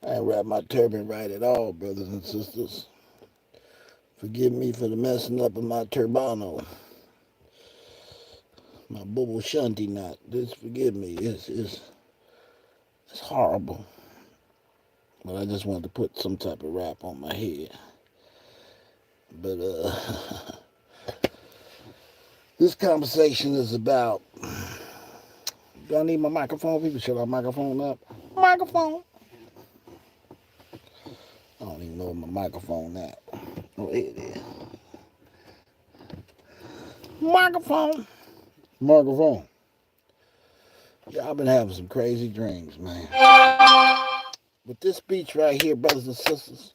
I ain't wrapped my turban right at all, brothers and sisters. Forgive me for the messing up of my turbano, my bubble shanty knot. Just forgive me. It's horrible. But I just wanted to put some type of wrap on my head. But this conversation is about. Do I need my microphone? People shut our microphone up. Microphone. I don't even know where my microphone at. Oh, here it is. Microphone. Microphone. Yeah, I've been having some crazy dreams, man. But this speech right here, brothers and sisters,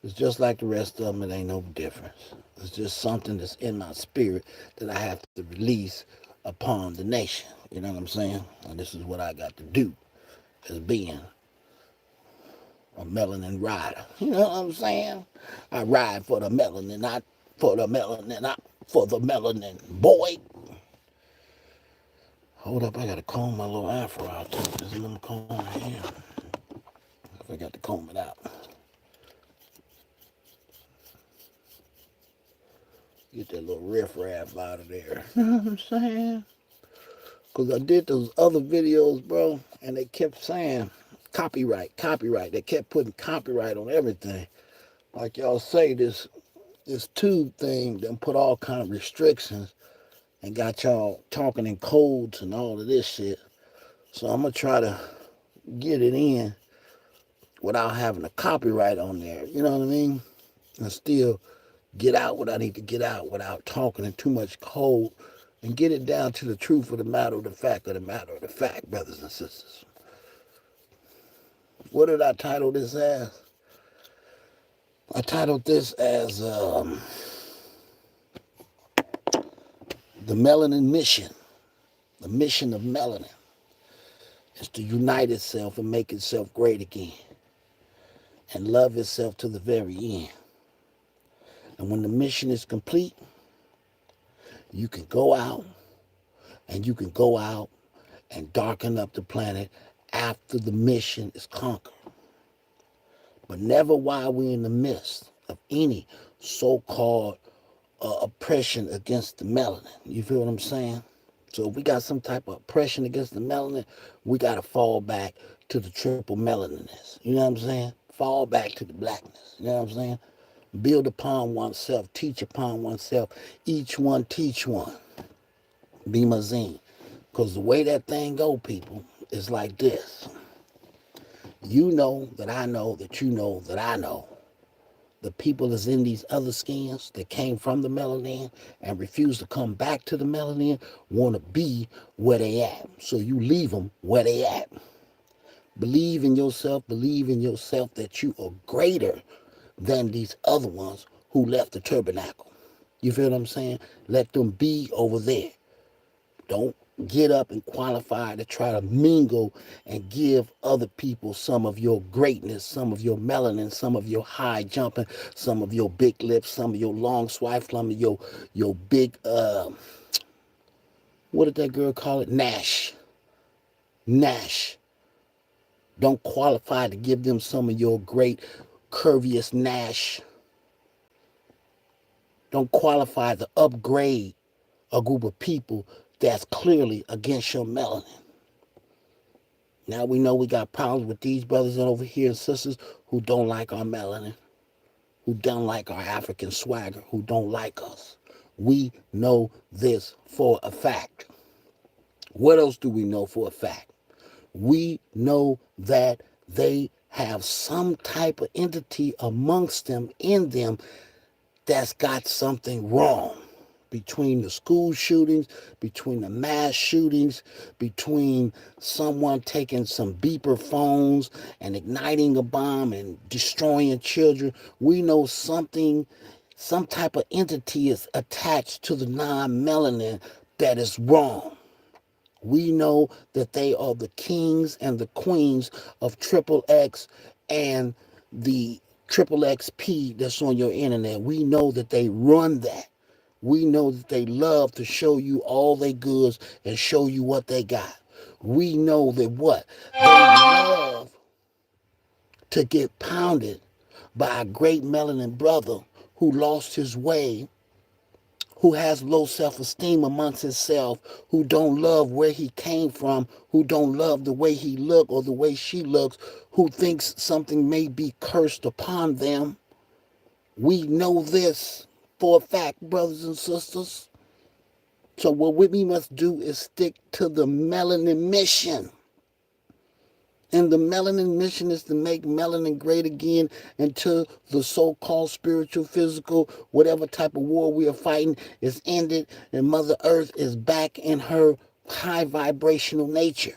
is just like the rest of them. It ain't no difference. It's just something that's in my spirit that I have to release upon the nation. You know what I'm saying? And this is what I got to do as being a melanin rider. You know what I'm saying? I ride for the melanin, not for the melanin, not for the melanin. Boy. Hold up, I gotta comb my little afro out too. There's a little comb here. I forgot to comb it out. Get that little riffraff out of there. You know what I'm saying? Because I did those other videos, bro, and they kept saying copyright, copyright. They kept putting copyright on everything. Like y'all say, this tube thing done put all kind of restrictions and got y'all talking in codes and all of this shit. So I'm going to try to get it in without having a copyright on there. You know what I mean? And still get out what I need to get out without talking in too much code and get it down to the truth of the matter of the fact of the matter of the fact, brothers and sisters. What did I title this as? I titled this as the Melanin Mission. The mission of melanin is to unite itself and make itself great again and love itself to the very end. And when the mission is complete, you can go out and darken up the planet after the mission is conquered. But never while we're in the midst of any so-called oppression against the melanin. You feel what I'm saying? So if we got some type of oppression against the melanin, we got to fall back to the triple melaninness. You know what I'm saying? Fall back to the blackness. You know what I'm saying? Build upon oneself, teach upon oneself, each one teach one. Be mazine. Because the way that thing go, people, is like this. You know that I know that you know that I know. The people that's in these other skins that came from the melanin and refuse to come back to the melanin want to be where they at. So you leave them where they at. Believe in yourself that you are greater than these other ones who left the tabernacle. You feel what I'm saying? Let them be over there. Don't get up and qualify to try to mingle and give other people some of your greatness, some of your melanin, some of your high jumping, some of your big lips, some of your long swipe, some of your big, what did that girl call it? Nash. Don't qualify to give them some of your great curviest Nash. Don't qualify to upgrade a group of people that's clearly against your melanin. Now we know we got problems with these brothers over here and sisters who don't like our melanin, who don't like our African swagger, who don't like us. We know this for a fact. What else do we know for a fact? We know that they have some type of entity amongst them, in them, that's got something wrong. Between the school shootings, between the mass shootings, between someone taking some beeper phones and igniting a bomb and destroying children, we know something, some type of entity is attached to the non-melanin that is wrong. We know that they are the kings and the queens of Triple X and the Triple XP that's on your internet. We know that they run that. We know that they love to show you all their goods and show you what they got. We know that what? They love to get pounded by a great melanin brother who lost his way, who has low self-esteem amongst himself, who don't love where he came from, who don't love the way he look or the way she looks, who thinks something may be cursed upon them. We know this for a fact, brothers and sisters. So what we must do is stick to the Melanin Mission. And the Melanin Mission is to make melanin great again until the so-called spiritual, physical, whatever type of war we are fighting is ended and Mother Earth is back in her high vibrational nature.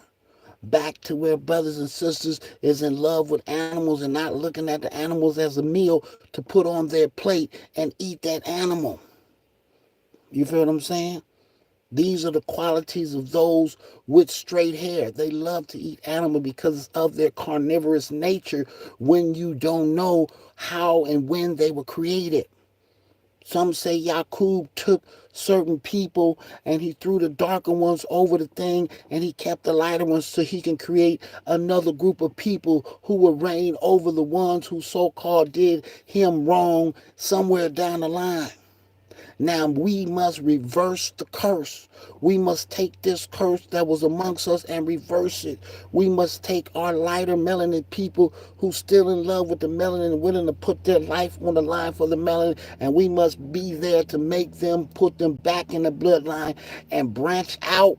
Back to where brothers and sisters is in love with animals and not looking at the animals as a meal to put on their plate and eat that animal. You feel what I'm saying? These are the qualities of those with straight hair. They love to eat animal because of their carnivorous nature when you don't know how and when they were created. Some say Yaqub took certain people and he threw the darker ones over the thing and he kept the lighter ones so he can create another group of people who will reign over the ones who so-called did him wrong somewhere down the line. Now we must reverse the curse. We must take this curse that was amongst us and reverse it. We must take our lighter melanin people who still in love with the melanin and willing to put their life on the line for the melanin, and we must be there to make them put them back in the bloodline and branch out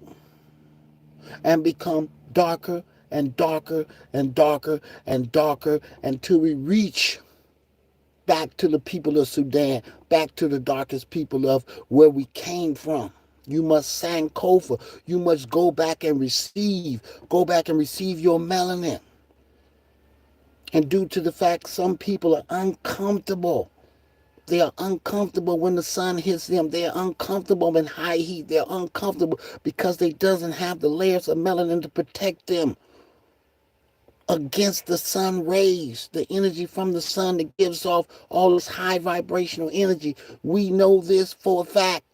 and become darker and darker and darker and darker until we reach back to the people of Sudan, back to the darkest people of where we came from. You must Sankofa. You must go back and receive. Go back and receive your melanin. And due to the fact some people are uncomfortable. They are uncomfortable when the sun hits them. They are uncomfortable in high heat. They're uncomfortable because they doesn't have the layers of melanin to protect them against the sun rays, the energy from the sun that gives off all this high vibrational energy. We know this for a fact,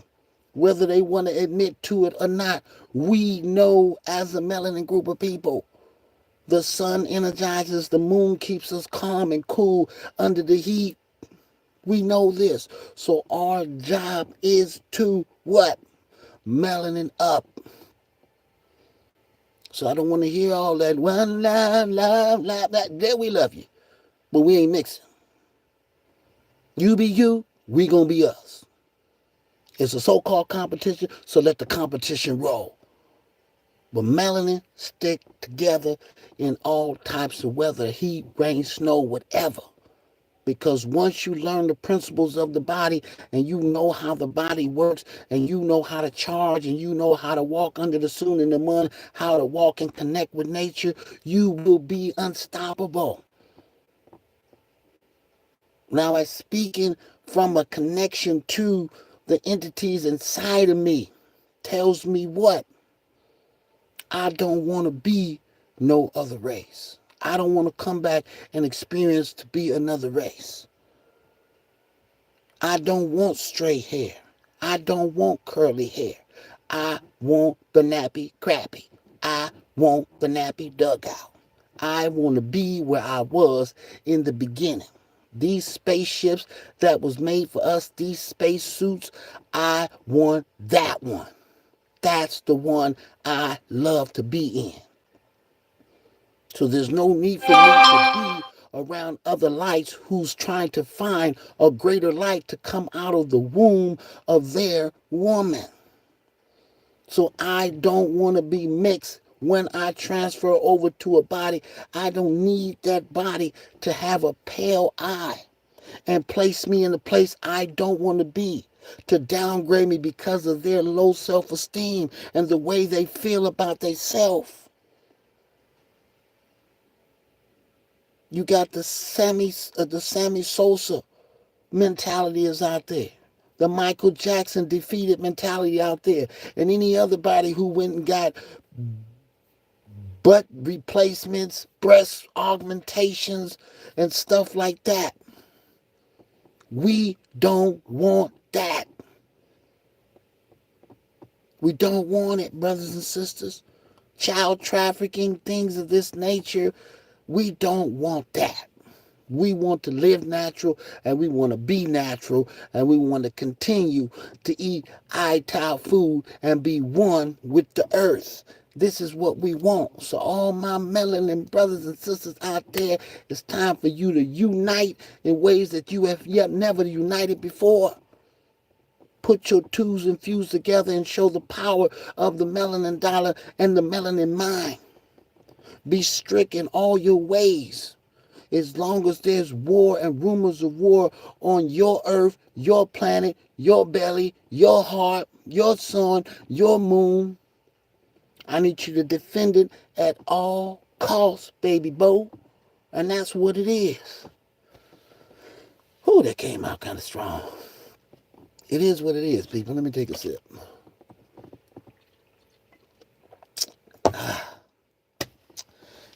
whether they want to admit to it or not. We know as a melanin group of people, the sun energizes, the moon keeps us calm and cool under the heat. We know this. So our job is to what? Melanin up. So I don't want to hear all that, one love, love, love, that. There we love you. But we ain't mixing. You be you, we gonna be us. It's a so-called competition, so let the competition roll. But melanin stick together in all types of weather, heat, rain, snow, whatever. Because once you learn the principles of the body and you know how the body works and you know how to charge and you know how to walk under the sun and the moon, how to walk and connect with nature, you will be unstoppable. Now, I'm speaking from a connection to the entities inside of me. Tells me what? I don't want to be no other race. I don't want to come back and experience to be another race. I don't want straight hair. I don't want curly hair. I want the nappy crappy. I want the nappy dugout. I want to be where I was in the beginning. These spaceships that was made for us, these space suits, I want that one. That's the one I love to be in. So there's no need for me to be around other lights who's trying to find a greater light to come out of the womb of their woman. So I don't want to be mixed when I transfer over to a body. I don't need that body to have a pale eye and place me in a place I don't want to be, to downgrade me because of their low self-esteem and the way they feel about themselves. You got the Sammy Sosa mentality is out there. The Michael Jackson defeated mentality out there. And any other body who went and got butt replacements, breast augmentations, and stuff like that. We don't want that. We don't want it, brothers and sisters. Child trafficking, things of this nature, we don't want that. We want to live natural, and we want to be natural, and we want to continue to eat ITAL food and be one with the earth. This is what we want. So all my melanin brothers and sisters out there, it's time for you to unite in ways that you have yet never united before. Put your twos and fews together and show the power of the melanin dollar and the melanin mind. Be strict in all your ways. As long as there's war and rumors of war on your earth, your planet, your belly, your heart, your sun, your moon, I need you to defend it at all costs, baby bo. And that's what it is. Ooh, that came out kind of strong. It is what it is, people. Let me take a sip.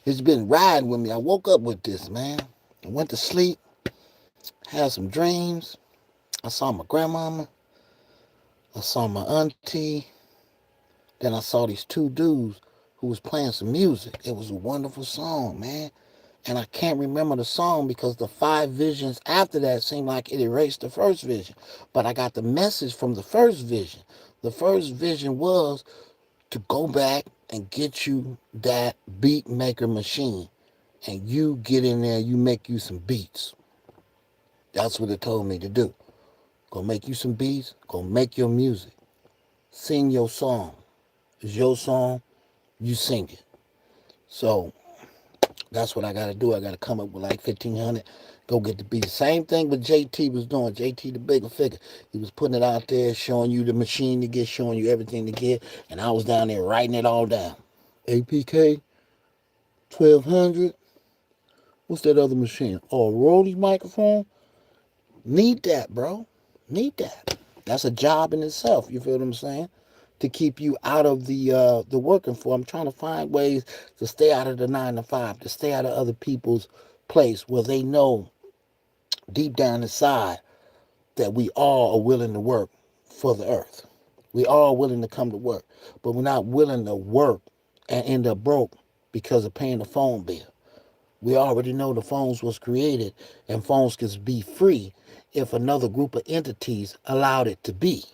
It's been riding with me. I woke up with this, man. I went to sleep, had some dreams. I saw my grandmama. I saw my auntie. Then I saw these two dudes who was playing some music. It was a wonderful song, man. And I can't remember the song because the 5 visions after that seemed like it erased the first vision. But I got the message from the first vision. The first vision was to go back and get you that beat maker machine. And you get in there, you make you some beats. That's what it told me to do. Go make you some beats, go make your music. Sing your song. It's your song, you sing it. So that's what I got to do. I got to come up with like 1,500, go get the beats. Same thing what JT was doing. JT, the bigger figure. He was putting it out there, showing you the machine to get, showing you everything to get. And I was down there writing it all down. APK, 1200. What's that other machine? Oh, Rollie's microphone. Need that, bro. Need that. That's a job in itself. You feel what I'm saying? To keep you out of the working for. I'm trying to find ways to stay out of the 9 to 5, to stay out of other people's place where they know deep down inside that we all are willing to work for the earth. We all willing to come to work, but we're not willing to work and end up broke because of paying the phone bill. We already know the phones was created and phones can be free if another group of entities allowed it to be.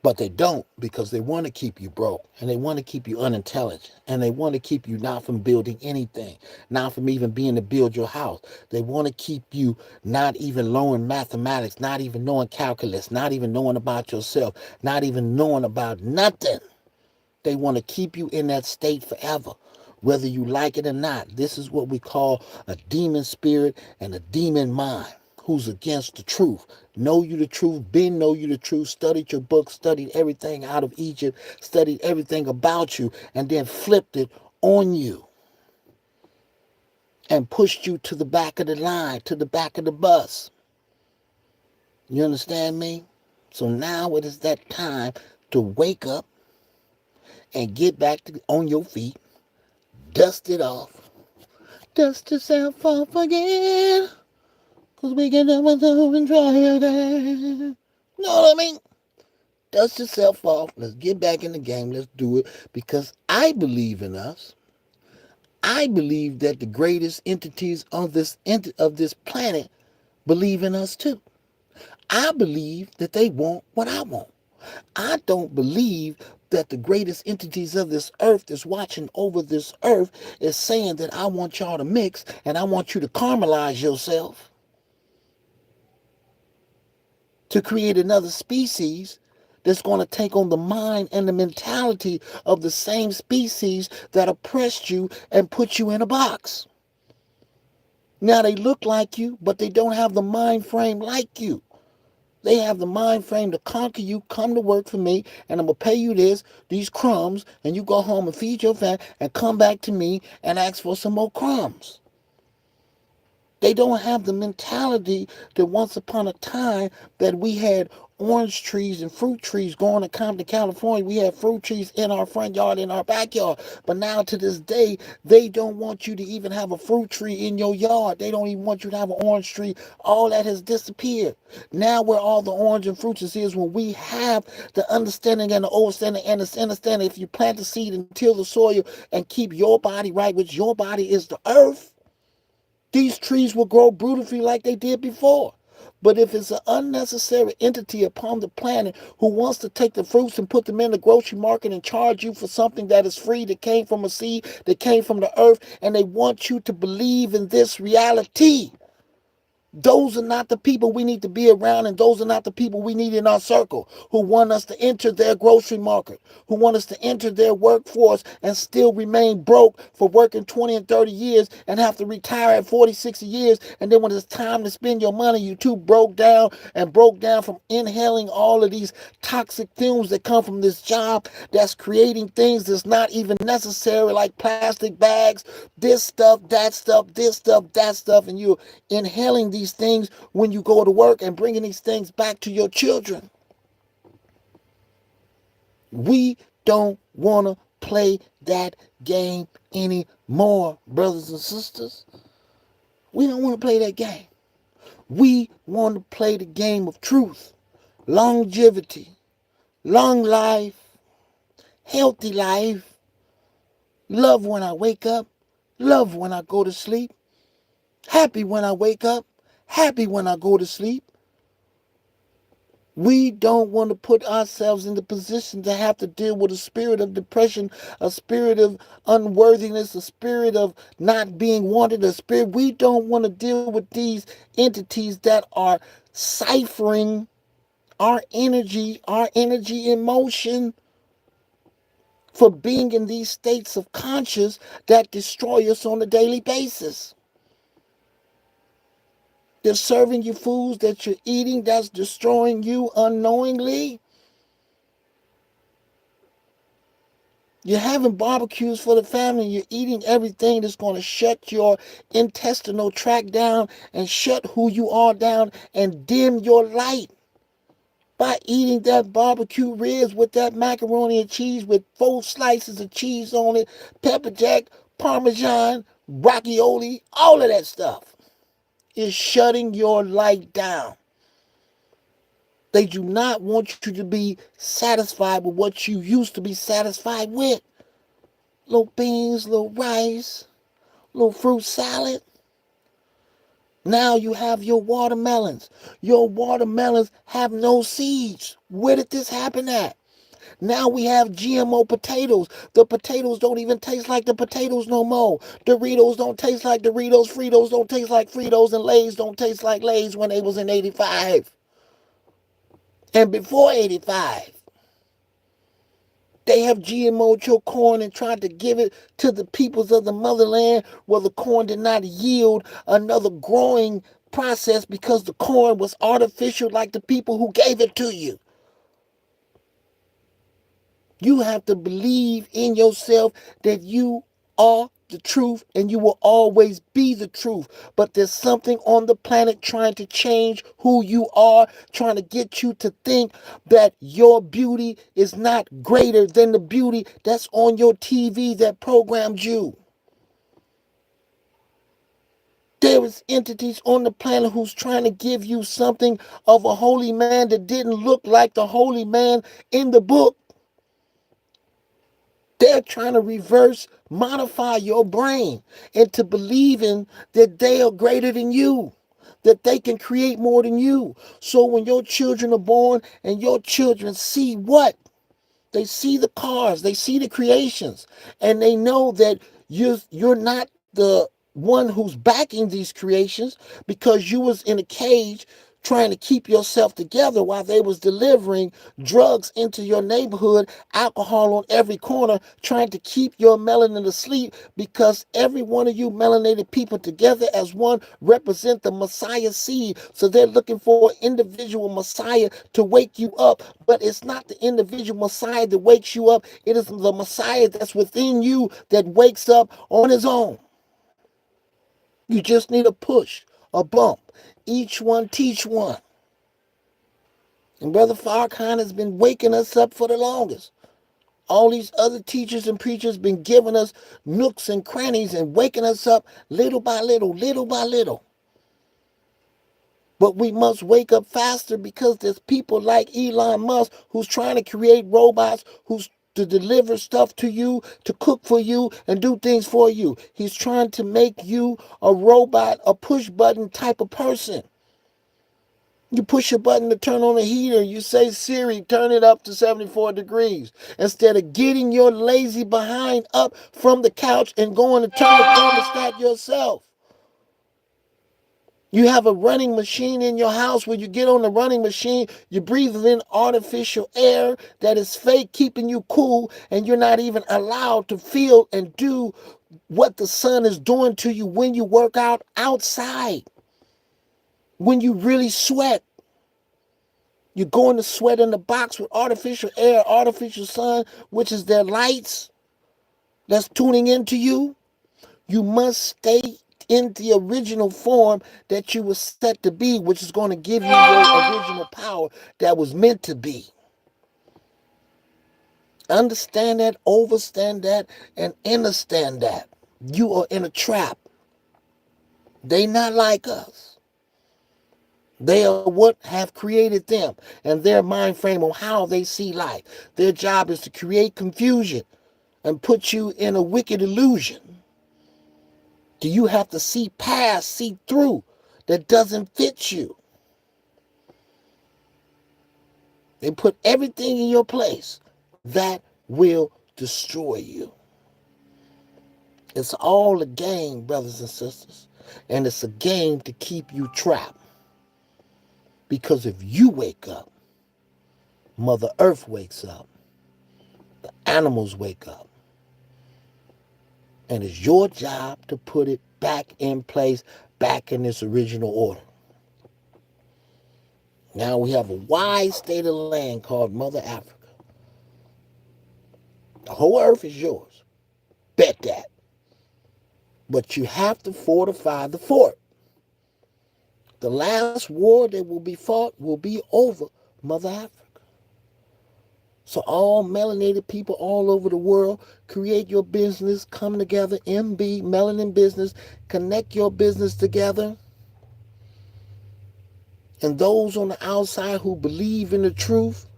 But they don't because they want to keep you broke and they want to keep you unintelligent and they want to keep you not from building anything, not from even being to build your house. They want to keep you not even knowing mathematics, not even knowing calculus, not even knowing about yourself, not even knowing about nothing. They want to keep you in that state forever, whether you like it or not. This is what we call a demon spirit and a demon mind who's against the truth. Know you the truth, been know you the truth, studied your book, studied everything out of Egypt, studied everything about you, and then flipped it on you and pushed you to the back of the line, to the back of the bus. You understand me? So now it is that time to wake up and get back on your feet, dust it off, dust yourself off again, because we can never do and try again. You know what I mean? Dust yourself off. Let's get back in the game. Let's do it because I believe in us. I believe that the greatest entities of this planet believe in us too. I believe that they want what I want. I don't believe that the greatest entities of this earth that's watching over this earth is saying that I want y'all to mix and I want you to caramelize yourself to create another species that's going to take on the mind and the mentality of the same species that oppressed you and put you in a box. Now they look like you, but they don't have the mind frame like you. They have the mind frame to conquer you, come to work for me, and I'm going to pay you these crumbs, and you go home and feed your family and come back to me and ask for some more crumbs. They don't have the mentality that once upon a time that we had orange trees and fruit trees growing in Compton, California. We had fruit trees in our front yard, in our backyard. But now to this day, they don't want you to even have a fruit tree in your yard. They don't even want you to have an orange tree. All that has disappeared. Now where all the orange and fruits is when we have the understanding and the understanding and the understanding, if you plant the seed and till the soil and keep your body right, which your body is the earth, These trees will grow beautifully like they did before. But if it's an unnecessary entity upon the planet who wants to take the fruits and put them in the grocery market and charge you for something that is free, that came from a seed, that came from the earth, and they want you to believe in this reality, those are not the people we need to be around, and those are not the people we need in our circle who want us to enter their grocery market, who want us to enter their workforce and still remain broke for working 20 and 30 years and have to retire at 40, 60 years. And then when it's time to spend your money, you too broke down from inhaling all of these toxic fumes that come from this job that's creating things that's not even necessary, like plastic bags, this stuff, that stuff, this stuff, that stuff, and you're inhaling these things when you go to work and bringing these things back to your children. We don't want to play that game anymore, brothers and sisters. We don't want to play that game. We want to play the game of truth, longevity, long life, healthy life, love when I wake up, love when I go to sleep, happy when I wake up, happy when I go to sleep. We don't want to put ourselves in the position to have to deal with a spirit of depression, a spirit of unworthiness, a spirit of not being wanted, a spirit. We don't want to deal with these entities that are ciphering our energy in motion for being in these states of conscious that destroy us on a daily basis. They're serving you foods that you're eating that's destroying you unknowingly. You're having barbecues for the family. You're eating everything that's going to shut your intestinal tract down and shut who you are down and dim your light. By eating that barbecue ribs with that macaroni and cheese with 4 slices of cheese on it, pepper jack, parmesan, broccioli, all of that stuff is shutting your light down. They do not want you to be satisfied with what you used to be satisfied with. Little beans, little rice, little fruit salad. Now you have your watermelons. Your watermelons have no seeds. Where did this happen at? Now we have GMO potatoes. The potatoes don't even taste like the potatoes no more. Doritos don't taste like Doritos. Fritos don't taste like Fritos. And Lay's don't taste like Lay's when they was in 85. And before 85. They have GMO'd your corn and tried to give it to the peoples of the motherland where the corn did not yield another growing process because the corn was artificial like the people who gave it to you. You have to believe in yourself that you are the truth and you will always be the truth. But there's something on the planet trying to change who you are, trying to get you to think that your beauty is not greater than the beauty that's on your TV that programmed you. There is entities on the planet who's trying to give you something of a holy man that didn't look like the holy man in the book. They're trying to reverse modify your brain into believing that they are greater than you, that they can create more than you. So when your children are born and your children see what? They see the cars, they see the creations, and they know that you're not the one who's backing these creations because you was in a cage trying to keep yourself together while they was delivering drugs into your neighborhood, alcohol on every corner, trying to keep your melanin asleep because every one of you melanated people together as one represent the Messiah seed. So they're looking for an individual Messiah to wake you up, but it's not the individual Messiah that wakes you up. It is the Messiah that's within you that wakes up on his own. You just need a push, a bump. Each one teach one. And Brother Farrakhan has been waking us up for the longest. All these other teachers and preachers been giving us nooks and crannies and waking us up little by little, little by little. But we must wake up faster because there's people like Elon Musk who's trying to create robots, who's to deliver stuff to you, to cook for you, and do things for you. He's trying to make you a robot, a push button type of person. You push a button to turn on the heater. You say, Siri, turn it up to 74 degrees. Instead of getting your lazy behind up from the couch and going to turn the thermostat yourself. You have a running machine in your house. When you get on the running machine, you're breathing in artificial air that is fake, keeping you cool, and you're not even allowed to feel and do what the sun is doing to you when you work out outside. When you really sweat. You're going to sweat in the box with artificial air, artificial sun, which is their lights that's tuning into you. You must stay in the original form that you were set to be, which is going to give you your original power that was meant to be. Understand that, overstand that, and understand that. You are in a trap. They not like us. They are what have created them and their mind frame on how they see life. Their job is to create confusion and put you in a wicked illusion. Do you have to see past, see through that doesn't fit you? They put everything in your place that will destroy you. It's all a game, brothers and sisters. And it's a game to keep you trapped. Because if you wake up, Mother Earth wakes up. The animals wake up. And it's your job to put it back in place, back in its original order. Now we have a wide state of land called Mother Africa. The whole earth is yours. Bet that. But you have to fortify the fort. The last war that will be fought will be over Mother Africa. So all melanated people all over the world, create your business, come together, MB, Melanin Business, connect your business together. And those on the outside who believe in the truth,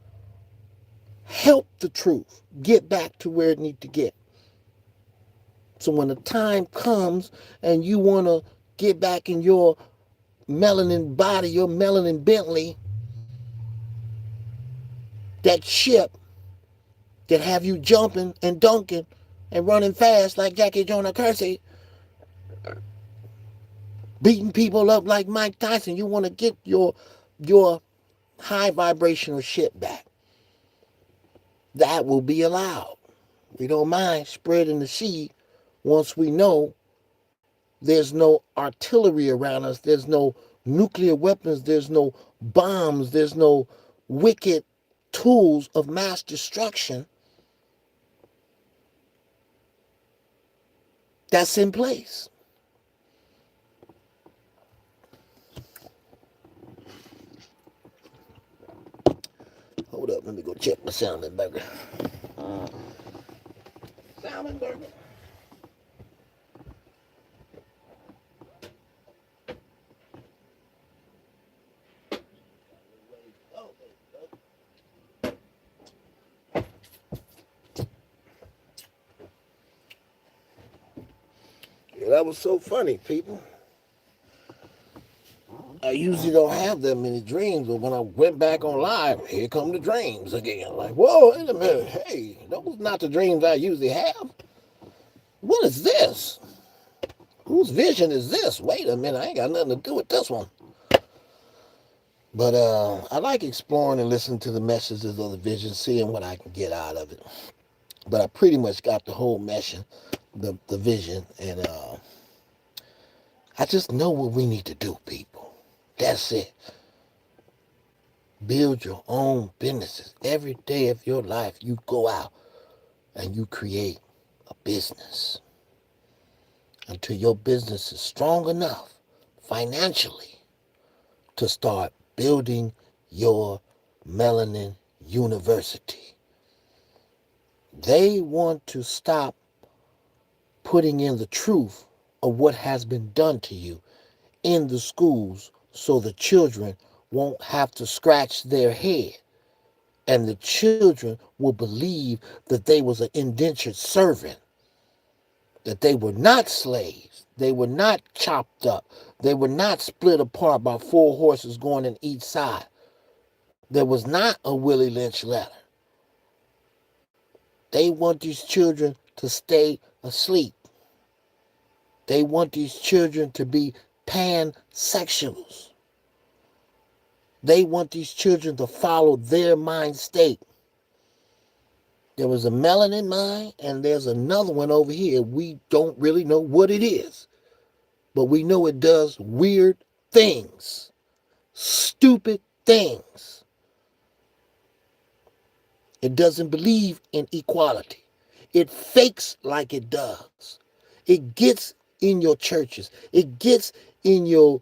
help the truth get back to where it needs to get. So when the time comes and you want to get back in your melanin body, your melanin Bentley, that ship that have you jumping and dunking and running fast like Jackie Jonah Kersey, beating people up like Mike Tyson, you want to get your high vibrational ship back. That will be allowed. We don't mind spreading the seed once we know there's no artillery around us, there's no nuclear weapons, there's no bombs, there's no wicked tools of mass destruction that's in place. Hold up, let me go check my salmon burger. Salmon burger. Yeah, that was so funny, people. I usually don't have that many dreams, but when I went back on live, here come the dreams again. Like, whoa, wait a minute. Hey, those are not the dreams I usually have. What is this? Whose vision is this? Wait a minute, I ain't got nothing to do with this one. But I like exploring and listening to the messages of the vision, seeing what I can get out of it. But I pretty much got the whole mission, the vision, and I just know what we need to do, people. That's it. Build your own businesses. Every day of your life, you go out and you create a business until your business is strong enough financially to start building your Melanin University. They want to stop putting in the truth of what has been done to you in the schools so the children won't have to scratch their head And the children will believe that they was an indentured servant, that they were not slaves. They were not chopped up. They were not split apart by four horses going in each side. There was not a Willie Lynch letter. They want these children to stay asleep. They want these children to be pansexuals. They want these children to follow their mind state. There was a melanin mind, and there's another one over here. We don't really know what it is, but we know it does weird things, stupid things. It doesn't believe in equality. It fakes like it does. It gets in your churches. It gets in your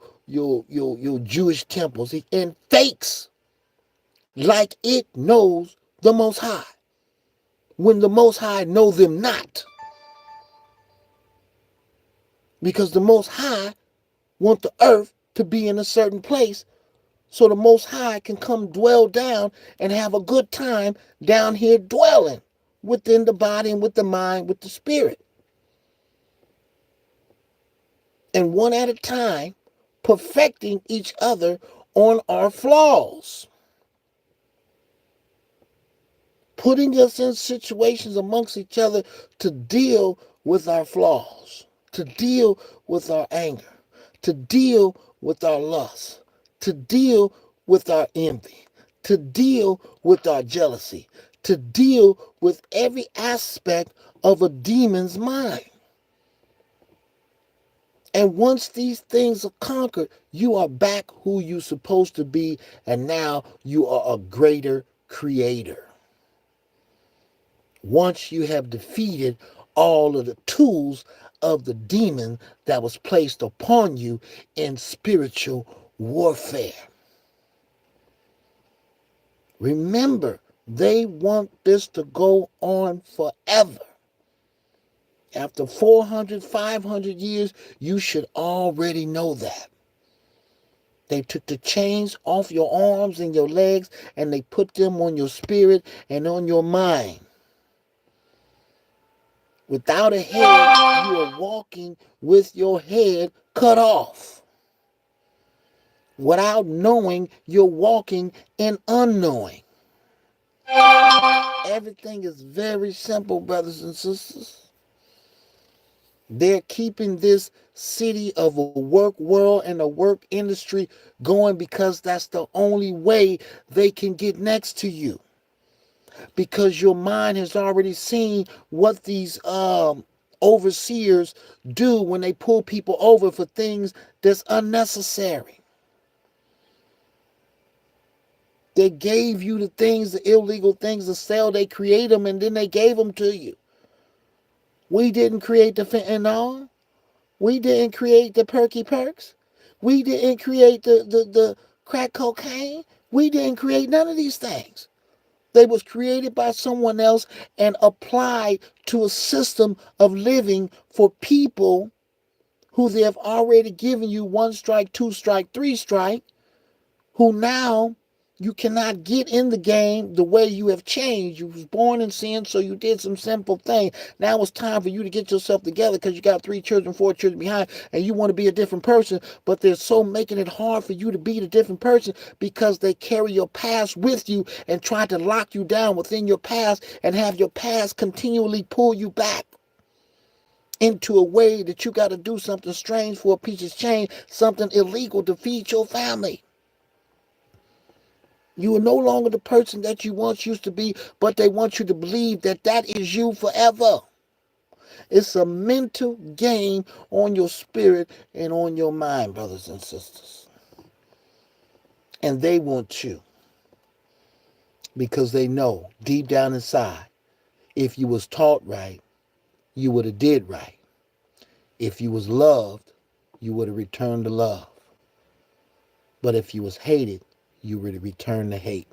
Jewish temples and fakes like it knows the Most High, when the Most High know them not. Because the Most High want the earth to be in a certain place so the Most High can come dwell down and have a good time down here dwelling within the body and with the mind, with the spirit. And one at a time, perfecting each other on our flaws. Putting us in situations amongst each other to deal with our flaws, to deal with our anger, to deal with our lust, to deal with our envy, to deal with our jealousy, to deal with every aspect of a demon's mind. And once these things are conquered, you are back who you're supposed to be, and now you are a greater creator. Once you have defeated all of the tools of the demon that was placed upon you in spiritual warfare. Remember, they want this to go on forever. After 400, 500 years, you should already know that. They took the chains off your arms and your legs, and they put them on your spirit and on your mind. Without a head, you are walking with your head cut off. Without knowing, you're walking in unknowing. Everything is very simple, brothers and sisters. They're keeping this city of a work world and a work industry going because that's the only way they can get next to you. Because your mind has already seen what these overseers do when they pull people over for things that's unnecessary. They gave you the things, the illegal things to sell. They create them and then they gave them to you. We didn't create the fentanyl. We didn't create the perky perks. We didn't create the crack cocaine. We didn't create none of these things. They was created by someone else and applied to a system of living for people who they have already given you one strike, two strike, three strike, who now you cannot get in the game the way you have changed. You was born in sin, so you did some simple thing. Now it's time for you to get yourself together because you got 3 children, 4 children behind, and you want to be a different person, but they're so making it hard for you to be the different person because they carry your past with you and try to lock you down within your past and have your past continually pull you back into a way that you got to do something strange for a piece of change, something illegal to feed your family. You are no longer the person that you once used to be, but they want you to believe that that is you forever. It's a mental game on your spirit and on your mind, brothers and sisters. And they want you because they know deep down inside, if you was taught right, you would have did right. If you was loved, you would have returned the love. But if you was hated, you would have returned the hate.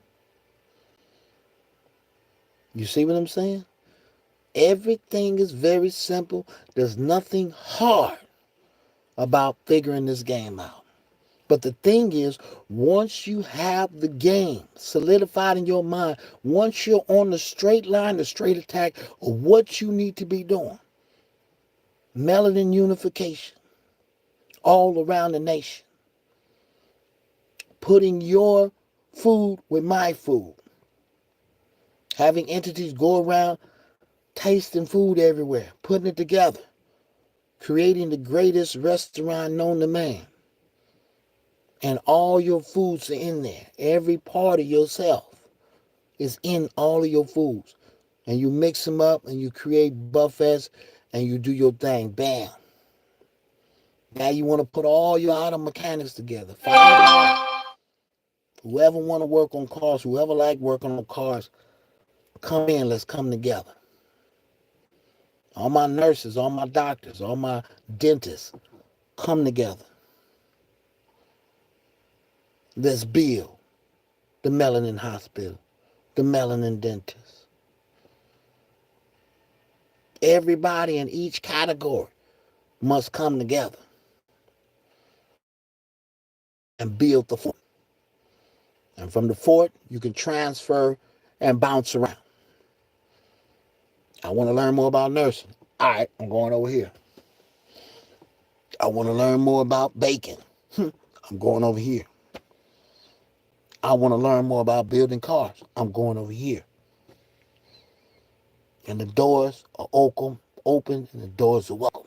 You see what I'm saying? Everything is very simple. There's nothing hard about figuring this game out. But the thing is, once you have the game solidified in your mind, once you're on the straight line, the straight attack of what you need to be doing, melanin unification all around the nation, putting your food with my food, having entities go around tasting food everywhere, putting it together, creating the greatest restaurant known to man. And all your foods are in there. Every part of yourself is in all of your foods. And you mix them up and you create buffets and you do your thing. Bam. Now you want to put all your auto mechanics together. Whoever want to work on cars, whoever like working on cars, come in, let's come together. All my nurses, all my doctors, all my dentists, come together. Let's build the Melanin Hospital, the Melanin Dentist. Everybody in each category must come together and build the fort. And from the fort, you can transfer and bounce around. I want to learn more about nursing. All right, I'm going over here. I want to learn more about baking. I'm going over here. I want to learn more about building cars. I'm going over here. And the doors are open and the doors are welcome.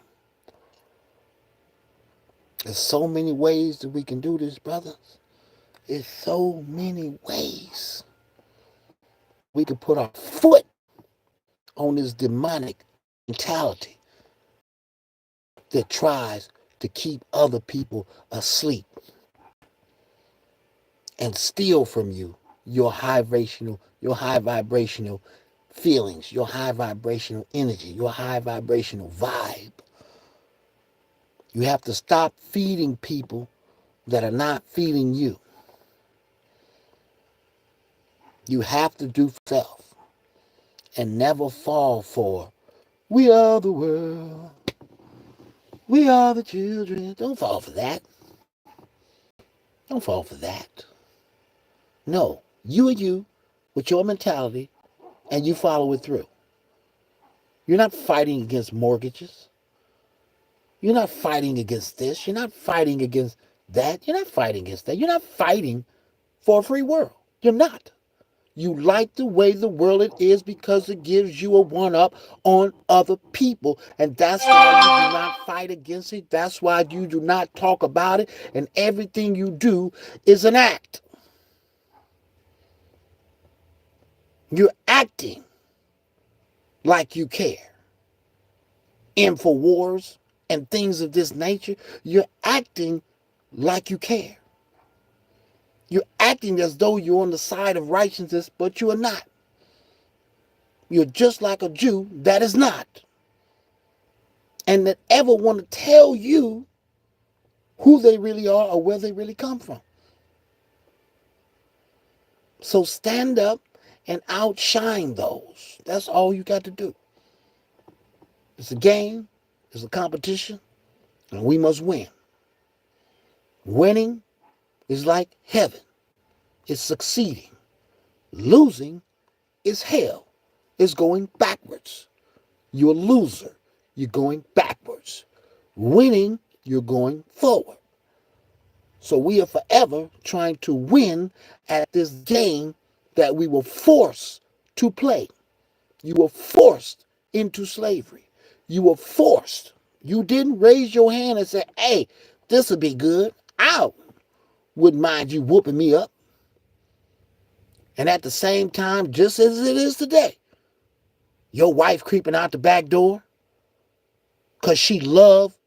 There's so many ways that we can do this, brothers. There's so many ways we can put our foot on this demonic mentality that tries to keep other people asleep and steal from you your high vibrational feelings, your high vibrational energy, your high vibrational vibe. You have to stop feeding people that are not feeding you. You have to do for self and never fall for, we are the world, we are the children. Don't fall for that. Don't fall for that. No, you are you with your mentality and you follow it through. You're not fighting against mortgages. You're not fighting against this. You're not fighting against that. You're not fighting against that. You're not fighting for a free world. You're not. You like the way the world it is because it gives you a one-up on other people. And that's why you do not fight against it. That's why you do not talk about it. And everything you do is an act. You're acting like you care. InfoWars and things of this nature, you're acting like you care. You're acting as though you're on the side of righteousness, but you are not. You're just like a Jew that is not. And that ever want to tell you who they really are or where they really come from. So stand up and outshine those. That's all you got to do. It's a game, it's a competition, and we must win. Winning is like heaven. It's succeeding. Losing is hell. It's going backwards. You're a loser. You're going backwards. Winning, you're going forward. So we are forever trying to win at this game that we were forced to play. You were forced into slavery. You were forced. You didn't raise your hand and say, hey, this will be good. I wouldn't mind you whooping me up. And at the same time, just as it is today, your wife creeping out the back door because she loved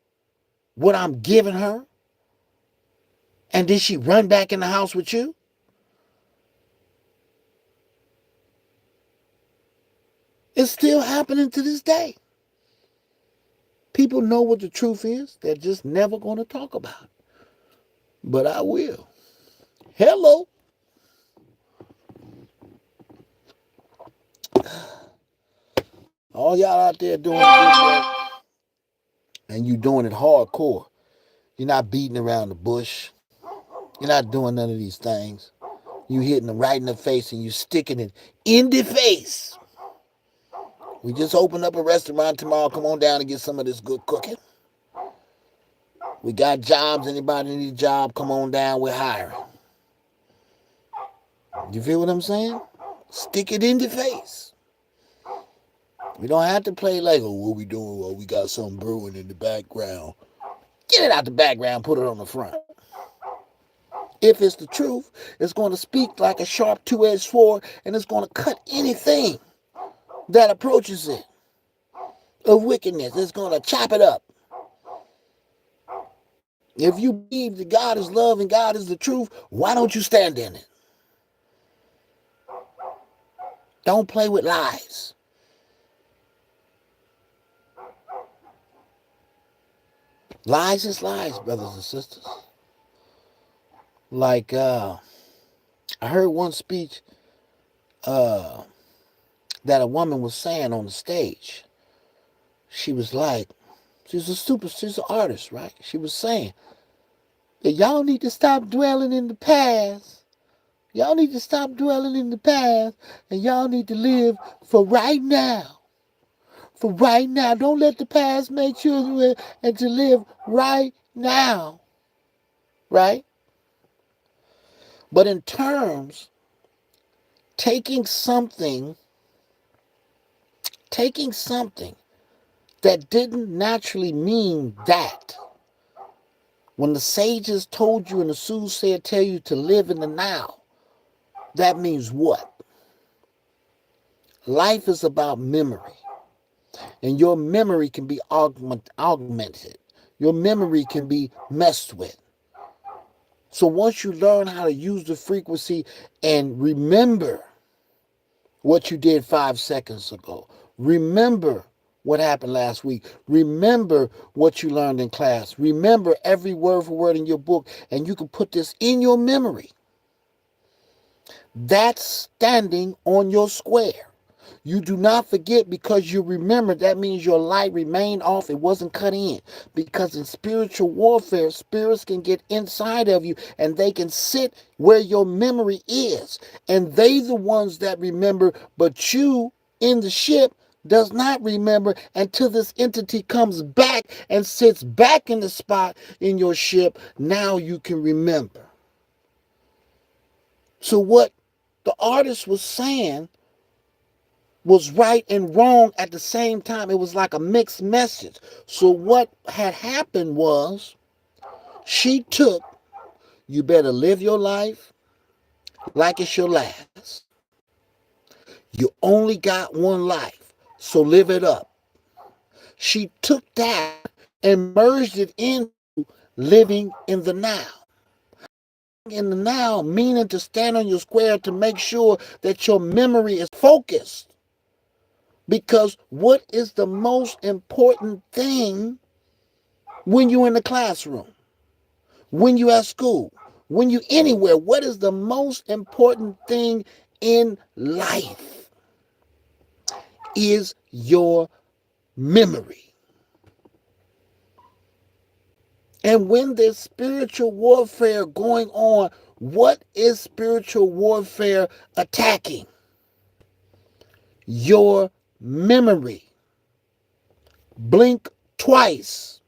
what I'm giving her. And then she run back in the house with you. It's still happening to this day. People know what the truth is. They're just never going to talk about it. But I will. Hello. All y'all out there doing good work, and you doing it hardcore. You're not beating around the bush. You're not doing none of these things. You hitting them right in the face and you sticking it in the face. We just opened up a restaurant tomorrow. Come on down and get some of this good cooking. We got jobs. Anybody need a job? Come on down. We're hiring. You feel what I'm saying? Stick it in the face. We don't have to play like, oh, what we doing? Well, we got something brewing in the background. Get it out the background. Put it on the front. If it's the truth, it's going to speak like a sharp two-edged sword, and it's going to cut anything that approaches it of wickedness. It's going to chop it up. If you believe that God is love and God is the truth, why don't you stand in it? Don't play with lies. Lies is lies, brothers and sisters. Like, I heard one speech that a woman was saying on the stage. She was like, she's an artist, right? She was saying that y'all need to stop dwelling in the past. Y'all need to stop dwelling in the past, and y'all need to live for right now. For right now. Don't let the past make you, and to live right now. Right? But in terms, taking something that didn't naturally mean that. When the sages told you and the soothsayer tell you to live in the now, that means what? Life is about memory. And your memory can be augmented. Your memory can be messed with. So once you learn how to use the frequency and remember what you did 5 seconds ago, remember what happened last week, remember what you learned in class, remember every word for word in your book, and you can put this in your memory. That's standing on your square. You do not forget because you remember. That means your light remained off. It wasn't cut in. Because in spiritual warfare, spirits can get inside of you and they can sit where your memory is. And they the ones that remember, but you in the ship does not remember until this entity comes back and sits back in the spot in your ship. Now you can remember. So what the artist was saying was right and wrong at the same time. It was like a mixed message. So what had happened was she took, you better live your life like it's your last. You only got one life, so live it up. She took that and merged it into living in the now. In the now, meaning to stand on your square to make sure that your memory is focused. Because what is the most important thing when you're in the classroom, when you're at school, when you're anywhere? What is the most important thing in life? Is your memory. And when there's spiritual warfare going on, what is spiritual warfare attacking? Your memory. Blink twice.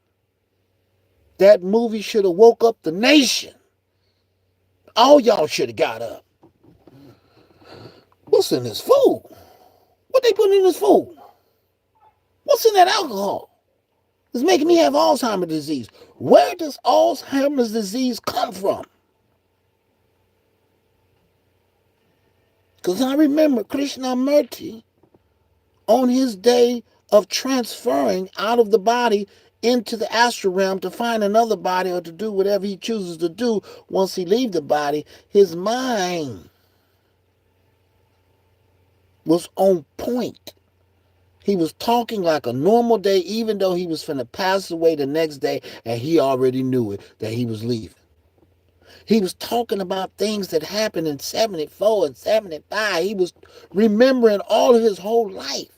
That movie should have woke up the nation. All y'all should have got up. What's in this food? What they putting in this food? What's in that alcohol? It's making me have Alzheimer's disease. Where does Alzheimer's disease come from? Because I remember Krishnamurti on his day of transferring out of the body into the astral realm to find another body or to do whatever he chooses to do once he leaves the body, his mind was on point. He was talking like a normal day, even though he was finna pass away the next day, and he already knew it, that he was leaving. He was talking about things that happened in 74 and 75. He was remembering all of his whole life.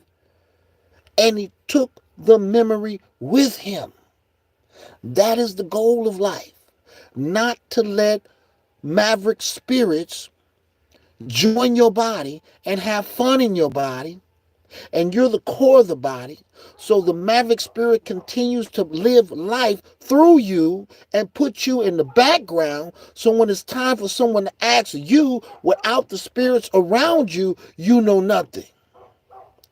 And he took the memory with him. That is the goal of life. Not to let maverick spirits join your body and have fun in your body, and you're the core of the body. So the maverick spirit continues to live life through you and put you in the background. So when it's time for someone to ask you without the spirits around you, you know nothing.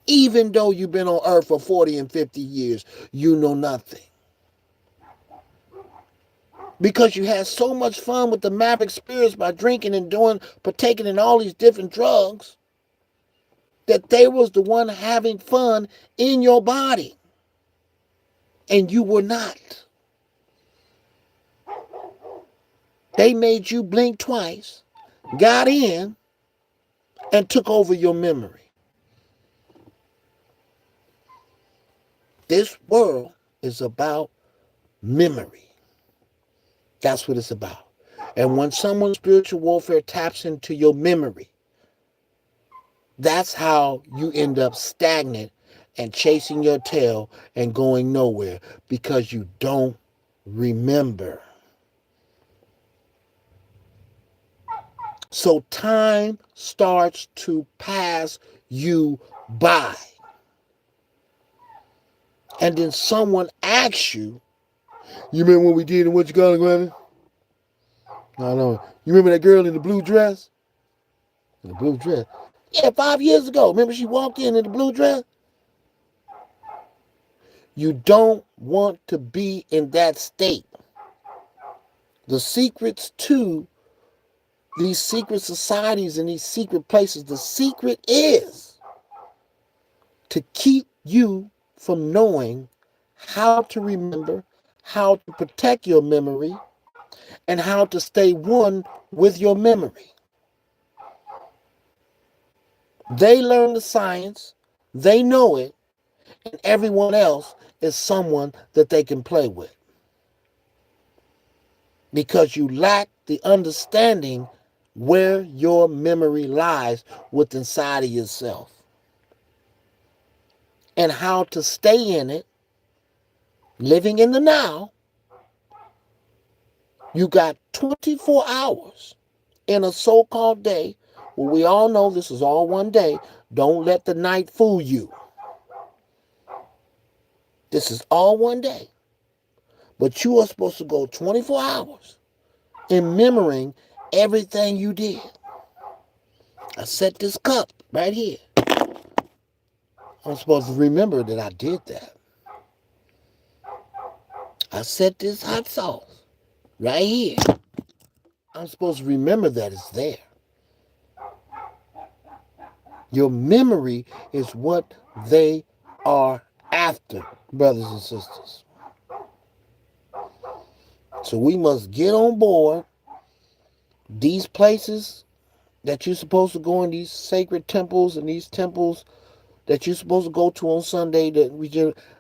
Even though you've been on earth for 40 and 50 years, you know nothing. Because you had so much fun with the maverick spirits by drinking and partaking in all these different drugs, that they was the one having fun in your body. And you were not. They made you blink twice, got in, and took over your memory. This world is about memory. That's what it's about. And when someone's spiritual warfare taps into your memory, that's how you end up stagnant and chasing your tail and going nowhere, because you don't remember. So time starts to pass you by. And then someone asks you, you remember when we did in what you call it, Granny? No, no. You remember that girl in the blue dress? In the blue dress? Yeah, 5 years ago. Remember she walked in the blue dress? You don't want to be in that state. The secrets to these secret societies and these secret places, the secret is to keep you from knowing how to remember, how to protect your memory, and how to stay one with your memory. They learn the science, they know it, and everyone else is someone that they can play with. Because you lack the understanding where your memory lies within inside of yourself. And how to stay in it, living in the now. You got 24 hours in a so-called day. Well, we all know this is all one day. Don't let the night fool you. This is all one day. But you are supposed to go 24 hours in remembering everything you did. I set this cup right here. I'm supposed to remember that I did that. I set this hot sauce right here. I'm supposed to remember that it's there. Your memory is what they are after, brothers and sisters. So we must get on board. These places that you're supposed to go in, these sacred temples and these temples that you're supposed to go to on Sunday,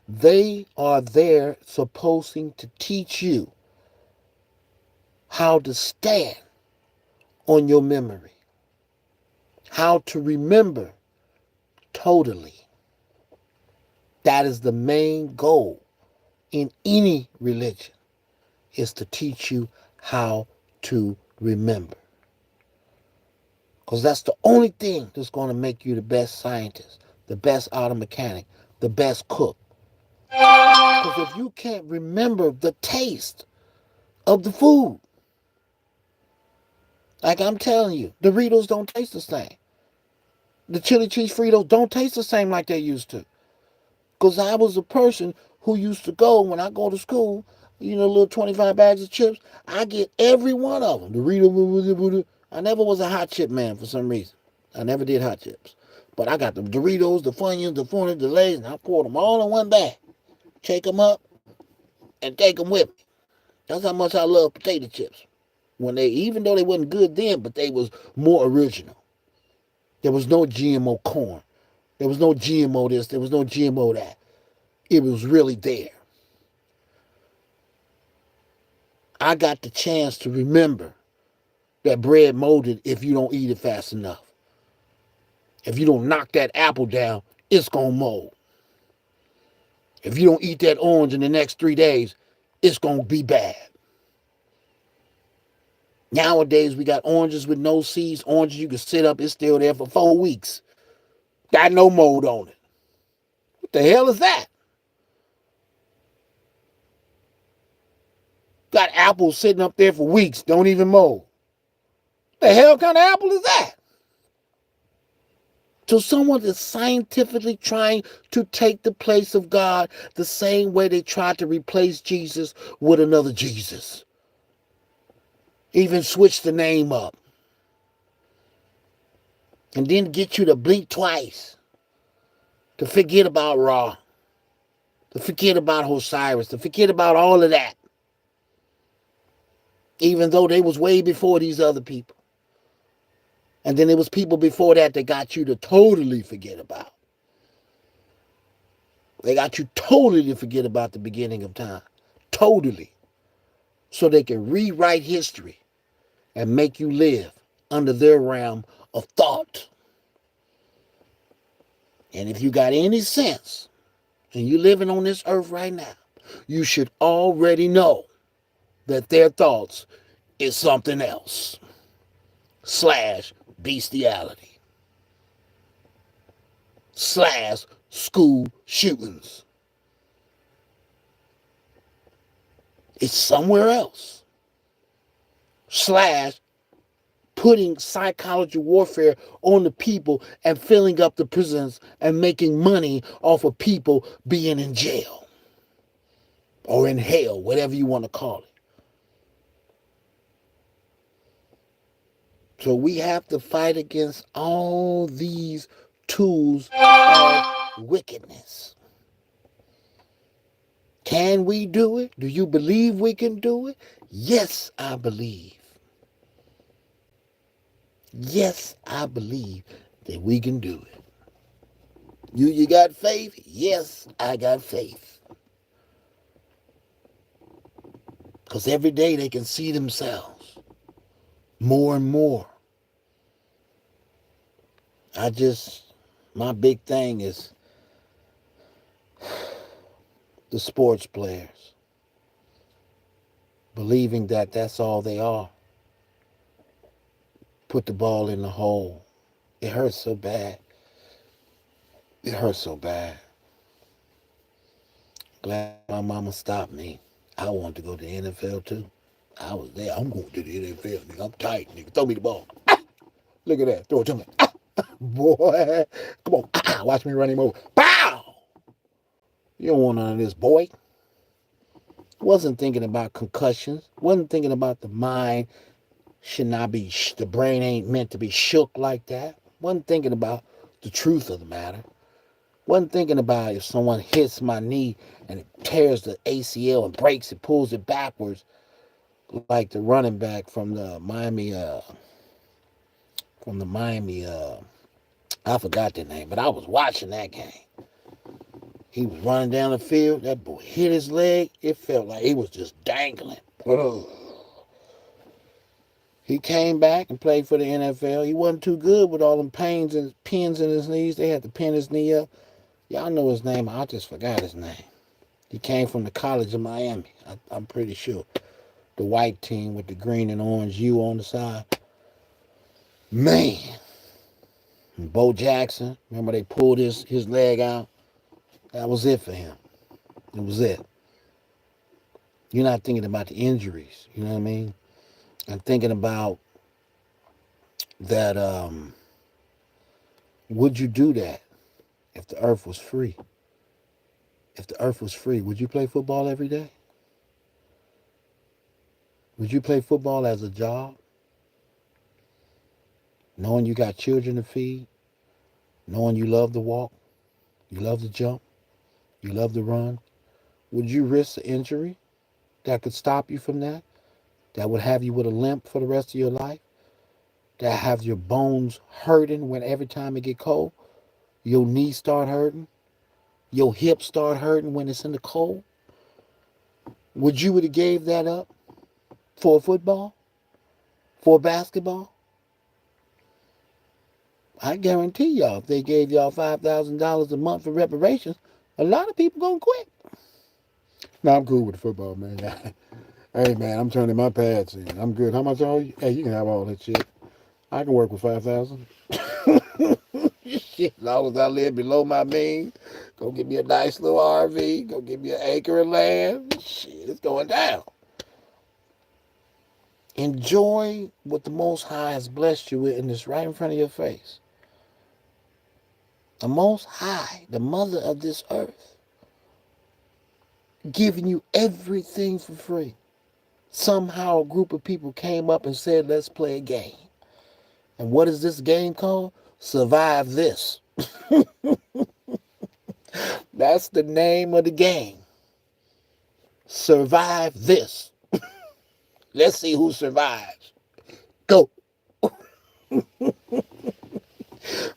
they are there supposing to teach you how to stand on your memory, how to remember totally. That is the main goal in any religion, is to teach you how to remember. Because that's the only thing that's going to make you the best scientist, the best auto mechanic, the best cook. Because if you can't remember the taste of the food, like I'm telling you, Doritos don't taste the same. The chili cheese Fritos don't taste the same like they used to. Because I was a person who used to go, when I go to school, little 25 bags of chips, I get every one of them. Doritos. I never was a hot chip man for some reason. I never did hot chips. But I got the Doritos, the Funyuns, the Funyuns, the Lays, and I poured them all in one bag. Shake them up and take them with me. That's how much I love potato chips. Even though they wasn't good then, but they was more original. There was no GMO corn. There was no GMO this. There was no GMO that. It was really there. I got the chance to remember that bread molded if you don't eat it fast enough. If you don't knock that apple down, it's going to mold. If you don't eat that orange in the next 3 days, it's going to be bad. Nowadays, we got oranges with no seeds. Oranges you can sit up, it's still there for 4 weeks. Got no mold on it. What the hell is that? Got apples sitting up there for weeks, don't even mold. The hell kind of apple is that? So someone is scientifically trying to take the place of God the same way they tried to replace Jesus with another Jesus. Even switch the name up. And then get you to blink twice. To forget about Ra. To forget about Osiris. To forget about all of that. Even though they was way before these other people. And then there was people before that got you to totally forget about. They got you totally to forget about the beginning of time. Totally. So they can rewrite history and make you live under their realm of thought. And if you got any sense, and you living on this earth right now, you should already know that their thoughts is something else. / bestiality. / school shootings. It's somewhere else. / putting psychology warfare on the people and filling up the prisons and making money off of people being in jail or in hell, whatever you want to call it. So we have to fight against all these tools of wickedness. Can we do it? Do you believe we can do it? Yes, I believe. Yes, I believe that we can do it. You got faith? Yes, I got faith. Because every day they can see themselves more and more. My big thing is the sports players believing that that's all they are. Put the ball in the hole. It hurts so bad. It hurts so bad. Glad my mama stopped me. I wanted to go to the NFL too. I was there. I'm going to the NFL, nigga. I'm tight, nigga. Throw me the ball. Ah! Look at that. Throw it to me. Ah! Boy. Come on. Ah! Watch me run him over. Pow! You don't want none of this, boy. Wasn't thinking about concussions. Wasn't thinking about the mind should not be, the brain ain't meant to be shook like that. Wasn't thinking about the truth of the matter. Wasn't thinking about if someone hits my knee and it tears the ACL and breaks it, pulls it backwards, like the running back from the Miami, I forgot the name, but I was watching that game. He was running down the field. That boy hit his leg. It felt like he was just dangling. He came back and played for the NFL. He wasn't too good with all them pains and pins in his knees. They had to pin his knee up. Y'all know his name. I just forgot his name. He came from the College of Miami. I'm pretty sure. The white team with the green and orange U on the side. Man. And Bo Jackson. Remember they pulled his leg out? That was it for him. It was it. You're not thinking about the injuries. You know what I mean? I'm thinking about that, would you do that if the earth was free? If the earth was free, would you play football every day? Would you play football as a job? Knowing you got children to feed? Knowing you love to walk? You love to jump? You love to run? Would you risk an injury that could stop you from that? That would have you with a limp for the rest of your life? That have your bones hurting when every time it get cold? Your knees start hurting? Your hips start hurting when it's in the cold? Would you have gave that up for football? For basketball? I guarantee y'all, if they gave y'all $5,000 a month for reparations, a lot of people gonna quit. No, I'm cool with the football, man. Hey man, I'm turning my pads in. I'm good. How much are you? Hey, you can have all that shit. I can work with 5,000. Shit, as long as I live below my means, go get me a nice little RV, go get me an acre of land. Shit, it's going down. Enjoy what the Most High has blessed you with, and it's right in front of your face. The Most High, the mother of this earth, giving you everything for free. Somehow a group of people came up and said, let's play a game. And what is this game called? Survive This. That's the name of the game. Survive This. Let's see who survives. Go.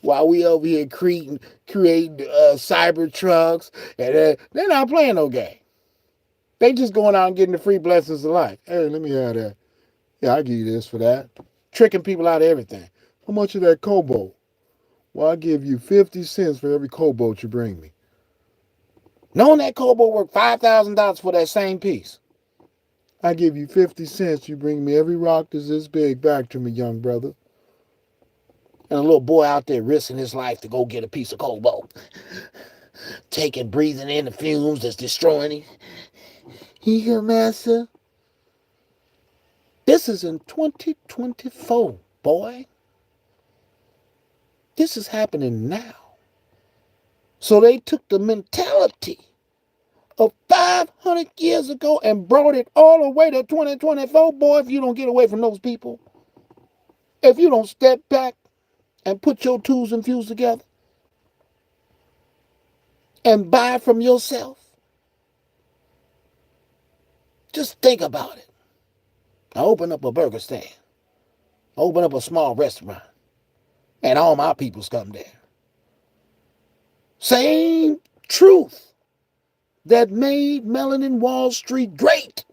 While we over here creating cyber trucks, and they're not playing no game. They just going out and getting the free blessings of life. Hey, let me have that. Yeah, I'll give you this for that. Tricking people out of everything. How much of that cobalt? Well, I'll give you 50 cents for every cobalt you bring me. Knowing that cobalt worth $5,000 for that same piece. I give you 50 cents. You bring me every rock that's this big back to me, young brother. And a little boy out there risking his life to go get a piece of cobalt. Breathing in the fumes that's destroying him. Here, master. This is in 2024, boy. This is happening now. So they took the mentality of 500 years ago and brought it all the way to 2024. Boy, if you don't get away from those people, if you don't step back and put your tools and fuse together and buy from yourself, just think about it. I open up a burger stand, open up a small restaurant, and all my peoples come there. Same truth that made Melanin Wall Street great.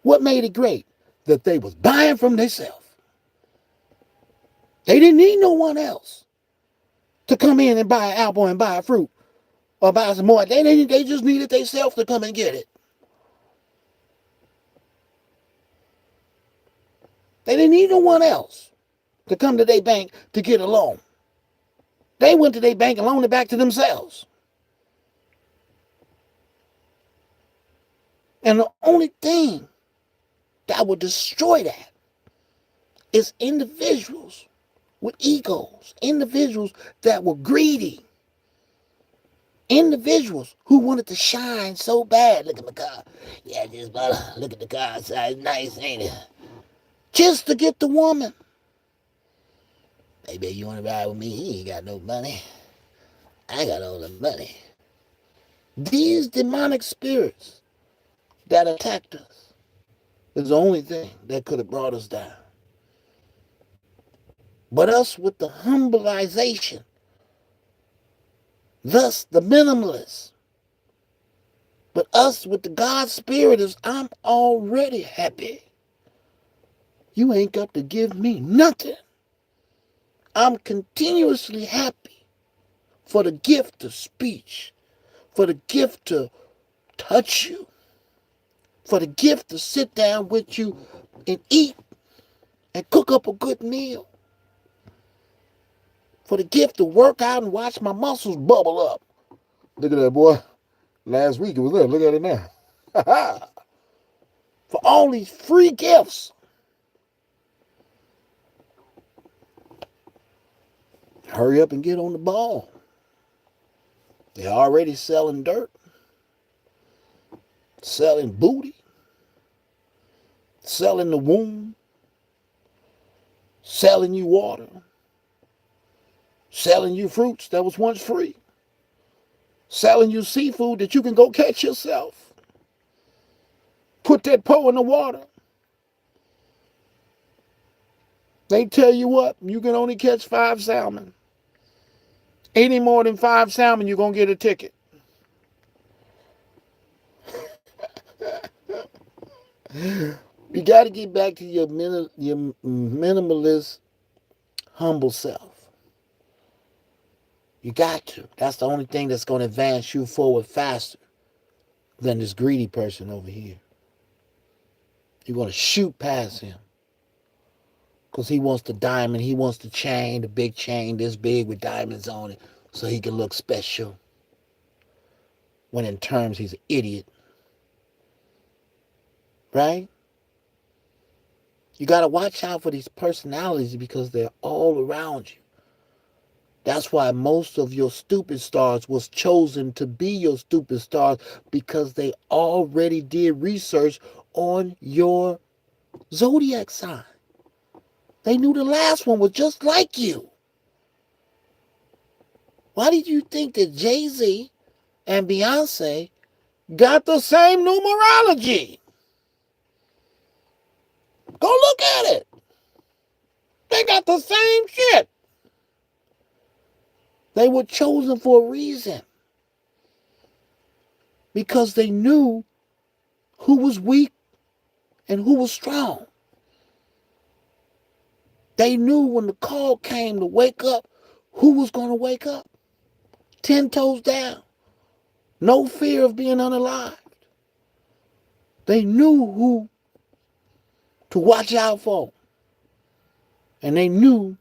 What made it great? That they was buying from themselves. They didn't need no one else to come in and buy an apple and buy a fruit or buy some more. They just needed themselves to come and get it. They didn't need no one else to come to their bank to get a loan. They went to their bank and loaned it back to themselves. And the only thing that would destroy that is individuals with egos, individuals that were greedy, individuals who wanted to shine so bad. Look at my car. Yeah, just look at the car outside. It's nice, ain't it? Just to get the woman. Hey, baby, you want to ride with me? He ain't got no money. I got all the money. These demonic spirits that attacked us is the only thing that could have brought us down. But us with the humbleization, thus the minimalists, but us with the God spirit is, I'm already happy. You ain't got to give me nothing. I'm continuously happy for the gift of speech, for the gift to touch you, for the gift to sit down with you and eat and cook up a good meal, for the gift to work out and watch my muscles bubble up. Look at that, boy. Last week it was there. Look at it now. For all these free gifts. Hurry up and get on the ball. They're already selling dirt, selling booty, selling the womb, selling you water, selling you fruits that was once free, selling you seafood that you can go catch yourself. Put that po in the water. They tell you what, you can only catch 5 salmon. Any more than 5 salmon, you're going to get a ticket. You got to get back to your minimalist, humble self. You got to. That's the only thing that's going to advance you forward faster than this greedy person over here. You're going to shoot past him. Because he wants the diamond. He wants the chain, the big chain this big with diamonds on it. So he can look special. When in terms, he's an idiot. Right? You got to watch out for these personalities because they're all around you. That's why most of your stupid stars was chosen to be your stupid stars because they already did research on your zodiac sign. They knew the last one was just like you. Why did you think that Jay-Z and Beyonce got the same numerology? Go look at it. They got the same shit. They were chosen for a reason. Because they knew who was weak and who was strong. They knew when the call came to wake up, who was going to wake up. 10 toes down. No fear of being unalived. They knew who to watch out for. And they knew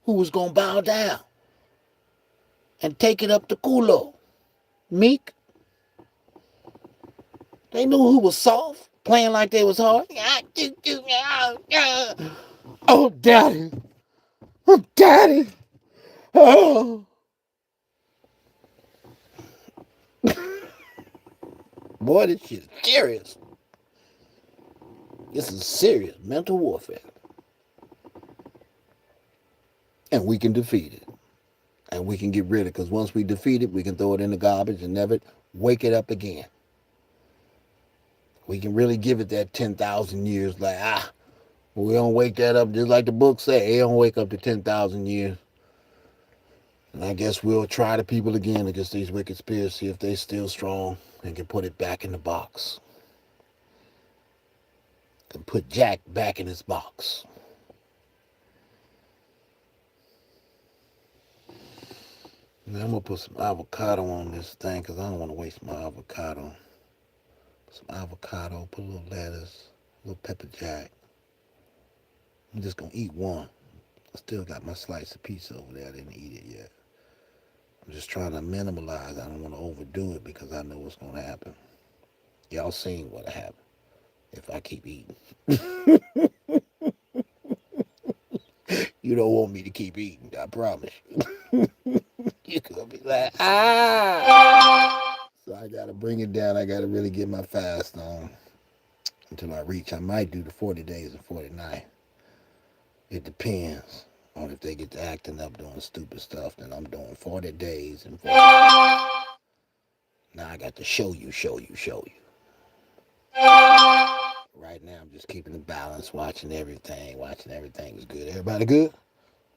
who was going to bow down and take it up the culo. Meek. They knew who was soft, playing like they was hard. Oh, daddy. Oh, daddy. Oh. Boy, this shit is serious. This is serious mental warfare. And we can defeat it. And we can get rid of it. Because once we defeat it, we can throw it in the garbage and never wake it up again. We can really give it that 10,000 years. Like, we don't wake that up just like the book say. It don't wake up to 10,000 years. And I guess we'll try the people again against these wicked spirits, see if they're still strong and can put it back in the box. Can put Jack back in his box. Now I'm going to put some avocado on this thing because I don't want to waste my avocado. Put some avocado, put a little lettuce, a little pepper jack. I'm just going to eat one. I still got my slice of pizza over there. I didn't eat it yet. I'm just trying to minimalize. I don't want to overdo it because I know what's going to happen. Y'all seen what'll happen if I keep eating. You don't want me to keep eating, I promise you. You're going to be like, So I got to bring it down. I got to really get my fast on until I reach. I might do the 40 days and 49. It depends on if they get to acting up doing stupid stuff. Then I'm doing 40 days and 40 days. Now I got to show you. Right now I'm just keeping the balance, watching everything. Is good. Everybody good?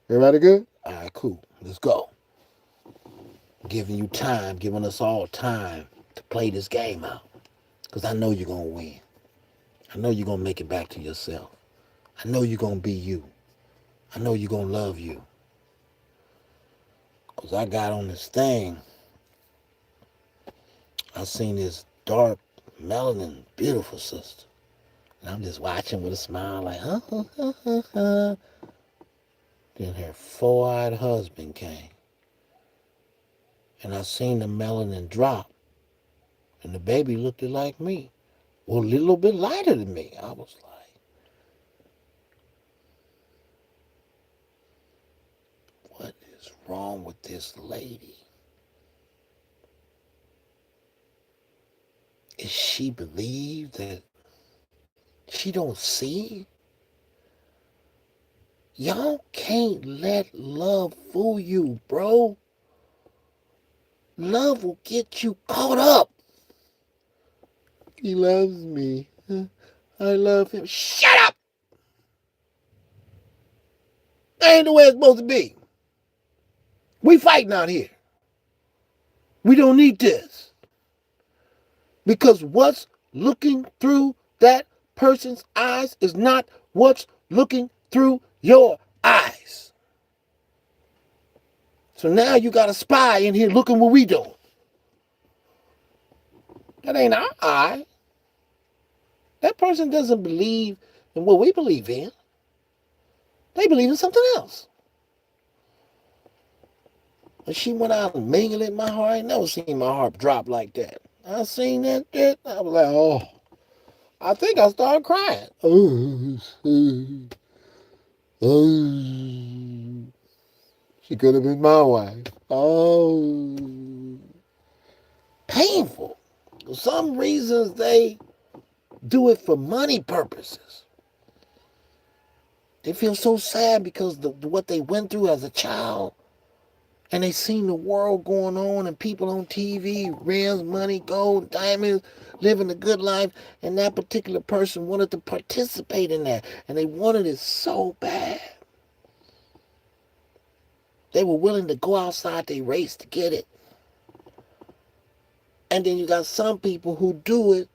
Everybody good? All right, cool. Let's go. Giving you time, giving us all time to play this game out. Because I know you're going to win. I know you're going to make it back to yourself. I know you're going to be you. I know you're going to love you. Because I got on this thing. I seen this dark, melanin, beautiful sister. And I'm just watching with a smile like, Then her four-eyed husband came. And I seen the melanin drop. And the baby looked like me. Well, a little bit lighter than me. I was like, what is wrong with this lady? Is she believe that she don't see? Y'all can't let love fool you, bro. Love will get you caught up. He loves me. I love him. Shut up! That ain't the way it's supposed to be. We fighting out here. We don't need this. Because what's looking through that person's eyes is not what's looking through your eyes. So now you got a spy in here looking what we doing. That ain't our eye. That person doesn't believe in what we believe in. They believe in something else. When she went out and mingled in my heart, I ain't never seen my heart drop like that. I seen that shit. I was like, oh. I think I started crying. She could have been my wife. Oh. Painful. For some reasons, they do it for money purposes. They feel so sad because what they went through as a child, and they seen the world going on and people on TV, rims, money, gold, diamonds, living a good life, and that particular person wanted to participate in that, and they wanted it so bad. They were willing to go outside their race to get it. And then you got some people who do it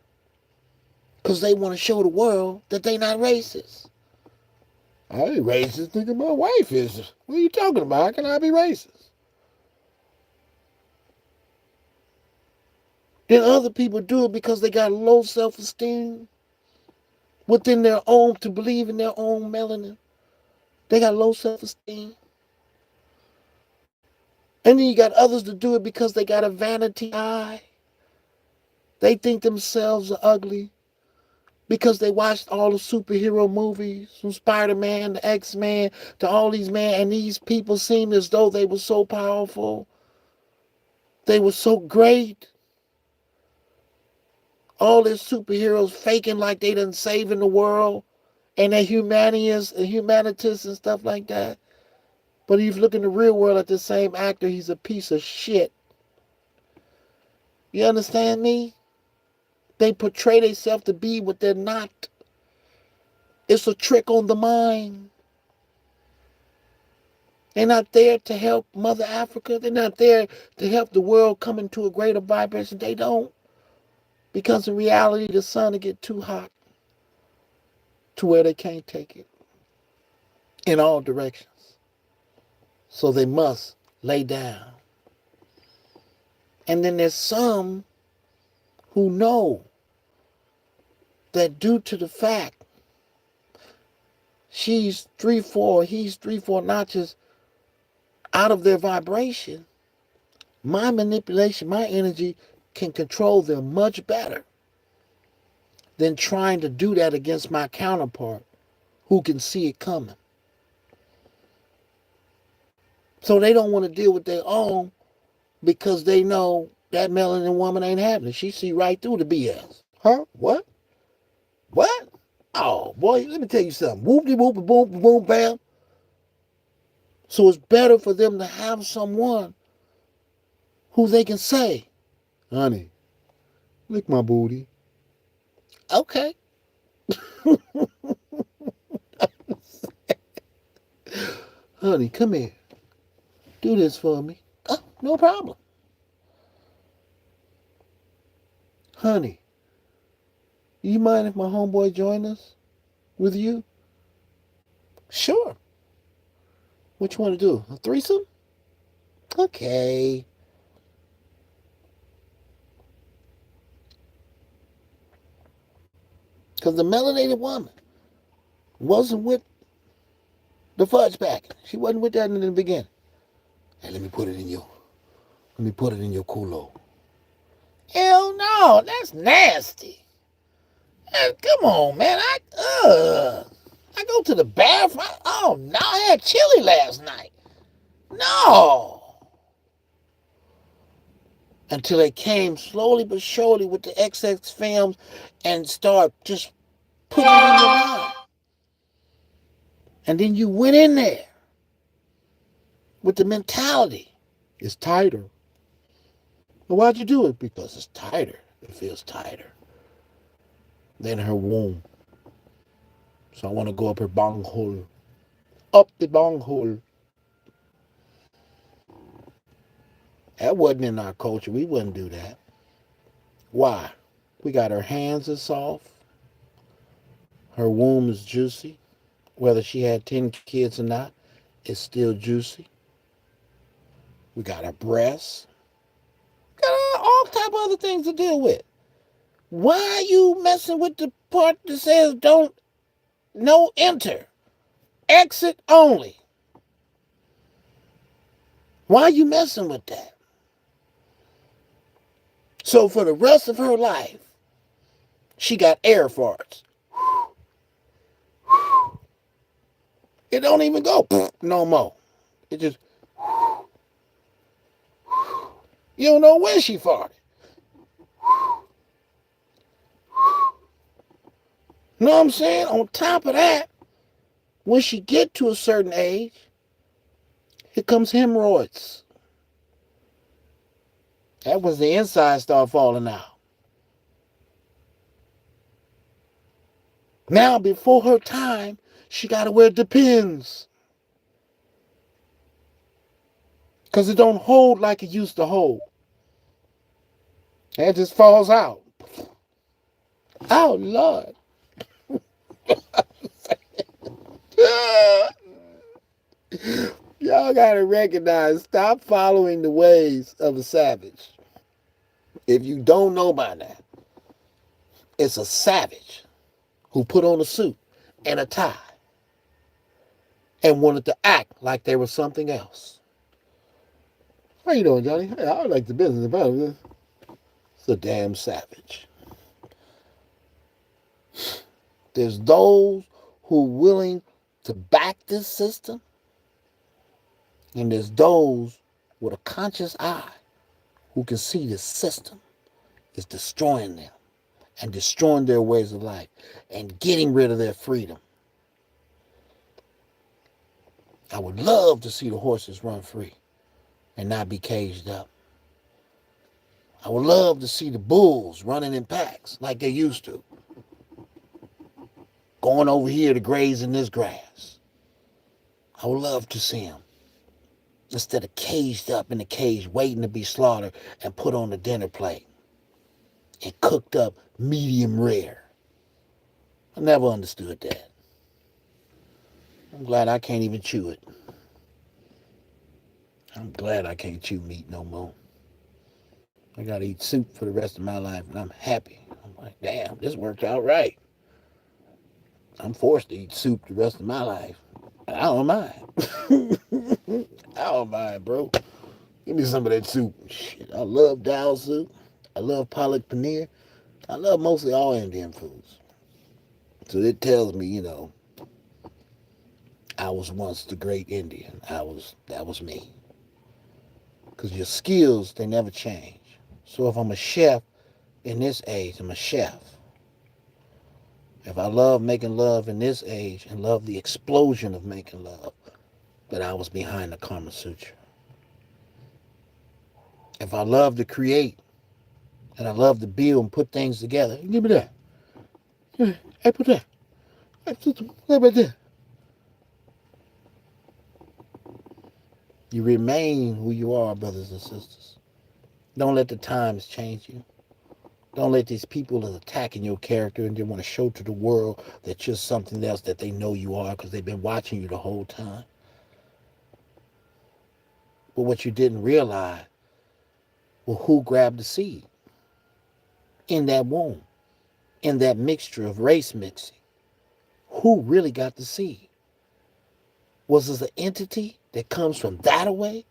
because they want to show the world that they not racist. I ain't racist, nigga. My wife is. What are you talking about? How can I be racist? Then other people do it because they got low self-esteem within their own, to believe in their own melanin. They got low self-esteem. And then you got others to do it because they got a vanity eye. They think themselves are ugly because they watched all the superhero movies, from Spider-Man to X-Men to all these men, and these people seemed as though they were so powerful. They were so great. All these superheroes faking like they done saving the world, and they're humanists and humanitists and stuff like that. But if you look in the real world at the same actor, he's a piece of shit. You understand me? They portray themselves to be what they're not. It's a trick on the mind. They're not there to help Mother Africa. They're not there to help the world come into a greater vibration. They don't. Because in reality, the sun will get too hot to where they can't take it in all directions. So they must lay down. And then there's some who know that due to the fact he's 3-4 notches out of their vibration, my manipulation, my energy can control them much better than trying to do that against my counterpart who can see it coming. So they don't want to deal with their own because they know that melanin woman ain't having it. She see right through the BS. Huh? What? What? Oh, boy, let me tell you something. Whoop-de-whoop, boom, boom, bam. So it's better for them to have someone who they can say, Honey, lick my booty. okay, honey, come here. Do this for me. Oh, no problem. Honey, you mind if my homeboy join us with you? Sure. What you want to do? A threesome? Okay. Because the melanated woman wasn't with the fudge packet. She wasn't with that in the beginning. Hey, let me put it in your culo. Hell no, that's nasty. Hey, come on, man. I go to the bathroom. Oh no, I had chili last night. No. Until they came slowly but surely with the XX films and start just putting it in your mouth. And then you went in there with the mentality. It's tighter. Well, why'd you do it? Because it's tighter. It feels tighter than her womb. So I want to go up her bunghole. Up the bunghole. That wasn't in our culture. We wouldn't do that. Why? We got her hands are soft. Her womb is juicy. Whether she had 10 kids or not, it's still juicy. We got her breasts. We got all type of other things to deal with. Why are you messing with the part that says don't, no enter, exit only. Why are you messing with that? So for the rest of her life, she got air farts. It don't even go no more. It just, you don't know when she farted. Know what I'm saying? On top of that, when she get to a certain age, here comes hemorrhoids. That was the inside start falling out. Now, before her time, she got to wear Depends. Because it don't hold like it used to hold. And it just falls out. Oh, Lord. Y'all got to recognize, stop following the ways of a savage. If you don't know by that, it's a savage who put on a suit and a tie and wanted to act like they were something else. How you doing, Johnny? Hey, I like the business about it. It's a damn savage. There's those who are willing to back this system, and there's those with a conscious eye who can see this system is destroying them and destroying their ways of life and getting rid of their freedom. I would love to see the horses run free and not be caged up. I would love to see the bulls running in packs like they used to, going over here to graze in this grass. I would love to see them instead of caged up in the cage waiting to be slaughtered and put on the dinner plate and cooked up medium rare. I never understood that. I'm glad I can't even chew it. I'm glad I can't chew meat no more. I gotta eat soup for the rest of my life, and I'm happy. I'm like, damn, this worked out right. I'm forced to eat soup the rest of my life. I don't mind. I don't mind, bro. Give me some of that soup. Shit, I love dal soup. I love palak paneer. I love mostly all Indian foods. So it tells me, I was once the great Indian. That was me. Because your skills, they never change. So if I'm a chef in this age, I'm a chef. If I love making love in this age and love the explosion of making love, that I was behind the Kama Sutra. If I love to create and I love to build and put things together, give me that. Hey, put that. What about that? You remain who you are, brothers and sisters. Don't let the times change you. Don't let these people that are attacking your character and they want to show to the world that you're something else that they know you are because they've been watching you the whole time. But what you didn't realize was who grabbed the seed in that womb, in that mixture of race mixing. Who really got the seed? Was this an entity that comes from that away?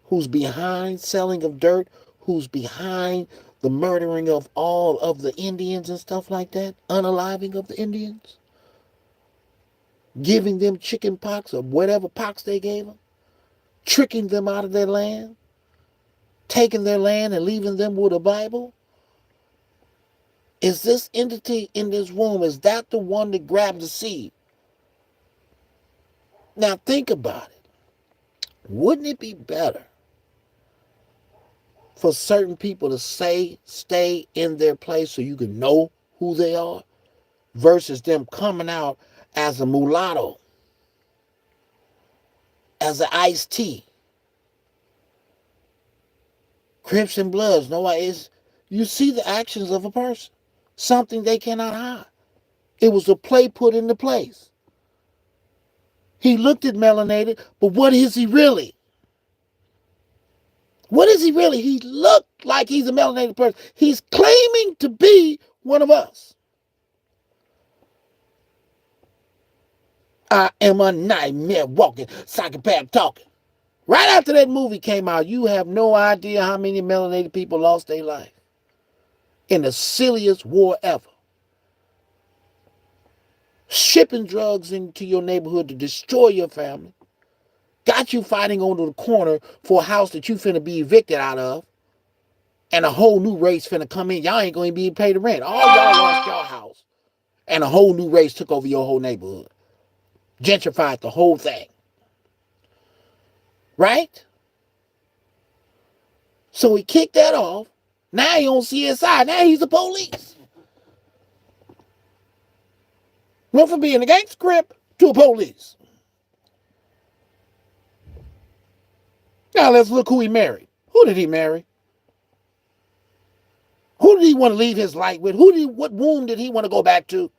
Who's behind selling of dirt? Who's behind the murdering of all of the Indians and stuff like that? Unaliving of the Indians? Giving them chicken pox or whatever pox they gave them? Tricking them out of their land? Taking their land and leaving them with a Bible? Is this entity in this womb, is that the one that grabbed the seed? Now think about it. Wouldn't it be better for certain people to stay in their place so you can know who they are versus them coming out as a mulatto, as an iced tea? Crips and Bloods, you see the actions of a person, something they cannot hide. It was a play put into place. He looked at melanated, but what is he really? What is he really? He looked like he's a melanated person. He's claiming to be one of us. I am a nightmare walking, psychopath talking. Right after that movie came out, you have no idea how many melanated people lost their life in the silliest war ever. Shipping drugs into your neighborhood to destroy your family. Got you fighting on the corner for a house that you finna be evicted out of. And a whole new race finna come in. Y'all ain't gonna be able to pay the rent. All y'all lost your house. And a whole new race took over your whole neighborhood. Gentrified the whole thing. Right? So he kicked that off. Now he on CSI. Now he's the police. Went from being a gangster crip to a police. Now let's look who he married. Who did he marry? Who did he want to leave his light with? What womb did he want to go back to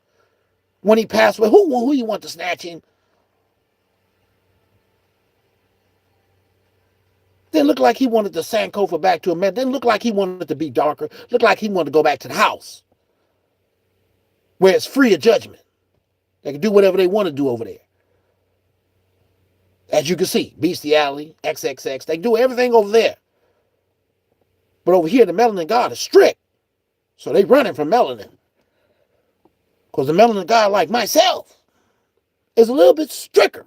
when he passed away? Who he want to snatch him? Didn't look like he wanted to Sankofa back to a man. Didn't look like he wanted to be darker. Looked like he wanted to go back to the house where it's free of judgment. They can do whatever they want to do over there. As you can see, bestiality, XXX, they do everything over there. But over here, the melanin god is strict. So they running from melanin. Because the melanin god, like myself, is a little bit stricter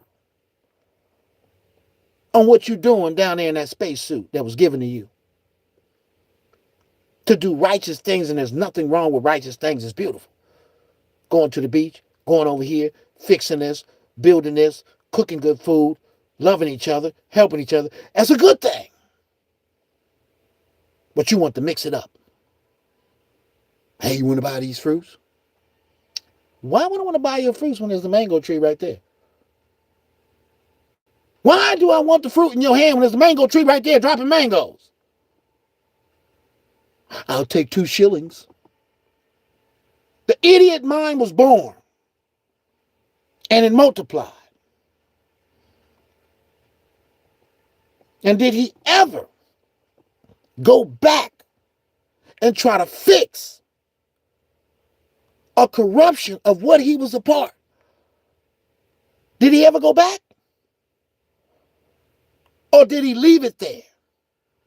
on what you're doing down there in that spacesuit that was given to you. To do righteous things, and there's nothing wrong with righteous things. It's beautiful. Going to the beach, going over here, fixing this, building this, cooking good food, loving each other, helping each other. That's a good thing. But you want to mix it up. Hey, you want to buy these fruits? Why would I want to buy your fruits when there's a mango tree right there? Why do I want the fruit in your hand when there's a mango tree right there dropping mangoes? I'll take 2 shillings. The idiot mind was born. And it multiplied. And did he ever go back and try to fix a corruption of what he was a part? Did he ever go back? Or did he leave it there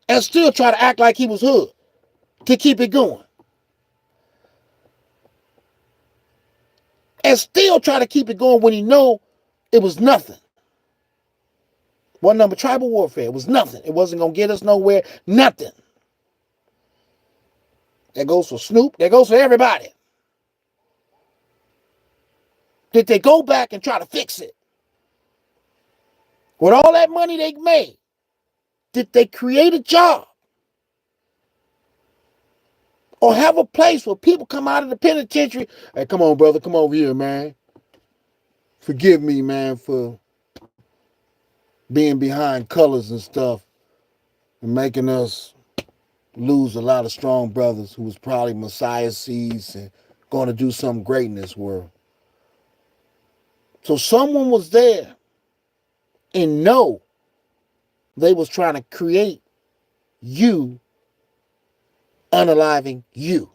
and still try to act like he was hood to keep it going? And still try to keep it going when he know it was nothing. One number tribal warfare. It was nothing. It wasn't going to get us nowhere. Nothing. That goes for Snoop. That goes for everybody. Did they go back and try to fix it? With all that money they made, did they create a job? Or have a place where people come out of the penitentiary? Hey, come on, brother. Come over here, man. Forgive me, man, for being behind colors and stuff and making us lose a lot of strong brothers who was probably Messiah seeds and going to do something great in this world. So someone was there and know they was trying to create you, unaliving you.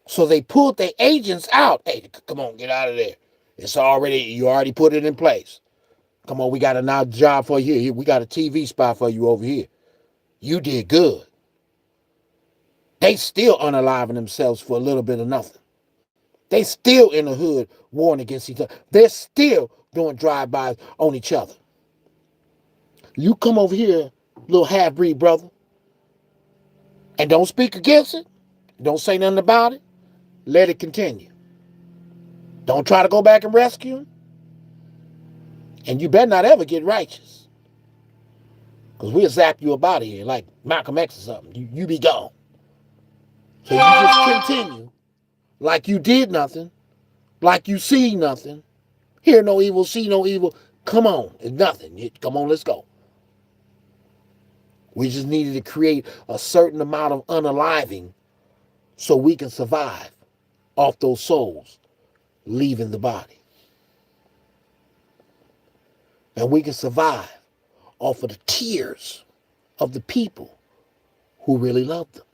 So they pulled their agents out. Hey, come on, get out of there. You already put it in place. Come on, we got another job for you here. We got a TV spot for you over here. You did good. They still unaliving themselves for a little bit of nothing. They still in the hood warring against each other. They're still doing drive-bys on each other. You come over here, little half-breed brother, and don't speak against it. Don't say nothing about it. Let it continue. Don't try to go back and rescue him. And you better not ever get righteous. Because we'll zap you up out of here like Malcolm X or something. You be gone. So you just continue like you did nothing, like you see nothing, hear no evil, see no evil. Come on, it's nothing. Come on, let's go. We just needed to create a certain amount of unaliving so we can survive off those souls leaving the body. And we can survive off of the tears of the people who really love them.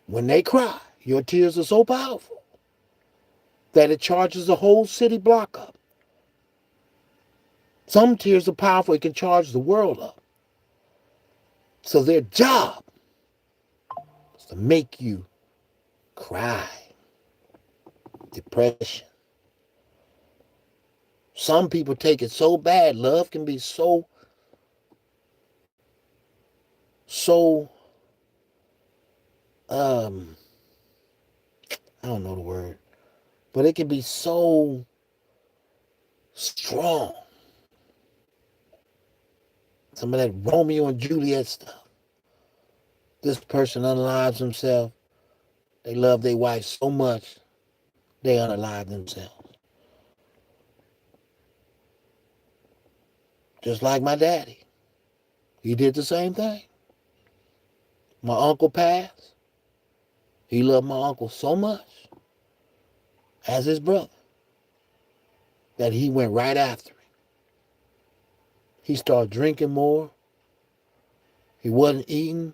When they cry, your tears are so powerful. that it charges the whole city block up. Some tears are powerful, it can charge the world up. So their job is to make you cry. Depression. Some people take it so bad. Love can be so I don't know the word, but it can be so strong. Some of that Romeo and Juliet stuff. This person unalives himself. They love their wife so much, they unalive themselves. Just like my daddy. He did the same thing. My uncle passed. He loved my uncle so much as his brother that he went right after him. He started drinking more. He wasn't eating.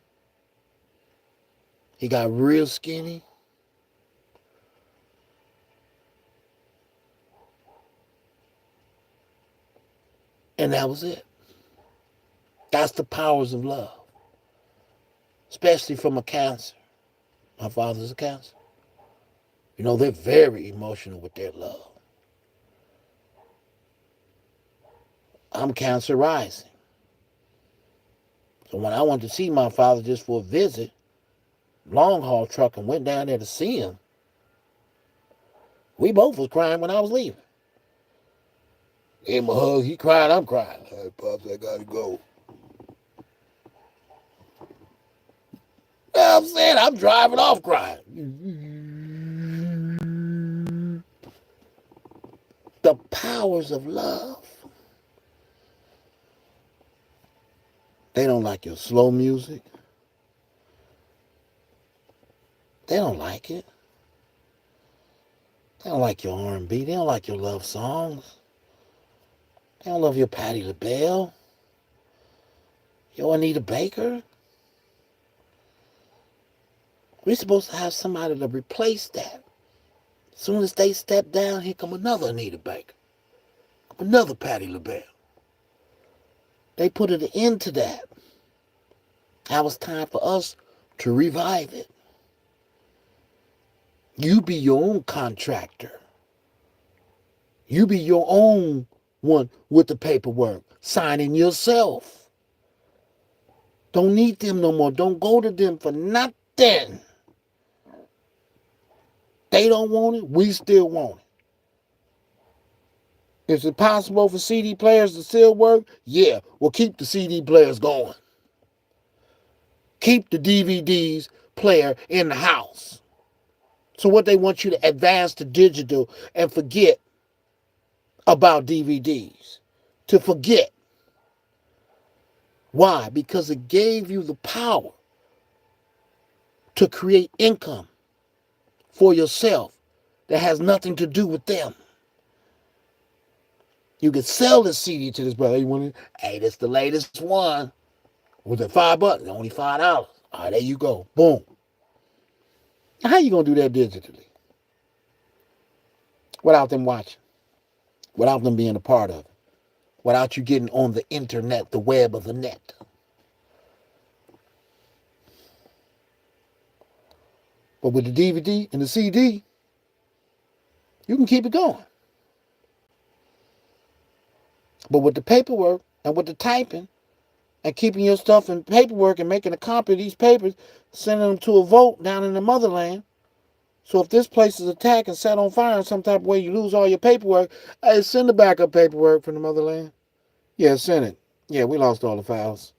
He got real skinny. And that was it. That's the powers of love. Especially from a cancer. My father's a cancer. You know, they're very emotional with their love. I'm cancer rising. So when I went to see my father just for a visit, long haul truck, and went down there to see him, we both was crying when I was leaving. Gave him a hug, he cried, I'm crying. Hey, Pops, I gotta go. I'm saying, I'm driving off crying. The powers of love. They don't like your slow music. They don't like it. They don't like your R&B. They don't like your love songs. They don't love your Patti LaBelle. Your Anita Baker. We're supposed to have somebody to replace that. As soon as they step down, here come another Anita Baker. Another Patti LaBelle. They put an end to that. Now it's time for us to revive it. You be your own contractor. You be your own one with the paperwork, signing yourself. Don't need them no more. Don't go to them for nothing. They don't want it. We still want it. Is it possible for CD players to still work? Yeah. Well, keep the CD players going. Keep the DVDs player in the house. So what they want you to advance to digital and forget about DVDs. To forget. Why? Because it gave you the power to create income for yourself that has nothing to do with them. You could sell this CD to this brother. You want to, hey, this the latest one. Was it $5? Only $5. All right, there you go. Boom. Now, how you gonna do that digitally? Without them watching, without them being a part of it, without you getting on the internet, the web of the net. But with the DVD and the CD, you can keep it going. But with the paperwork and with the typing and keeping your stuff in paperwork and making a copy of these papers, sending them to a vote down in the motherland. So if this place is attacked and set on fire in some type of way, you lose all your paperwork. Hey, send the backup paperwork from the motherland. Yeah, send it. Yeah, we lost all the files.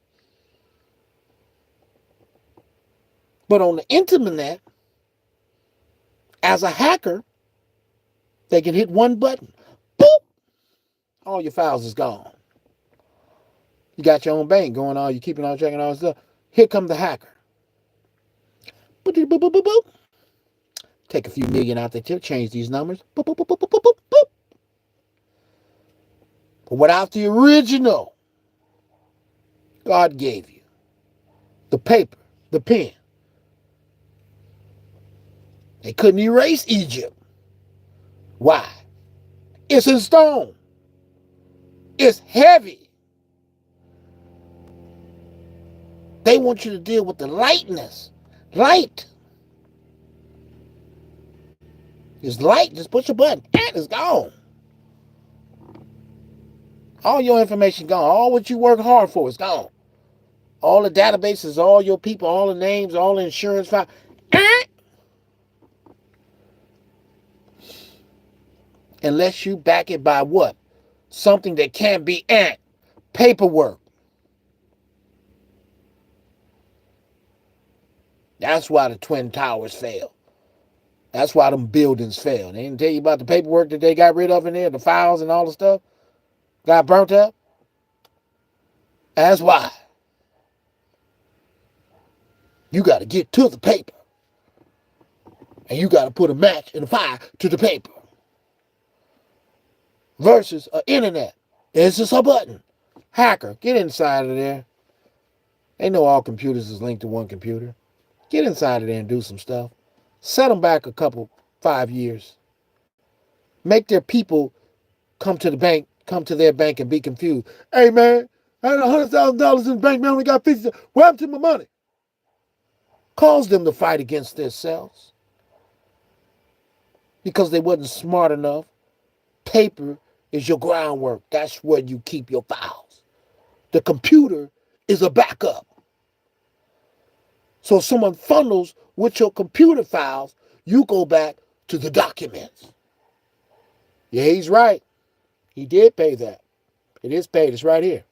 But on the internet, as a hacker, they can hit one button. Boop! All your files is gone. You got your own bank going on. You keeping on checking all this stuff. Here come the hacker. Boop, boop, boop, boop, boop. Take a few million out there, change these numbers. Boop, boop, boop, boop, boop, boop, boop. But without the original God gave you, the paper, the pen, they couldn't erase Egypt. Why? It's in stone. It's heavy. They want you to deal with the lightness. Light. It's light. Just push a button and it's gone. All your information gone. All what you work hard for is gone. All the databases, all your people, all the names, all the insurance file. Unless you back it by what? Something that can't be paperwork. That's why the Twin Towers fell. That's why them buildings fell. They didn't tell you about the paperwork that they got rid of in there, the files and all the stuff got burnt up. That's why. You got to get to the paper. And you got to put a match and a fire to the paper. Versus an internet. It's just a button. Hacker, get inside of there. They know all computers is linked to one computer. Get inside of there and do some stuff. Set them back 5 years. Make their people come to their bank and be confused. Hey man, I had $100,000 in the bank, man, I only got 50. What happened to my money? Cause them to fight against themselves. Because they wasn't smart enough. Paper is your groundwork. That's where you keep your files. The computer is a backup. So if someone funnels with your computer files, you go back to the documents. Yeah, he's right. He did pay that. It is paid. It's right here.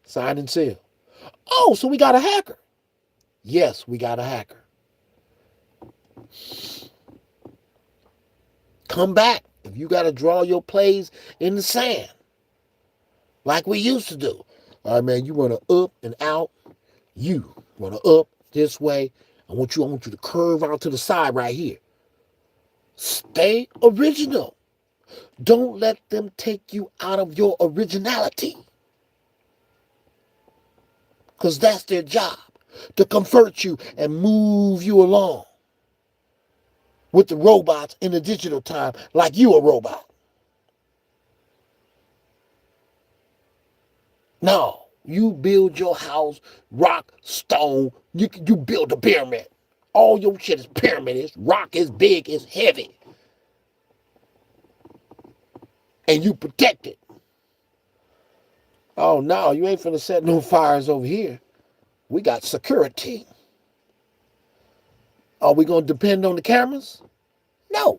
Signed and sealed. Oh, so we got a hacker. Yes, we got a hacker. Come back. If you got to draw your plays in the sand, like we used to do. All right, man, you want to up and out. You want to up this way. I want you to curve out to the side right here. Stay original. Don't let them take you out of your originality. Because that's their job, to convert you and move you along with the robots in the digital time like you a robot. No, you build your house, rock, stone, you build a pyramid. All your shit is pyramid. It's rock, it's big, it's heavy. And you protect it. Oh no, you ain't finna set no fires over here. We got security. Are we gonna depend on the cameras? No.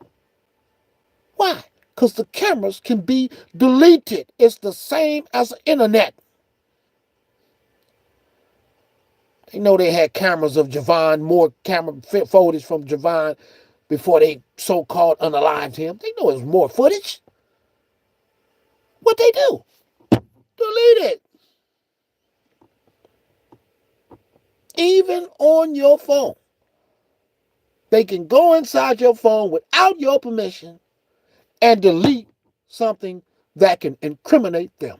Why? Because the cameras can be deleted. It's the same as the internet. They know they had cameras of Javon, more camera footage from Javon before they so-called unalived him. They know it was more footage. What they do? Delete it. Even on your phone. They can go inside your phone without your permission and delete something that can incriminate them.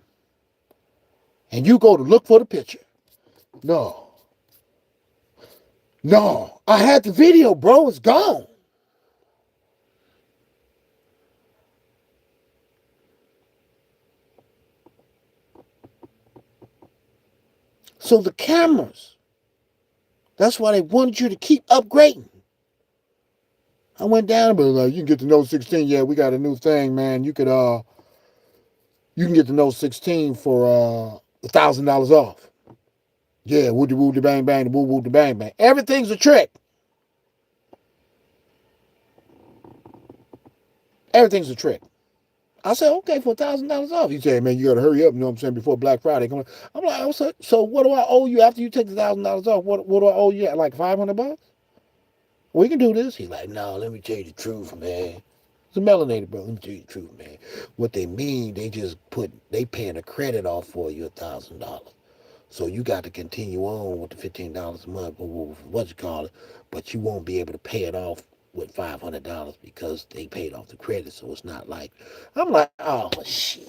And you go to look for the picture. No, I had the video, bro. It's gone. So the cameras, that's why they wanted you to keep upgrading. I went down and like, you can get the Note 16. Yeah, we got a new thing, man. You can get the Note 16 for $1,000 off. Yeah, woody woody bang bang, woo woo bang bang. Everything's a trick. Everything's a trick. I said, okay, for $1,000 off. He said, man, you gotta hurry up, you know what I'm saying, before Black Friday. I'm like, so what do I owe you after you take the $1,000 off? What do I owe you? Like $500? We can do this. He's like, no, let me tell you the truth, man. It's a melanated, bro. Let me tell you the truth, man. What they mean, they paying a credit off for you $1,000. So you got to continue on with the $15 a month, or what you call it, but you won't be able to pay it off with $500 because they paid off the credit. So it's not like, I'm like, oh shit,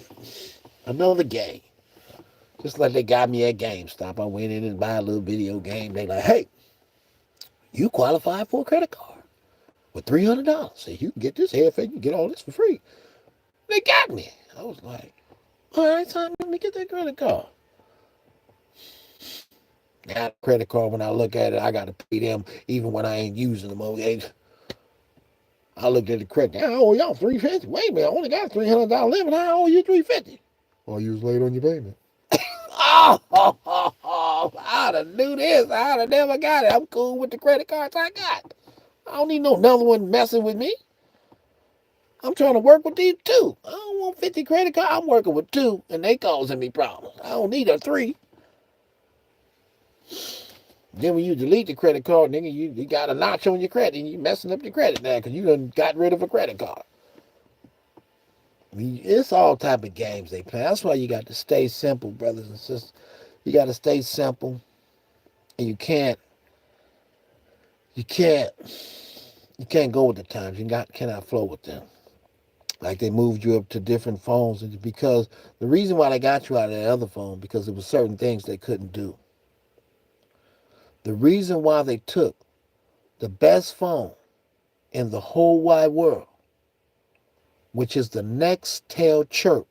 another game. Just like they got me at GameStop. I went in and buy a little video game. They like, hey, you qualify for a credit card. with $300. Say, you can get this headset, you can get all this for free. They got me. I was like, all right, son, let me get that credit card. Now, the credit card, when I look at it, I got to pay them even when I ain't using them. I looked at the credit. I owe y'all $350. Wait a minute, I only got $300 limit. I owe you $350. Or you was late on your payment. I'd have knew this. I'd have never got it. I'm cool with the credit cards I got. I don't need no another one messing with me. I'm trying to work with these two. I don't want 50 credit cards. I'm working with two, and they causing me problems. I don't need a three. Then when you delete the credit card, nigga, you got a notch on your credit, and you messing up your credit now because you done got rid of a credit card. I mean, it's all type of games they play. That's why you got to stay simple, brothers and sisters. You got to stay simple, and you can't go with the times. Cannot flow with them. Like they moved you up to different phones, and because the reason why they got you out of that other phone because there were certain things they couldn't do. The reason why they took the best phone in the whole wide world, which is the Nextel Chirp,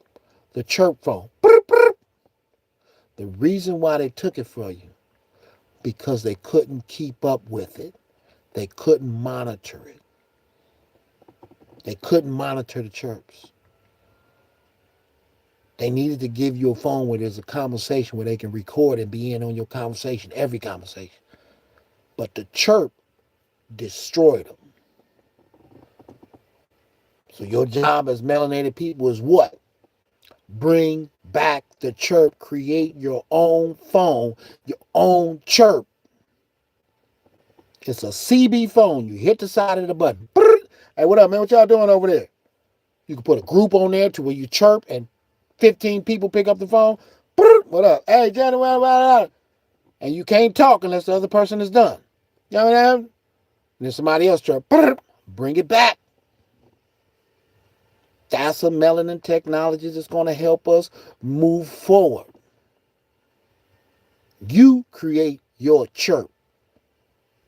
the Chirp phone. The reason why they took it from you, because they couldn't keep up with it. They couldn't monitor it. They couldn't monitor the chirps. They needed to give you a phone where there's a conversation where they can record and be in on your conversation, every conversation. But the chirp destroyed them. So your job as melanated people is what? Bring back the chirp. Create your own phone, your own chirp. It's a CB phone. You hit the side of the button. Hey, what up, man? What y'all doing over there? You can put a group on there to where you chirp and 15 people pick up the phone. What up? Hey, Johnny, what? And you can't talk unless the other person is done. You know what I mean? And then somebody else chirp. Bring it back. That's a melanin technology that's going to help us move forward. You create your chirp.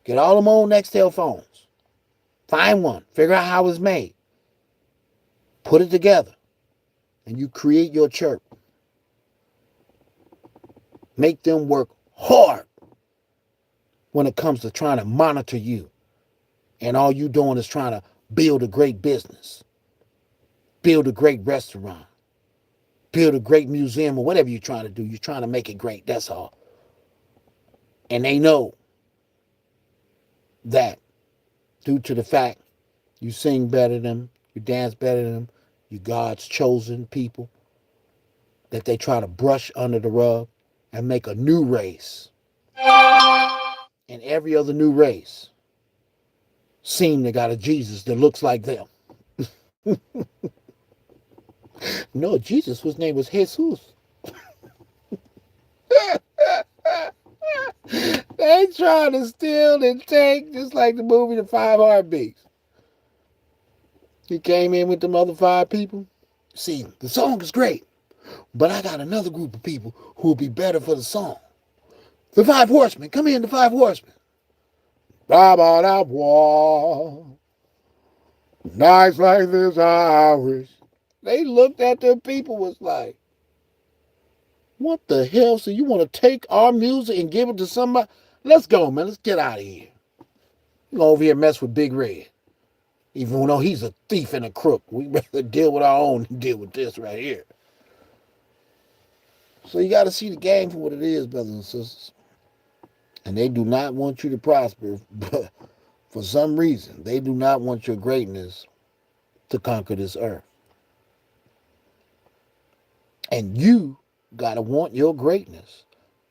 Get all them old Nextel phones. Find one. Figure out how it's made. Put it together. And you create your chirp. Make them work hard when it comes to trying to monitor you. And all you doing is trying to build a great business. Build a great restaurant. Build a great museum or whatever you're trying to do. You're trying to make it great. That's all. And they know that due to the fact you sing better than them, you dance better than them, you God's chosen people, that they try to brush under the rug and make a new race. And every other new race seem to got a Jesus that looks like them. No, Jesus, his name was Jesus. They trying to steal and take, just like the movie The Five Heartbeats. He came in with them other five people. See, the song is great, but I got another group of people who will be better for the song. The Five Horsemen. Come in, the Five Horsemen. Nights like this, I wish. They looked at the people, was like, what the hell? So you want to take our music and give it to somebody? Let's go, man. Let's get out of here. You go over here and mess with Big Red. Even though he's a thief and a crook. We better deal with our own than deal with this right here. So you got to see the game for what it is, brothers and sisters. And they do not want you to prosper, but for some reason, they do not want your greatness to conquer this earth. And you got to want your greatness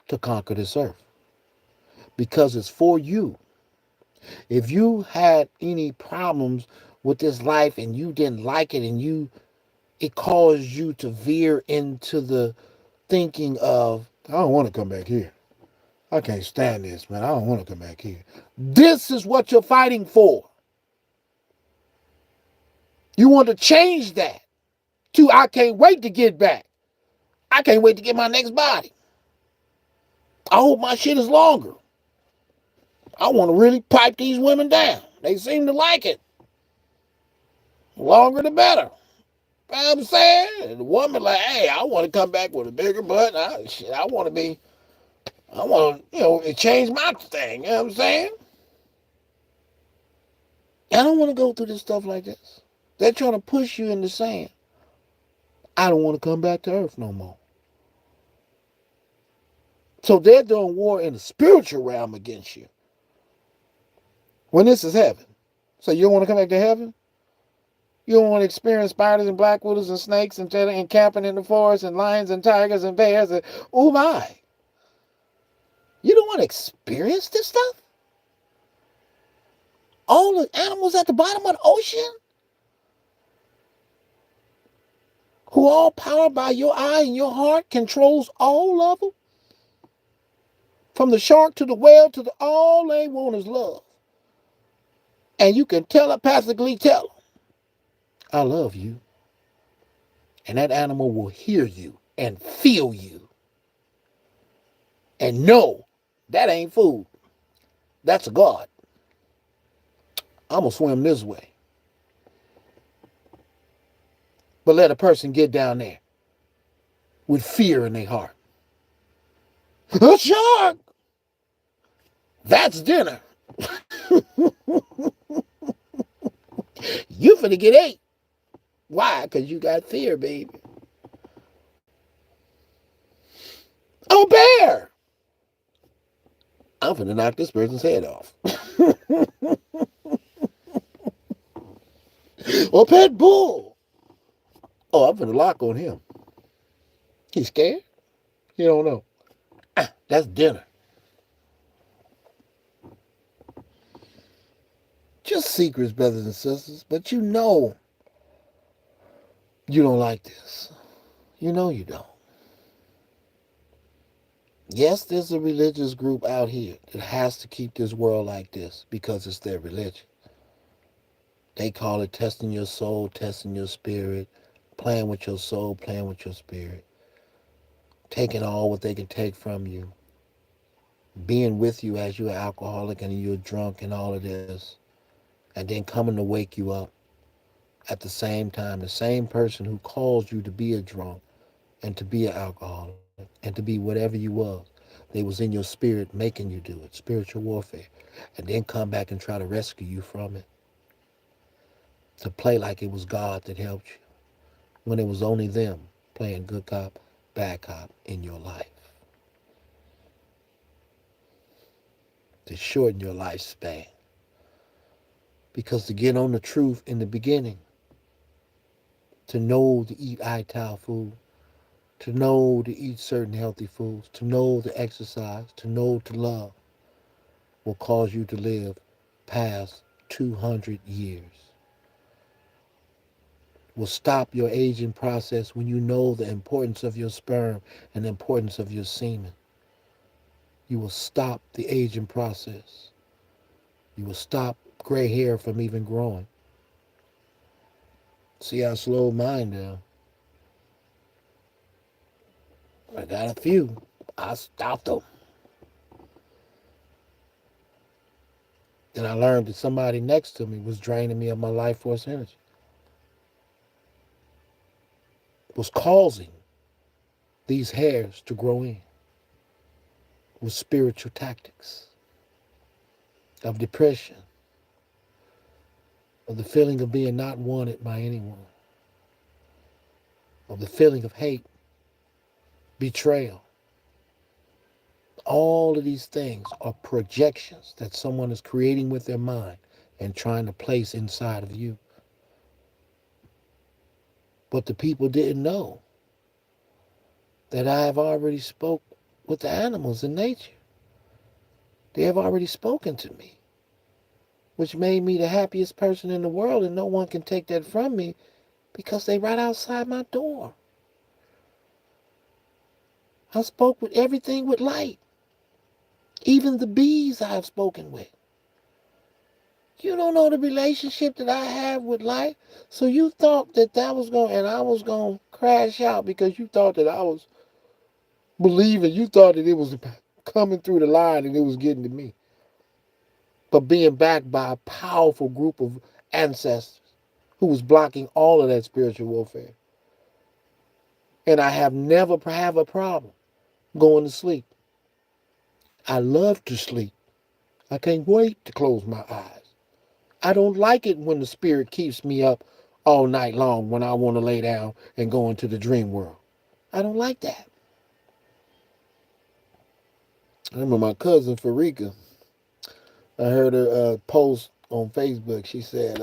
to conquer this earth. Because it's for you. If you had any problems with this life and you didn't like it and it caused you to veer into the thinking of, I don't want to come back here. I can't stand this, man. I don't want to come back here. This is what you're fighting for. You want to change that to, I can't wait to get back. I can't wait to get my next body. I hope my shit is longer. I want to really pipe these women down. They seem to like it. Longer the better. You know what I'm saying? And the woman like, hey, I want to come back with a bigger butt. I want to be, I want to, it change my thing. You know what I'm saying? I don't want to go through this stuff like this. They're trying to push you into saying, I don't want to come back to earth no more. So they're doing war in the spiritual realm against you. When this is heaven. So you don't want to come back to heaven? You don't want to experience spiders and black widows and snakes and camping in the forest and lions and tigers and bears and oh my. You don't want to experience this stuff? All the animals at the bottom of the ocean who all powered by your eye and your heart controls all of them? From the shark to the whale to the all they want is love. And you can telepathically tell them, I love you. And that animal will hear you and feel you and know that ain't food. That's a God. I'm going to swim this way. But let a person get down there with fear in their heart. A shark! That's dinner. You finna get ate. Why? Because you got fear, baby. A bear! I'm finna knock this person's head off. A pet bull! Oh, I'm finna lock on him. He's scared? You don't know. That's dinner. Just secrets, brothers and sisters. But you know you don't like this. You know you don't. Yes, there's a religious group out here that has to keep this world like this because it's their religion. They call it testing your soul, testing your spirit, playing with your soul, playing with your spirit, taking all what they can take from you, being with you as you're an alcoholic and you're drunk and all of this, and then coming to wake you up at the same time. The same person who caused you to be a drunk and to be an alcoholic and to be whatever you was, they was in your spirit making you do it, spiritual warfare, and then come back and try to rescue you from it, to play like it was God that helped you when it was only them playing good cop, bad cop in your life to shorten your lifespan. Because to get on the truth in the beginning, to know to eat ital food, to know to eat certain healthy foods, to know to exercise, to know to love, will cause you to live past 200 years. Will stop your aging process when you know the importance of your sperm and the importance of your semen. You will stop the aging process. You will stop gray hair from even growing. See how I slowed mine down? I got a few. I stopped them. And I learned that somebody next to me was draining me of my life force energy. Was causing these hairs to grow in with spiritual tactics of depression, of the feeling of being not wanted by anyone, of the feeling of hate, betrayal. All of these things are projections that someone is creating with their mind and trying to place inside of you. But the people didn't know that I have already spoke with the animals in nature. They have already spoken to me, which made me the happiest person in the world, and no one can take that from me because they right outside my door. I spoke with everything with light. Even the bees I have spoken with. You don't know the relationship that I have with light. So you thought that was going, and I was going to crash out because you thought that I was believing. You thought that it was coming through the line and it was getting to me. But being backed by a powerful group of ancestors who was blocking all of that spiritual warfare. And I have never have a problem going to sleep. I love to sleep. I can't wait to close my eyes. I don't like it when the spirit keeps me up all night long when I want to lay down and go into the dream world. I don't like that. I remember my cousin Farika. I heard her post on Facebook. She said,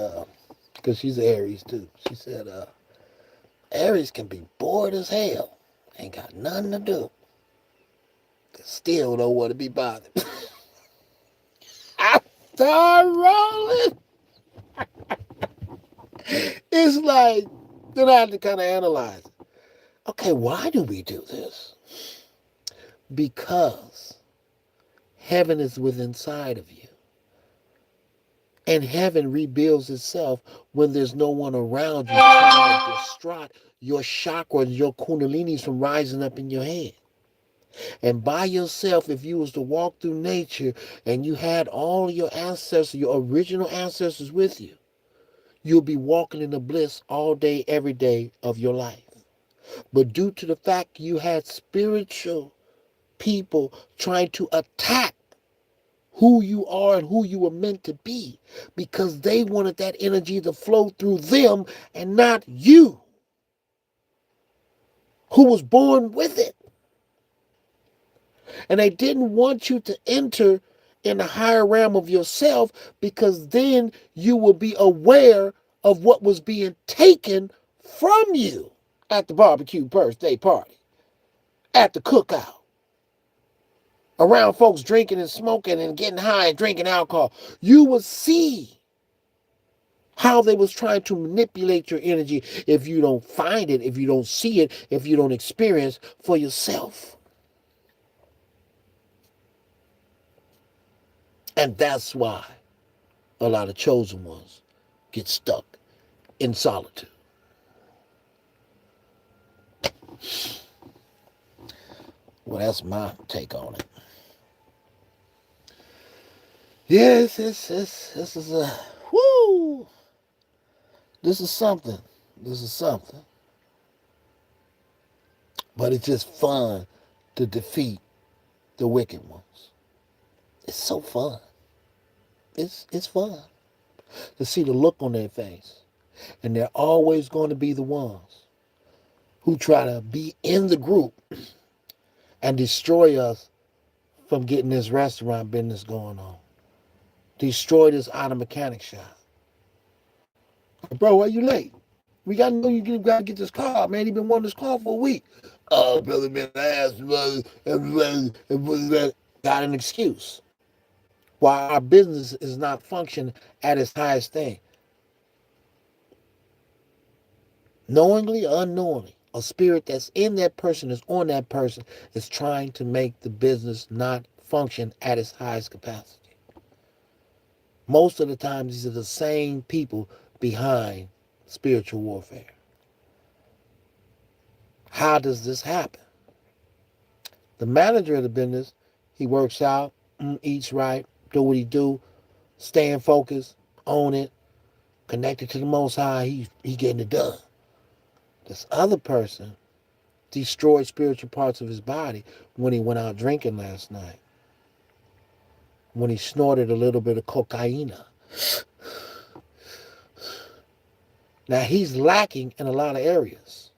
because she's Aries too. She said, Aries can be bored as hell. Ain't got nothing to do. Still don't want to be bothered. I start rolling. It's like, then I have to kind of analyze it. Okay, why do we do this? Because heaven is within inside of you. And heaven rebuilds itself when there's no one around you trying to distract your chakras, your kundalinis from rising up in your head. And by yourself, if you was to walk through nature and you had all your ancestors, your original ancestors with you, you'll be walking in the bliss all day, every day of your life. But due to the fact you had spiritual people trying to attack who you are and who you were meant to be, because they wanted that energy to flow through them and not you, who was born with it. And they didn't want you to enter in the higher realm of yourself, because then you will be aware of what was being taken from you at the barbecue birthday party, at the cookout, around folks drinking and smoking and getting high and drinking alcohol. You will see how they was trying to manipulate your energy if you don't find it, if you don't see it, if you don't experience for yourself. And that's why a lot of chosen ones get stuck in solitude. Well, that's my take on it. Yes, this is a whoo. This is something. This is something. But it's just fun to defeat the wicked ones. It's so fun. It's fun to see the look on their face. And they're always going to be the ones who try to be in the group and destroy us from getting this restaurant business going on. Destroy this auto mechanic shop. Bro, why you late? We got to know you got to get this car, man. He been wanting this car for a week. Oh, brother, man, I asked, brother, got an excuse. Why our business is not functioning at its highest thing. Knowingly or unknowingly, a spirit that's in that person, is on that person, is trying to make the business not function at its highest capacity. Most of the time, these are the same people behind spiritual warfare. How does this happen? The manager of the business, he works out, eats right, do what he do, staying focused, own it, connected to the Most High, he getting it done. This other person destroyed spiritual parts of his body when he went out drinking last night, when he snorted a little bit of cocaine. Now he's lacking in a lot of areas.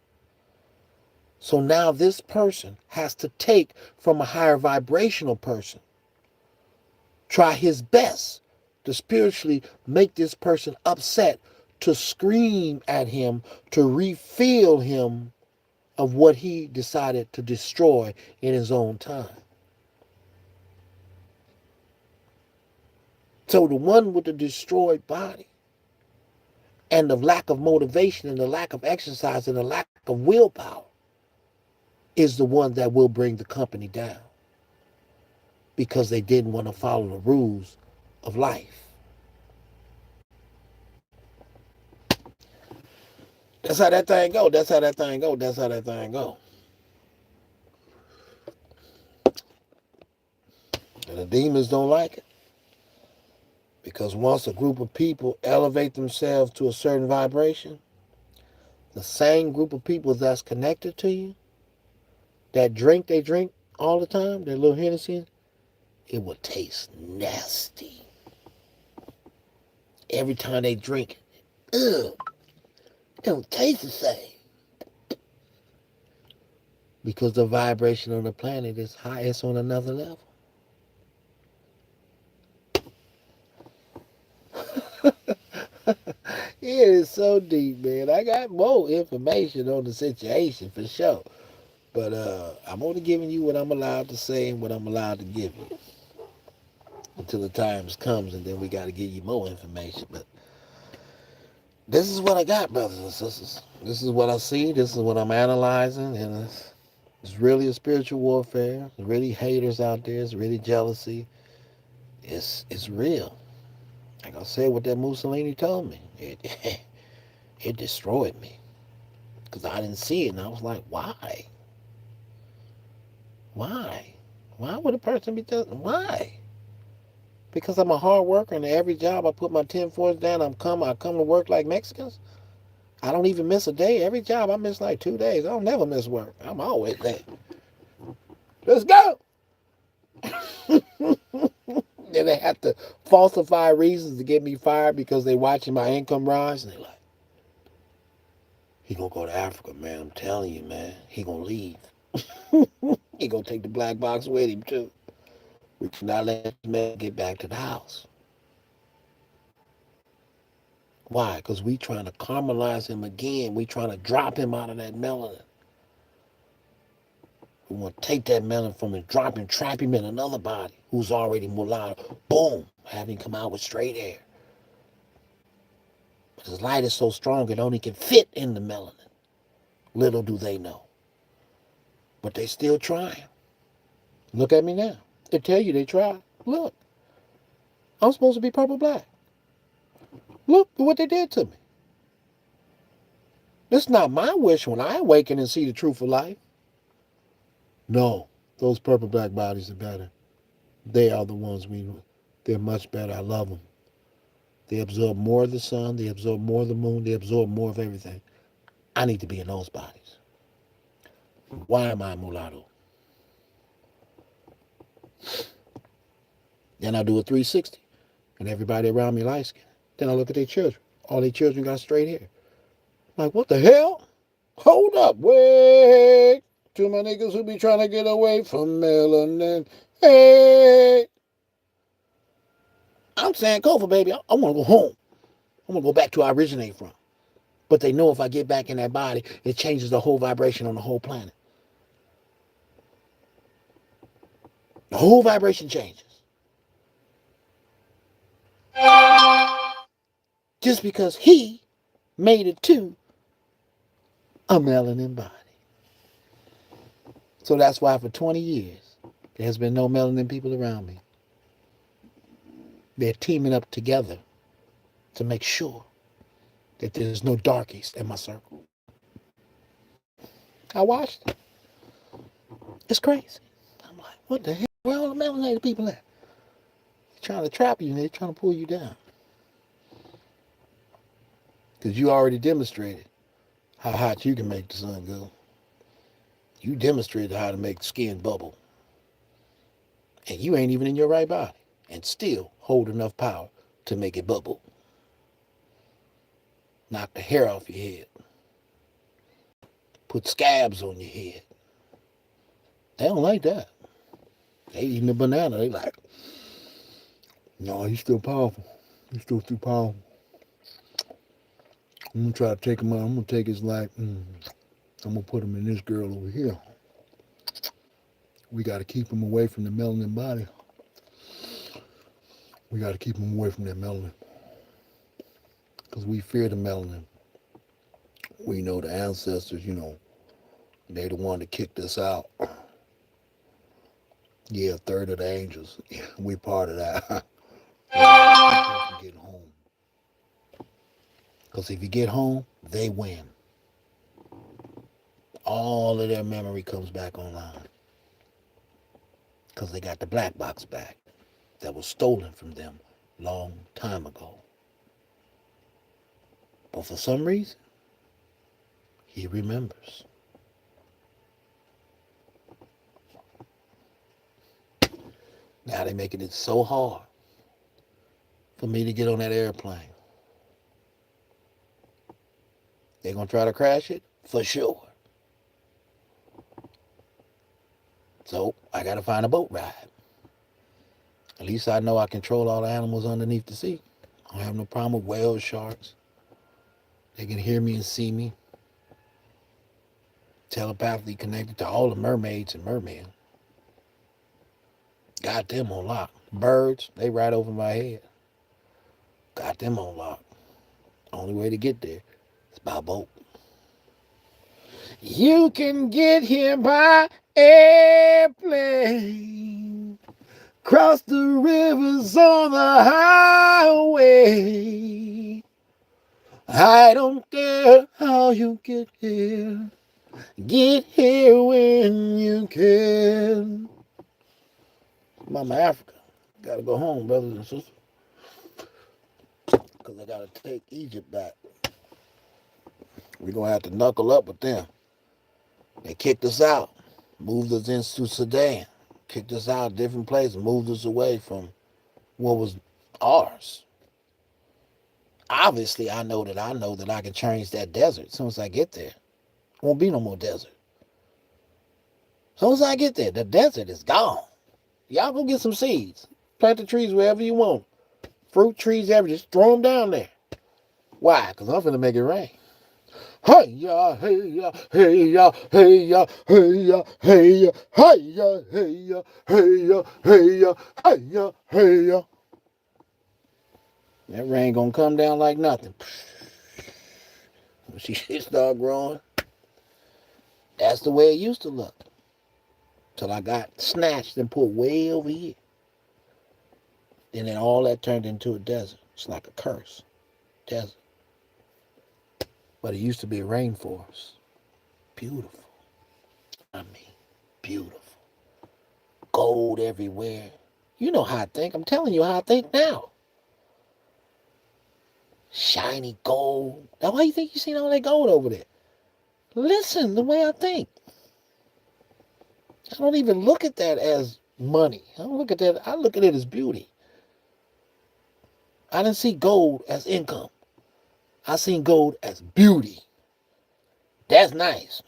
So now this person has to take from a higher vibrational person, try his best to spiritually make this person upset, to scream at him, to refill him of what he decided to destroy in his own time. So the one with the destroyed body and the lack of motivation and the lack of exercise and the lack of willpower is the one that will bring the company down, because they didn't want to follow the rules of life. That's how that thing go. That's how that thing go. That's how that thing go. And the demons don't like it, Because once a group of people elevate themselves to a certain vibration, the same group of people that's connected to you, they drink all the time, that little Hennessy, it will taste nasty. Every time they drink it, ugh, it don't taste the same. Because the vibration on the planet is high, it's on another level. It is so deep, man. I got more information on the situation for sure. But I'm only giving you what I'm allowed to say and what I'm allowed to give you until the time comes, and then we got to give you more information. But this is what I got, brothers and sisters. This is what I see. This is what I'm analyzing, and it's really a spiritual warfare. There's really haters out there. It's really jealousy. It's real. Like I said, what that Mussolini told me, it destroyed me because I didn't see it, and I was like, why? Why? Why would a person be doing? Why? Because I'm a hard worker, and every job I put my 10 fours down. I come to work like Mexicans. I don't even miss a day. Every job I miss like 2 days. I don't never miss work. I'm always there. Let's go. Then they have to falsify reasons to get me fired because they watching my income rise, and they like, he gonna go to Africa, man. I'm telling you, man. He gonna leave. He gonna take the black box with him too. We cannot let this man get back to the house. Why? Because we trying to caramelize him again. We trying to drop him out of that melanin. We want to take that melanin from him, drop him, trap him in another body who's already mulatto. Boom, have him come out with straight hair. But his light is so strong it only can fit in the melanin. Little do they know. But they still trying. Look at me now. They tell you they try. Look, I'm supposed to be purple black. Look at what they did to me. It's not my wish when I awaken and see the truth of life. No, those purple black bodies are better. They are the ones they're much better. I love them. They absorb more of the sun. They absorb more of the moon. They absorb more of everything. I need to be in those bodies. Why am I mulatto? Then I do a 360 and everybody around me light skin. Then I look at their children. All their children got straight hair. Like, what the hell? Hold up, wait. To my niggas who be trying to get away from melanin. Hey. I'm saying, Sankofa, baby. I want to go home. I want to go back to where I originate from. But they know if I get back in that body, it changes the whole vibration on the whole planet. The whole vibration changes. Just because he made it to a melanin body. So that's why for 20 years, there has been no melanin people around me. They're teaming up together to make sure that there's no darkies in my circle. I watched it. It's crazy. I'm like, what the hell? Where all the melanated people at? They're trying to trap you and they're trying to pull you down. Because you already demonstrated how hot you can make the sun go. You demonstrated how to make skin bubble. And you ain't even in your right body. And still hold enough power to make it bubble. Knock the hair off your head. Put scabs on your head. They don't like that. They eating a banana. They like, no, he's still powerful. He's still too powerful. I'm going to try to take him out. I'm going to take his life. I'm going to put him in this girl over here. We got to keep him away from the melanin body. We got to keep him away from that melanin. Because we fear the melanin. We know the ancestors, they the one that kicked us out. Yeah, a third of the angels. Yeah, we part of that. Getting home. Because if you get home, they win. All of their memory comes back online. Because they got the black box back that was stolen from them long time ago. But for some reason, he remembers. Now they're making it so hard for me to get on that airplane. They're going to try to crash it? For sure. So I got to find a boat ride. At least I know I control all the animals underneath the sea. I don't have no problem with whales, sharks. They can hear me and see me. Telepathically connected to all the mermaids and mermen. Got them on lock. Birds, they right over my head. Got them on lock. Only way to get there is by boat. You can get here by airplane. Cross the rivers on the highway. I don't care how you get here. Get here when you can. Mama Africa. Gotta go home, brothers and sisters. Because I gotta take Egypt back. We're gonna have to knuckle up with them. They kicked us out. Moved us into Sudan. Kicked us out of different places. Moved us away from what was ours. Obviously, I know that I can change that desert as soon as I get there. Won't be no more desert. As soon as I get there, the desert is gone. Y'all go get some seeds. Plant the trees wherever you want. Fruit trees, everything. Just throw them down there. Why? Because I'm finna make it rain. Hey ya, hey ya, hey ya, hey ya, hey ya, hey ya, hey ya, hey ya, hey ya, hey ya, hey ya, hey ya. That rain gonna come down like nothing. When she start growing, that's the way it used to look. Till I got snatched and put way over here. And then all that turned into a desert. It's like a curse. Desert. But it used to be a rainforest. Beautiful. I mean, beautiful. Gold everywhere. You know how I think. I'm telling you how I think now. Shiny gold. Now, why do you think you seen all that gold over there? Listen, the way I think. I don't even look at that as money. I don't look at that. I look at it as beauty. I didn't see gold as income. I seen gold as beauty. That's nice.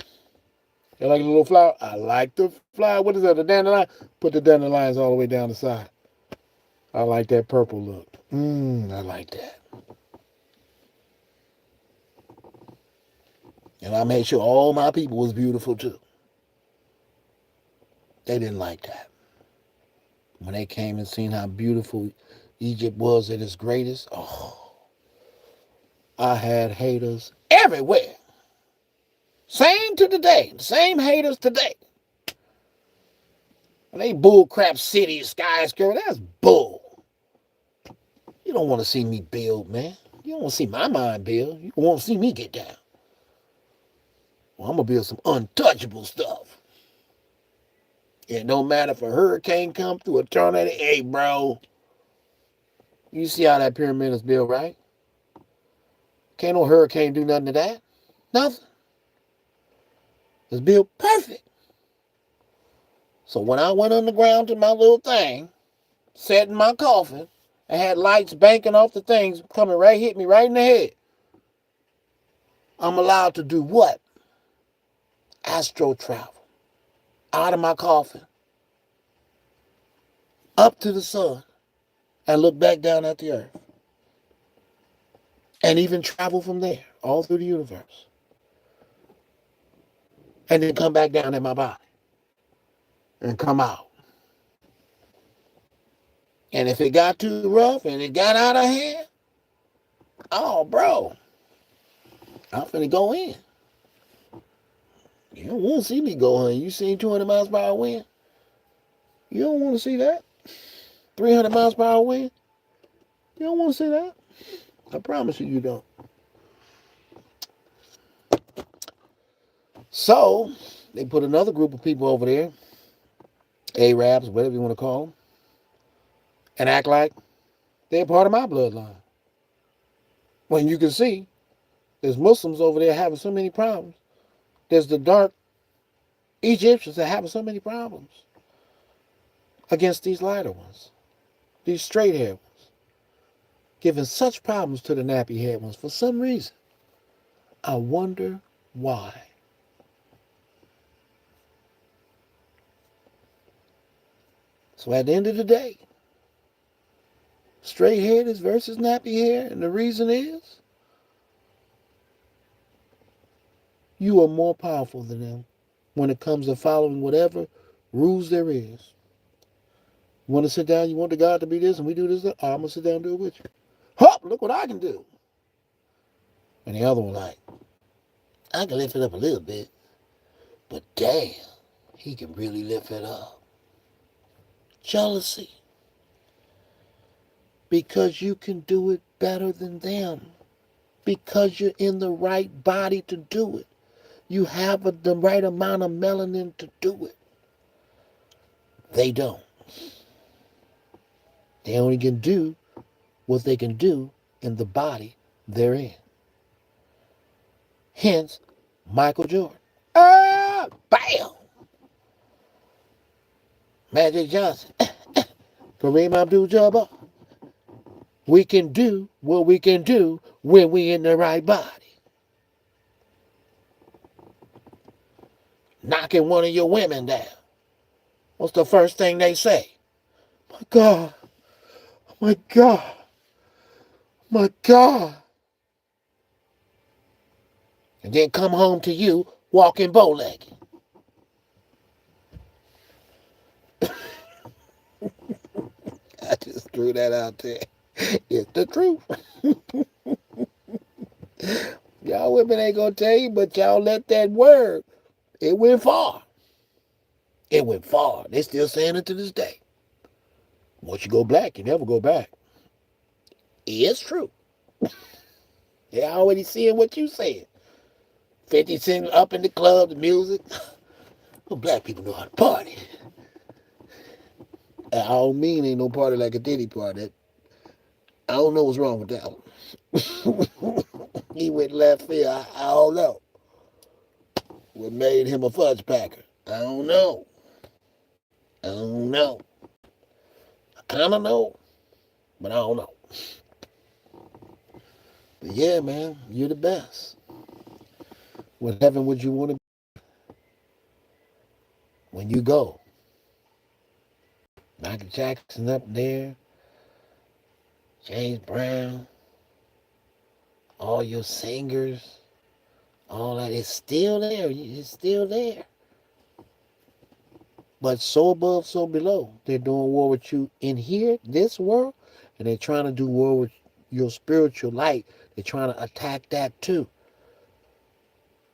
You like a little flower? I like the flower. What is that, the dandelion? Put the dandelions all the way down the side. I like that purple look. I like that. And I made sure all my people was beautiful too. They didn't like that. When they came and seen how beautiful Egypt was at its greatest, I had haters everywhere. Same to today. Same haters today. They bullcrap city skyscraper. That's bull. You don't want to see me build, man. You don't want to see my mind build. You want to see me get down. Well, I'm going to build some untouchable stuff. It don't matter if a hurricane come through, a tornado. Hey, bro. You see how that pyramid is built, right? Can't no hurricane do nothing to that. Nothing. It's built perfect. So when I went underground to my little thing, sat in my coffin, and had lights banking off the things coming right, hit me right in the head, I'm allowed to do what? Astro travel. Out of my coffin. Up to the sun. And look back down at the earth. And even travel from there, all through the universe. And then come back down in my body. And come out. And if it got too rough and it got out of hand, oh, bro, I'm finna go in. You don't want to see me go in. You seen 200 miles per hour wind? You don't want to see that. 300 miles per hour wind? You don't want to see that. I promise you, you don't. So, they put another group of people over there, Arabs, whatever you want to call them, and act like They're part of my bloodline. When you can see, there's Muslims over there having so many problems. There's the dark Egyptians that having so many problems against these lighter ones, these straight haired ones, giving such problems to the nappy haired ones for some reason. I wonder why. So at the end of the day, straight headed versus nappy hair, and the reason is you are more powerful than them when it comes to following whatever rules there is. You want to sit down, you want the God to be this, and we do this, I'm going to sit down and do it with you. Hop, look what I can do. And the other one like, I can lift it up a little bit, but damn, he can really lift it up. Jealousy. Because you can do it better than them. Because you're in the right body to do it. You have the right amount of melanin to do it. They don't. They only can do what they can do in the body they're in. Hence, Michael Jordan. Bam! Magic Johnson. Kareem Abdul-Jabbar. We can do what we can do when we in the right body. Knocking one of your women down. What's the first thing they say? My God. My God. My God. And then come home to you walking bow-legged. I just threw that out there. It's the truth. Y'all women ain't gonna tell you, but y'all let that word, it went far. It went far. They still saying it to this day. Once you go black, you never go back. It's true. They already seeing what you saying. 50 Cent up in the club, the music. Well, black people know how to party. I don't mean ain't no party like a Diddy party. I don't know what's wrong with that one. He went left field. I don't know. What made him a fudge packer? I don't know. I don't know. I kind of know, but I don't know. But yeah, man, you're the best. What heaven would you want to be when you go? Michael Jackson up there, James Brown, all your singers, all that is still there. It's still there. But so above, so below. They're doing war with you in here, this world, and they're trying to do war with your spiritual light. They're trying to attack that too.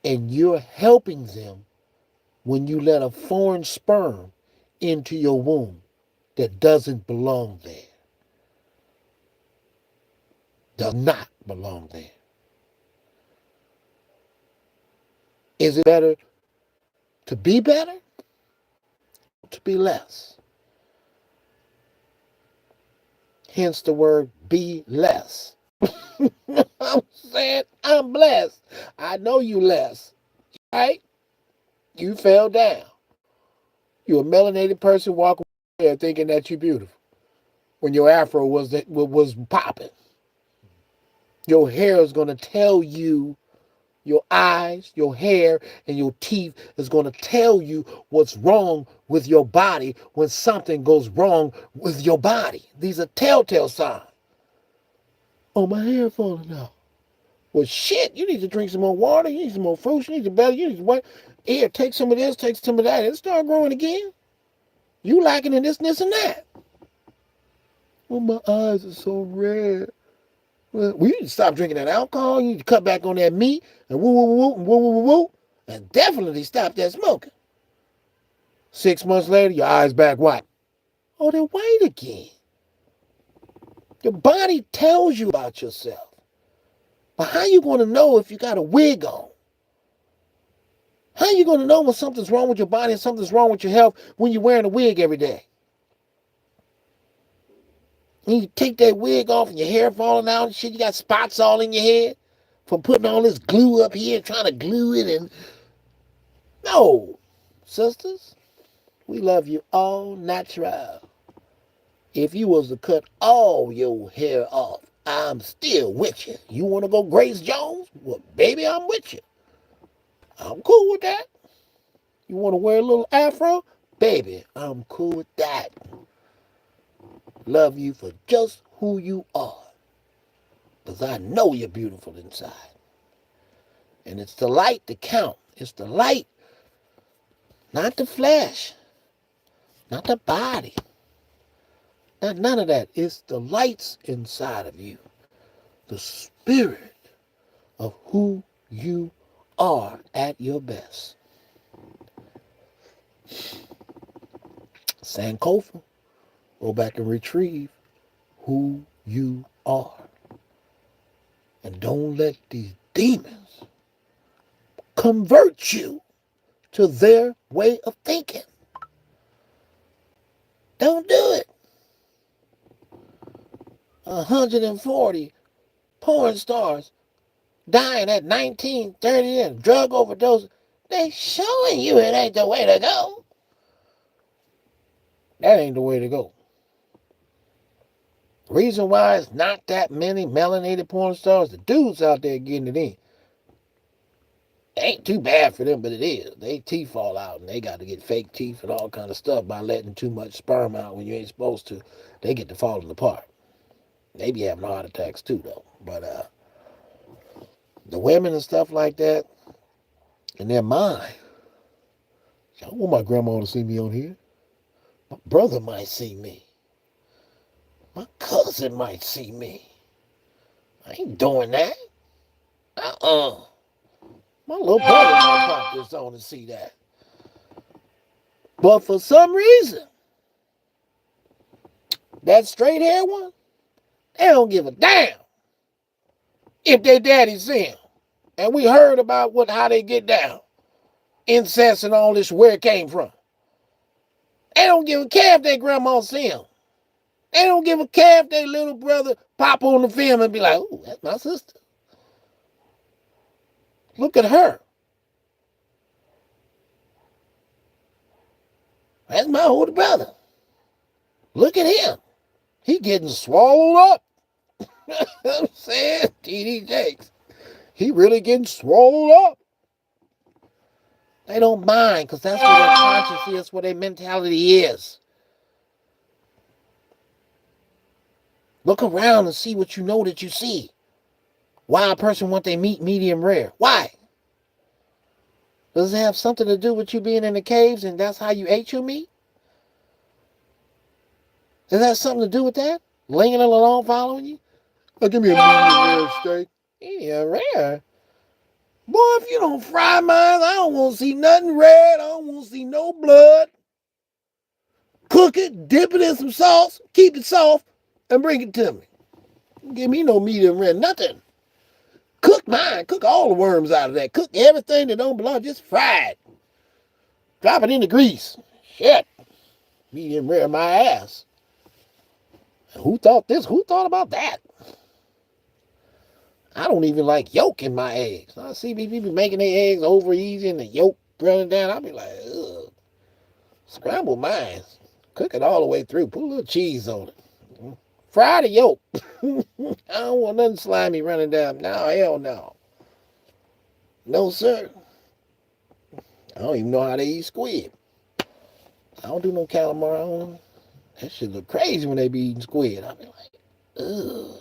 And you're helping them when you let a foreign sperm into your womb that doesn't belong there. Does not belong there. Is it better to be better? To be less. Hence the word be less. I'm saying I'm blessed. I know you less. Right? You fell down. You're a melanated person walking there thinking that you're beautiful. When your afro was popping. Your hair is going to tell you, your eyes, your hair, and your teeth is going to tell you what's wrong with your body when something goes wrong with your body. These are telltale signs. Oh, my hair falling out. Well, shit, you need to drink some more water. You need some more fruits. You need to belly. You need to what? Here, take some of this, take some of that. It'll start growing again. You lacking in this, and that. Well, my eyes are so red. Well, you need to stop drinking that alcohol. You need to cut back on that meat and woo, woo, woo, woo, woo, woo, woo, and definitely stop that smoking. 6 months later, your eyes back white. Oh, they're white again. Your body tells you about yourself. But how you going to know if you got a wig on? How you going to know when something's wrong with your body and something's wrong with your health when you're wearing a wig every day? And you take that wig off and your hair falling out and shit. You got spots all in your head from putting all this glue up here, trying to glue it. And no, sisters, we love you all natural. If you was to cut all your hair off, I'm still with you. You want to go Grace Jones? Well, baby, I'm with you. I'm cool with that. You want to wear a little afro? Baby, I'm cool with that. Love you for just who you are. Because I know you're beautiful inside. And it's the light that counts. It's the light, not the flesh, not the body, not none of that. It's the lights inside of you. The spirit of who you are at your best. Sankofa, go back and retrieve who you are. And don't let these demons convert you to their way of thinking. Don't do it. 140 porn stars dying at 19, 30 and drug overdose. They showing you it ain't the way to go. That ain't the way to go. Reason why it's not that many melanated porn stars, the dudes out there getting it in. It ain't too bad for them, but it is. They teeth fall out and they got to get fake teeth and all kind of stuff by letting too much sperm out when you ain't supposed to. They get to falling apart. They be having heart attacks too, though. But the women and stuff like that, in their mind, I don't want my grandma to see me on here. My brother might see me. My cousin might see me. I ain't doing that. My little brother might pop this on and see that. But for some reason, that straight hair one, they don't give a damn if their daddy see him. And we heard about how they get down. Incest and all this, where it came from. They don't give a care if their grandma see him. They don't give a care if their little brother pop on the film and be like, ooh, that's my sister. Look at her. That's my older brother. Look at him. He getting swallowed up. I'm saying, T.D. Jakes. He really getting swallowed up. They don't mind because that's where their conscience is, where their mentality is. Look around and see what you know that you see. Why a person want their meat medium rare? Why? Does it have something to do with you being in the caves and that's how you ate your meat? Does that have something to do with that? Linging along following you? Oh, give me a medium rare steak. Medium rare? Boy, if you don't fry mine, I don't want to see nothing red. I don't want to see no blood. Cook it, dip it in some sauce, keep it soft, and bring it to me. Don't give me no medium rare, nothing. Cook mine. Cook all the worms out of that. Cook everything that don't belong. Just fry it. Drop it in the grease. Shit. Medium rare my ass. Who thought this? Who thought about that? I don't even like yolk in my eggs. I see people making their eggs over easy and the yolk running down. I'll be like, ugh. Scramble mine. Cook it all the way through. Put a little cheese on it. Fry the yolk. I don't want nothing slimy running down. No, hell no. No, sir. I don't even know how they eat squid. I don't do no calamari on them. That shit look crazy when they be eating squid. I be like, ugh.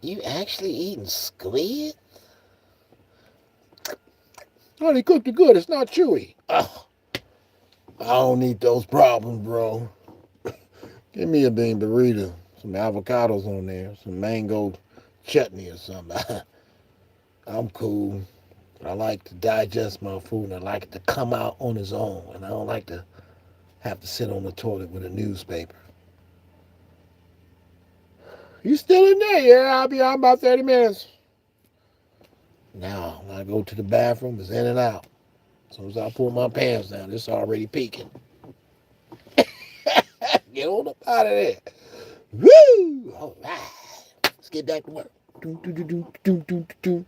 You actually eating squid? Oh, they cooked it good. It's not chewy. Ugh. I don't need those problems, bro. Give me a bean burrito. Some avocados on there. Some mango chutney or something. I'm cool. I like to digest my food and I like it to come out on its own. And I don't like to have to sit on the toilet with a newspaper. You still in there? Yeah, I'll be out in about 30 minutes. Now, when I go to the bathroom, it's in and out. As soon as I pull my pants down, it's already peeking. Get on up out of there. Woo! All right. Let's get back to work. Doom, doom, doom, doom, doom, doom, doom.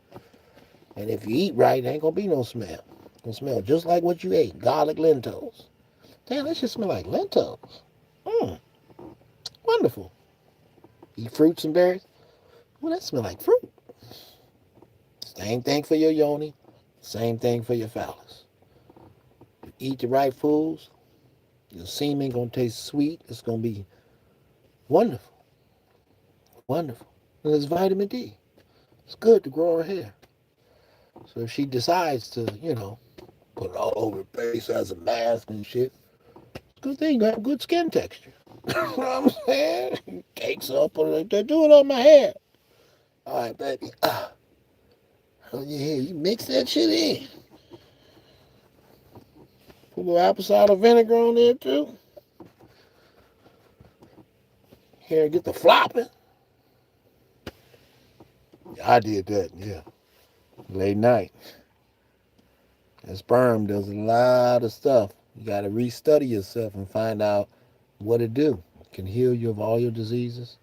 And if you eat right, there ain't gonna be no smell. It's gonna smell just like what you ate. Garlic lentils. Damn, that shit smell like lentils. Mmm, wonderful. Eat fruits and berries. Well, that smell like fruit. Same thing for your yoni. Same thing for your phallus. Eat the right foods. Your semen gonna taste sweet. It's gonna be wonderful. Wonderful. And it's vitamin D. It's good to grow her hair. So if she decides to, put it all over her face as a mask and shit, it's a good thing you have good skin texture. You know what I'm saying? Takes up, put it like that. Do it on my hair. All right, baby. On your hair. You mix that shit in. Put a little apple cider vinegar on there too. Hair get the flopping. I did that, yeah. Late night. And sperm does a lot of stuff. You got to restudy yourself and find out what it do. It can heal you of all your diseases.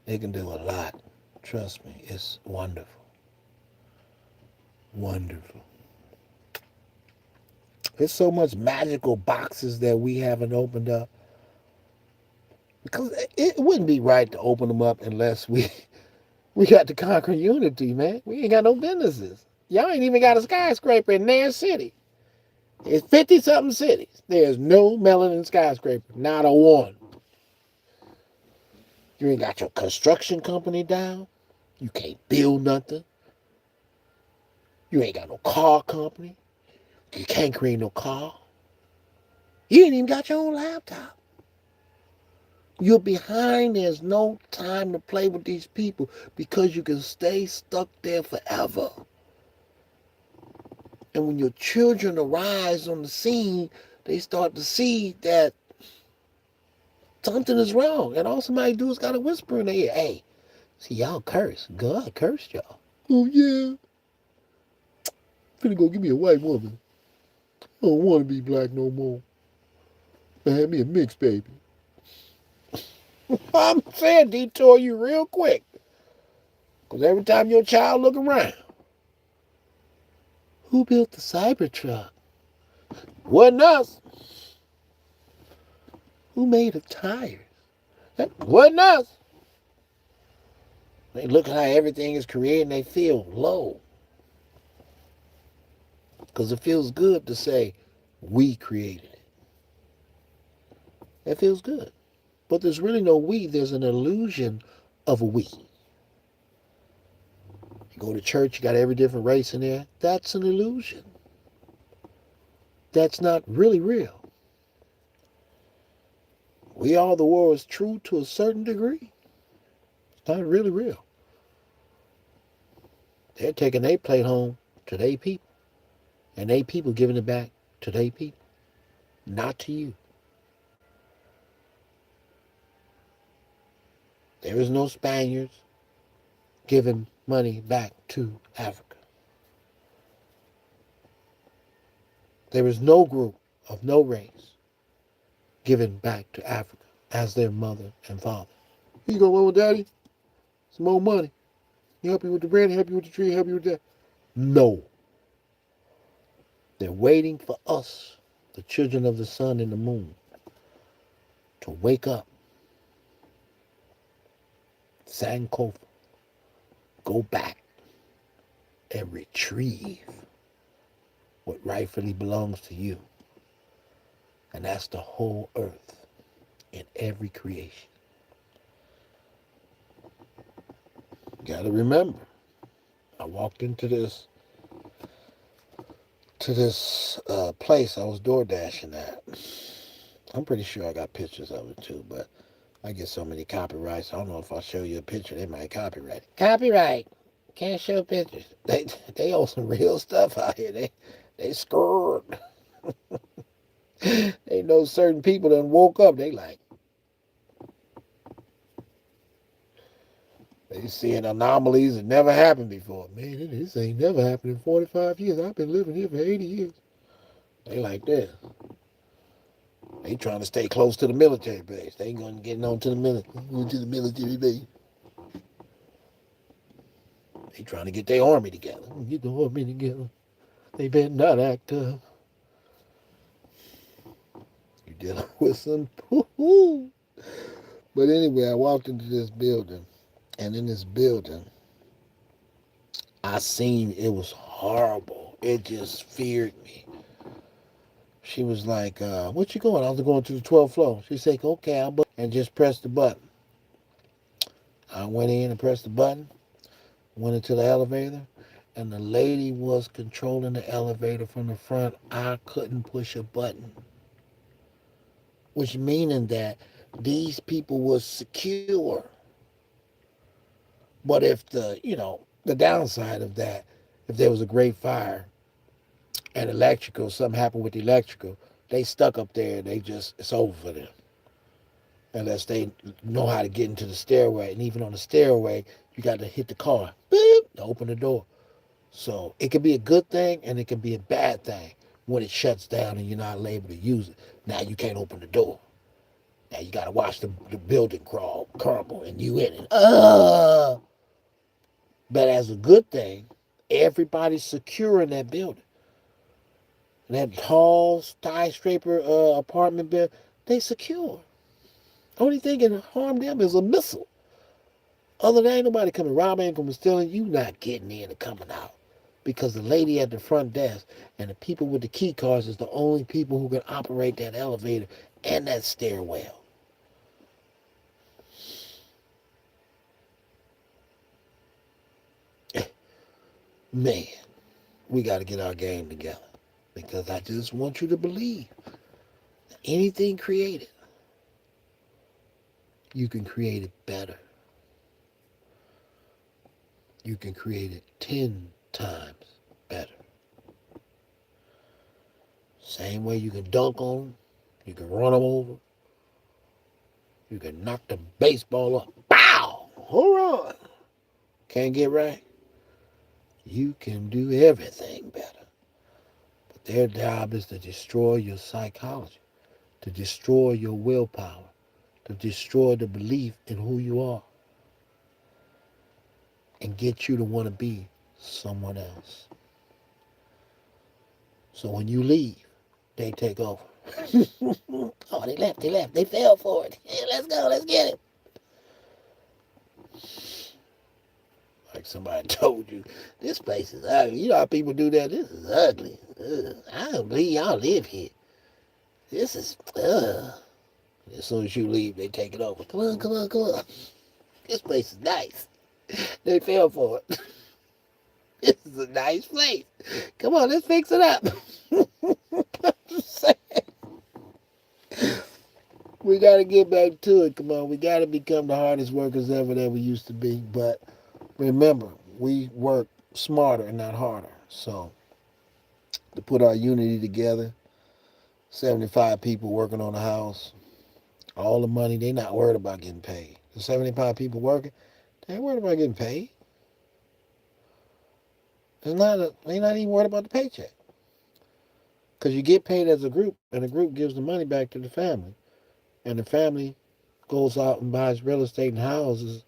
It can do a lot. Trust me, it's wonderful. Wonderful. There's so much magical boxes that we haven't opened up. Because it wouldn't be right to open them up unless we got to conquer unity, man. We ain't got no businesses. Y'all ain't even got a skyscraper in their city. It's 50-something cities. There's no melanin skyscraper. Not a one. You ain't got your construction company down. You can't build nothing. You ain't got no car company. You can't create no car. You ain't even got your own laptop. You're behind. There's no time to play with these people because you can stay stuck there forever. And when your children arise on the scene, they start to see that something is wrong. And all somebody do is got to whisper in their ear, hey, see, y'all cursed. God cursed y'all. Oh, yeah. Finna go give me a white woman. I don't want to be black no more. I had me a mixed baby. I'm saying detour you real quick. Because every time your child look around, who built the Cybertruck? Wasn't us. Who made the tires? That wasn't us. They look at how everything is created and they feel low. Because it feels good to say, we created it. It feels good. But there's really no we. There's an illusion of a we. You go to church, you got every different race in there. That's an illusion. That's not really real. We Are the World is true to a certain degree. It's not really real. They're taking their plate home to their people. And they people giving it back to their people. Not to you. There is no Spaniards giving money back to Africa. There is no group of no race giving back to Africa as their mother and father. Here you go, Mama, Daddy. Some more money. You help you with the bread, help you with the tree, help you with that. No. They're waiting for us, the children of the sun and the moon, to wake up. Sankofa. Go back and retrieve what rightfully belongs to you. And that's the whole earth in every creation. You gotta remember, I walked into this place I was door dashing at. I'm pretty sure I got pictures of it too, but I get so many copyrights. I don't know if I'll show you a picture, they might copyright it. Copyright. Can't show pictures. They own some real stuff out here. They scared. They know certain people that woke up. They seeing anomalies that never happened before. Man, this ain't never happened in 45 years. I've been living here for 80 years. They like this. They trying to stay close to the military base. They ain't going to get on to the military. Going to the military base. They trying to get their army together. Get the army together. They better not act tough. You dealing with some poo-hoo. But anyway, I walked into this building, and in this building, I seen it was horrible. It just feared me. She was like, what you going? I was going to the 12th floor. She said, okay, I'll and just press the button. I went in and pressed the button, went into the elevator, and the lady was controlling the elevator from the front. I couldn't push a button, which meaning that these people was secure. But if the downside of that, if there was a great fire and electrical, something happened with the electrical, they stuck up there. It's over for them. Unless they know how to get into the stairway. And even on the stairway, you got to hit the car beep, to open the door. So it can be a good thing and it can be a bad thing when it shuts down and you're not able to use it. Now you can't open the door. Now you got to watch the building crumble and you in it. But as a good thing, everybody's secure in that building. And that tall skyscraper apartment building, they secure. Only thing can harm them is a missile. Other than ain't nobody coming robbing, ain't coming stealing, you not getting in and coming out. Because the lady at the front desk and the people with the key cards is the only people who can operate that elevator and that stairwell. Man, we got to get our game together. Because I just want you to believe that anything created, you can create it better. You can create it 10 times better. Same way you can dunk on them, you can run them over, you can knock the baseball up. Bow! Hold on. Can't get right? You can do everything better. But their job is to destroy your psychology, to destroy your willpower, to destroy the belief in who you are, and get you to want to be someone else. So when you leave, they take over. Oh, they left. They fell for it. Hey, let's go. Let's get it. Like somebody told you, this place is ugly. You know how people do that? This is ugly. Ugh. I don't believe y'all live here. This is, ugh. As soon as you leave, they take it over. Come on, come on, come on. This place is nice. They fell for it. This is a nice place. Come on, let's fix it up. We got to get back to it. Come on, we got to become the hardest workers ever that we used to be. But remember, we work smarter and not harder. So to put our unity together, 75 people working on the house, all the money, they not worried about getting paid. The 75 people working, they ain't worried about getting paid. They're not even worried about the paycheck. Because you get paid as a group, and the group gives the money back to the family. And the family goes out and buys real estate and houses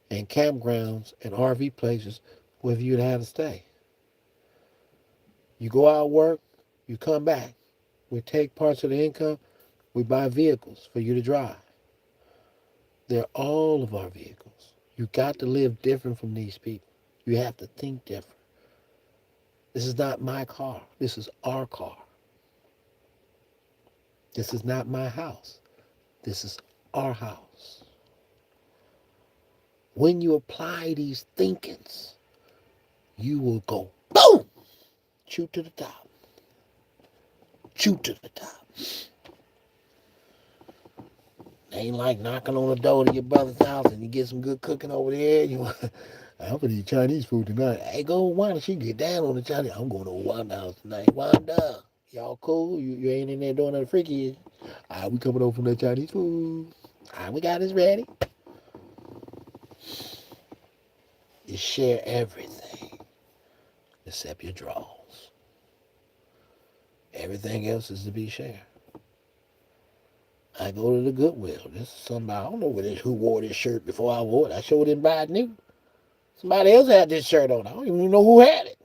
and campgrounds and RV places where you have to stay. You go out work, you come back. We take parts of the income, we buy vehicles for you to drive. They're all of our vehicles. You got to live different from these people. You have to think different. This is not my car. This is our car. This is not my house. This is our house. When you apply these thinkings, you will go boom, shoot to the top, shoot to the top. Ain't like knocking on the door to your brother's house and you get some good cooking over there. I'm gonna eat Chinese food tonight. Hey, go Wanda, she get down on the Chinese. I'm going to Wanda house tonight. Wanda, y'all cool? You ain't in there doing nothing freaky. All right, we coming over from that Chinese food. All right, we got this ready. You share everything except your draws. Everything else is to be shared. I go to the Goodwill. This is somebody, I don't know who wore this shirt before I wore it. I sure didn't buy it new. Somebody else had this shirt on. I don't even know who had it.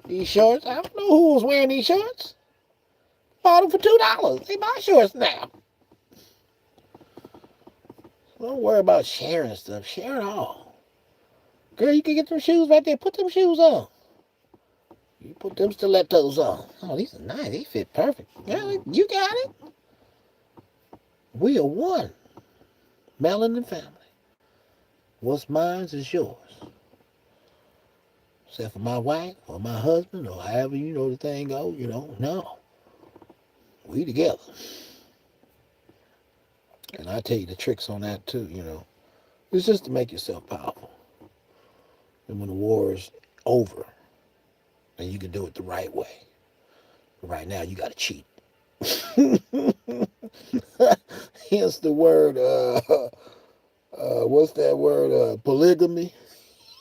These shorts, I don't know who was wearing these shorts. Bought them for $2. They my shorts now. Don't worry about sharing stuff. Share it all. Girl, you can get them shoes right there. Put them shoes on. You put them stilettos on. Oh, these are nice. They fit perfect. Girl, you got it. We are one. Melanin family. What's mine is yours. Except for my wife or my husband or however the thing go, no. We together. And I tell you the tricks on that too. It's just to make yourself powerful. And when the war is over, and you can do it the right way. Right now, you got to cheat. Hence the word, what's that word? Polygamy.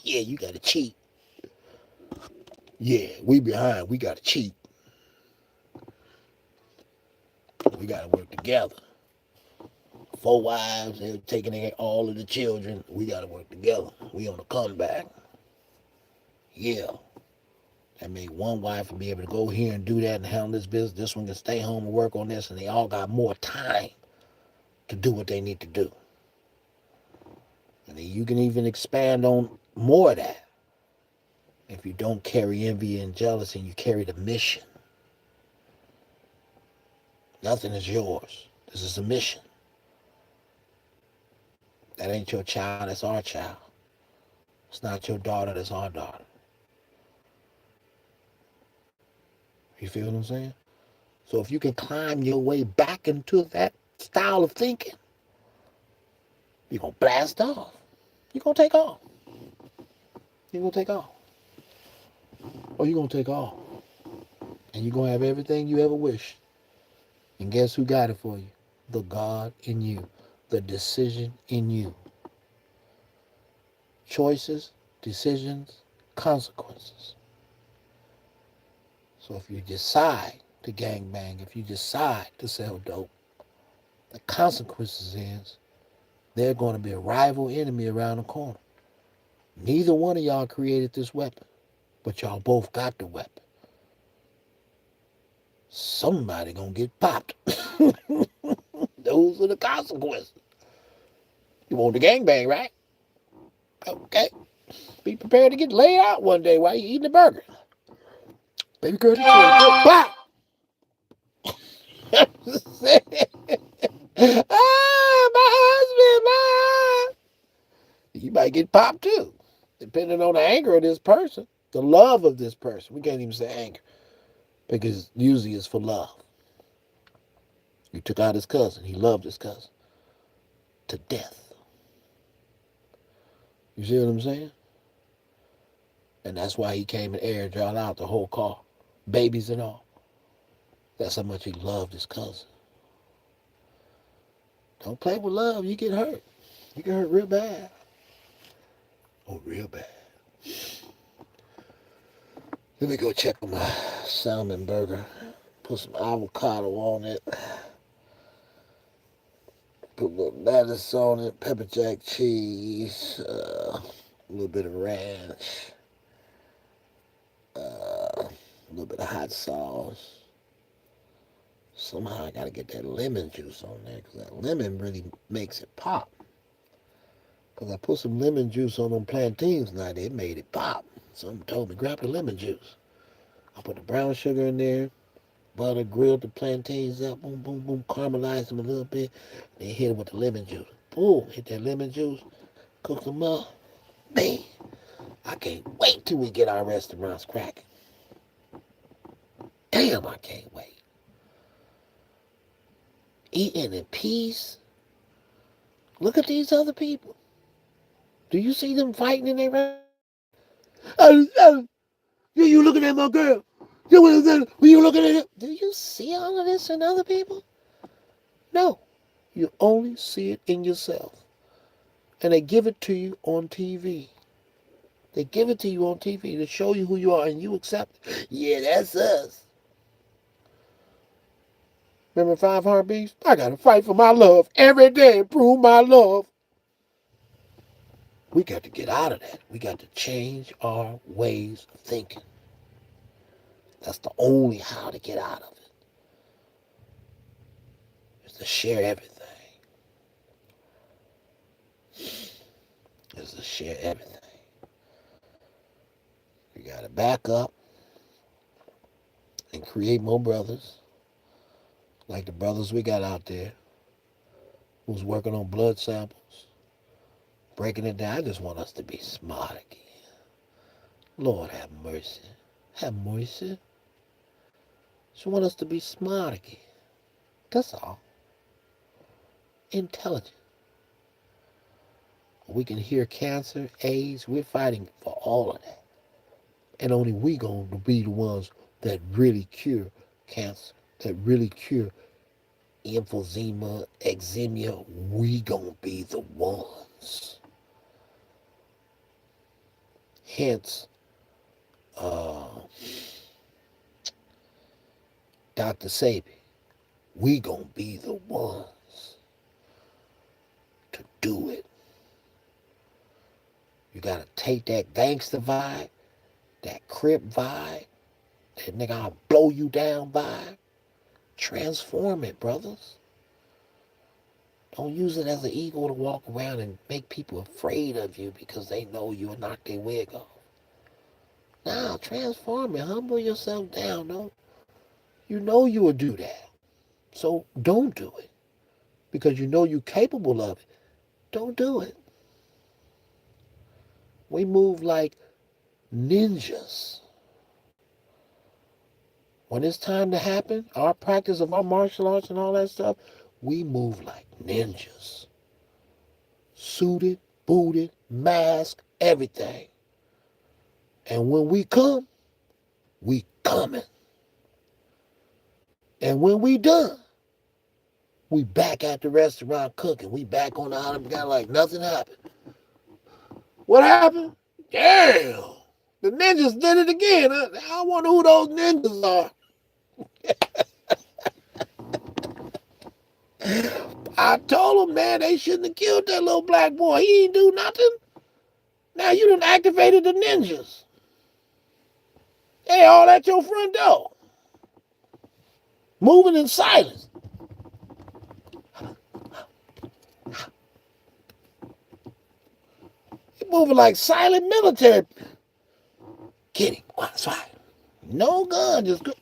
Yeah, you got to cheat. Yeah, we behind. We got to cheat. We got to work together. 4 wives, they're taking all of the children. We got to work together. We on a comeback. Yeah. That made one wife be able to go here and do that and handle this business. This one can stay home and work on this, and they all got more time to do what they need to do. And then you can even expand on more of that. If you don't carry envy and jealousy, you carry the mission. Nothing is yours. This is a mission. That ain't your child, that's our child. It's not your daughter, that's our daughter. You feel what I'm saying? So if you can climb your way back into that style of thinking, you're going to blast off. You're going to take off. You're going to take off. Or you're going to take off. And you're going to have everything you ever wished. And guess who got it for you? The God in you. The decision in you. Choices, decisions, consequences. So if you decide to gangbang, if you decide to sell dope, the consequences is there's going to be a rival enemy around the corner. Neither one of y'all created this weapon, but y'all both got the weapon. Somebody gonna get popped. Those are the consequences. You want the gangbang, right? Okay. Be prepared to get laid out one day while you're eating a burger. Baby girl, this is pop! My husband, you might get popped too, depending on the anger of this person, the love of this person. We can't even say anger, because usually it's for love. You took out his cousin. He loved his cousin to death. You see what I'm saying? And that's why he came and aired y'all out, the whole car, babies and all. That's how much he loved his cousin. Don't play with love. You get hurt. You get hurt real bad. Oh, real bad. Let me go check on my salmon burger. Put some avocado on it. Put a little lettuce on it. Pepper jack cheese. A little bit of ranch. A little bit of hot sauce. Somehow I gotta get that lemon juice on there, because that lemon really makes it pop. Because I put some lemon juice on them plantains now, it made it pop. Someone told me, grab the lemon juice. I put the brown sugar in there, butter, grilled the plantains up, boom, boom, boom, caramelized them a little bit, then hit them with the lemon juice. Boom, hit that lemon juice, cook them up. Man, I can't wait till we get our restaurants cracking. Damn, I can't wait. Eating in peace. Look at these other people. Do you see them fighting in their... You looking at my girl? You looking at it? Do you see all of this in other people? No. You only see it in yourself. And they give it to you on TV. They give it to you on TV to show you who you are, and you accept it. Yeah, that's us. Remember 5 Heartbeats? I gotta fight for my love every day and prove my love. We got to get out of that. We got to change our ways of thinking. That's the only how to get out of it. Is to share everything. Is to share everything. We got to back up and create more brothers, like the brothers we got out there who's working on blood samples, breaking it down. I just want us to be smart again. Lord have mercy. Have mercy. Just want us to be smart again. That's all. Intelligent. We can hear cancer, AIDS. We're fighting for all of that. And only we going to be the ones that really cure cancer, that really cure emphysema, eczema. We going to be the ones. Hence, Dr. Sabi, we going to be the ones to do it. You got to take that gangster vibe, that Crip vibe, that nigga I'll blow you down vibe. Transform it, brothers. Don't use it as an ego to walk around and make people afraid of you because they know you'll knock their wig off. Now, transform it. Humble yourself down. Don't. You know you will do that. So don't do it. Because you know you're capable of it. Don't do it. We move like ninjas. When it's time to happen, our practice of our martial arts and all that stuff, we move like ninjas. Suited, booted, masked, everything. And when we come, we coming. And when we done, we back at the restaurant cooking. We back on the island guy like nothing happened. What happened? Damn. The ninjas did it again. I wonder who those ninjas are. I told them, man, they shouldn't have killed that little black boy. He ain't do nothing. Now you done activated the ninjas. They all at your front door. Moving in silence. They moving like silent military. Get him. That's right. No gun, just go.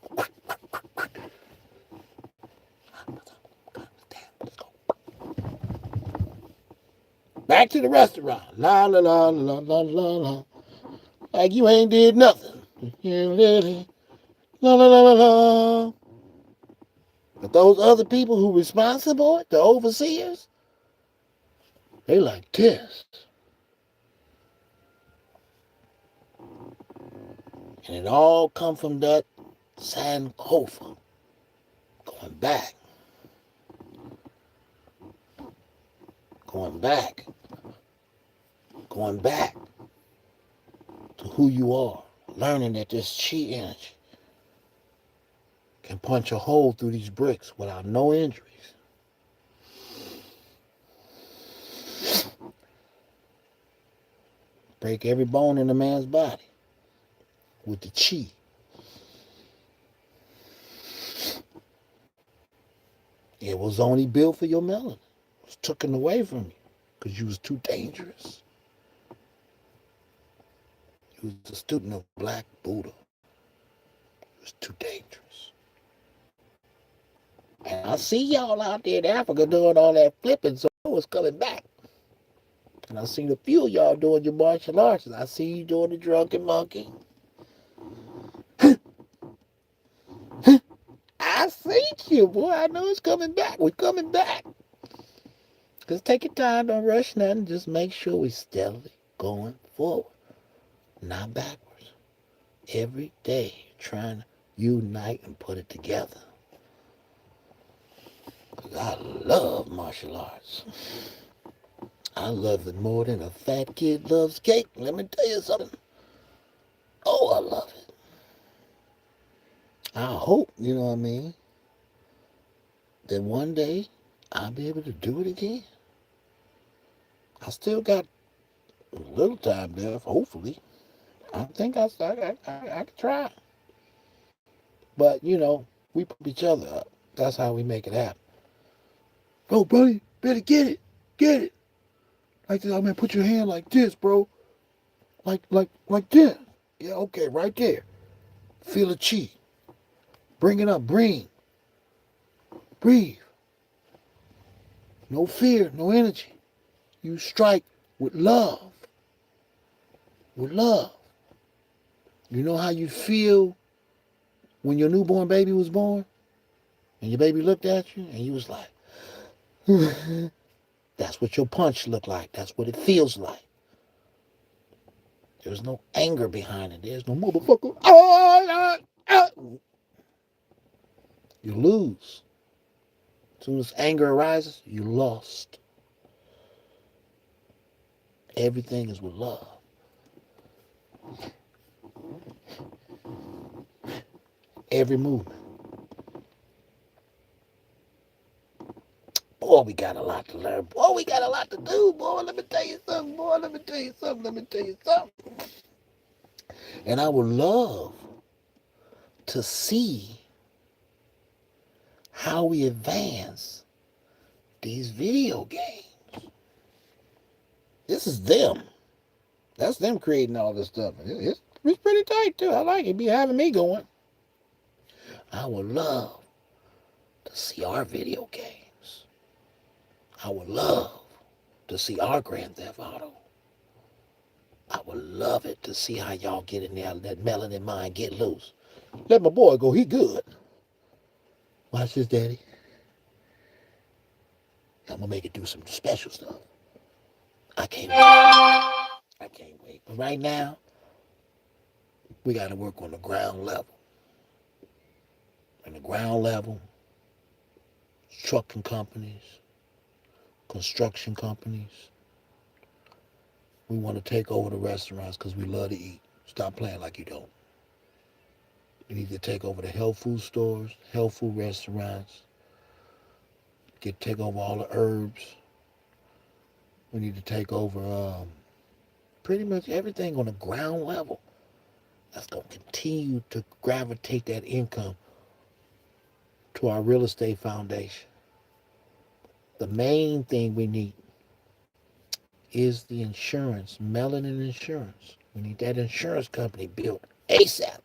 Back to the restaurant. La la la la la la la. Like you ain't did nothing. La la la la la. But those other people who responsible, the overseers, they like this. And it all come from that Sankofa. Going back. Going back. Going back to who you are. Learning that this chi energy can punch a hole through these bricks without no injuries. Break every bone in a man's body with the chi. It was only built for your melanin. It was taken away from you because you was too dangerous. You was a student of Black Buddha. It was too dangerous. And I see y'all out there in Africa doing all that flipping, so I was coming back. And I seen a few of y'all doing your martial arts. I see you doing the drunken monkey. I see you, boy. I know it's coming back. We're coming back. Just take your time. Don't rush nothing. Just make sure we're steadily going forward, not backwards. Every day, trying to unite and put it together. Because I love martial arts. I love it more than a fat kid loves cake. Let me tell you something. Oh, I love it. I hope, you know what I mean, then one day I'll be able to do it again. I still got a little time left, hopefully. I think I can try. But, we put each other up. That's how we make it happen. Bro, buddy, better get it. Get it. Like this, I mean, put your hand like this, bro. Like this. Yeah, okay, right there. Feel a chi. Bring it up. Breathe. No fear, no energy. You strike with love. With love. You know how you feel when your newborn baby was born? And your baby looked at you and you was like, that's what your punch looked like. That's what it feels like. There's no anger behind it. There's no motherfucker. You lose. As soon as anger arises, you lost. Everything is with love. Every movement. Boy, we got a lot to learn. Boy, we got a lot to do. Boy, let me tell you something. Boy, let me tell you something. Let me tell you something. And I would love to see how we advance these video games. This is them. That's them creating all this stuff. It's pretty tight, too. I like it. Be having me going. I would love to see our video games. I would love to see our Grand Theft Auto. I would love it to see how y'all get in there and let Melanin Mind get loose. Let my boy go. He good. Watch this, Daddy. I'm going to make it do some special stuff. I can't wait. But right now, we got to work on the ground level. And the ground level, trucking companies, construction companies. We want to take over the restaurants because we love to eat. Stop playing like you don't. We need to take over the health food stores, health food restaurants. Take over all the herbs. We need to take over pretty much everything on the ground level. That's going to continue to gravitate that income to our real estate foundation. The main thing we need is the insurance, Melanin Insurance. We need that insurance company built ASAP.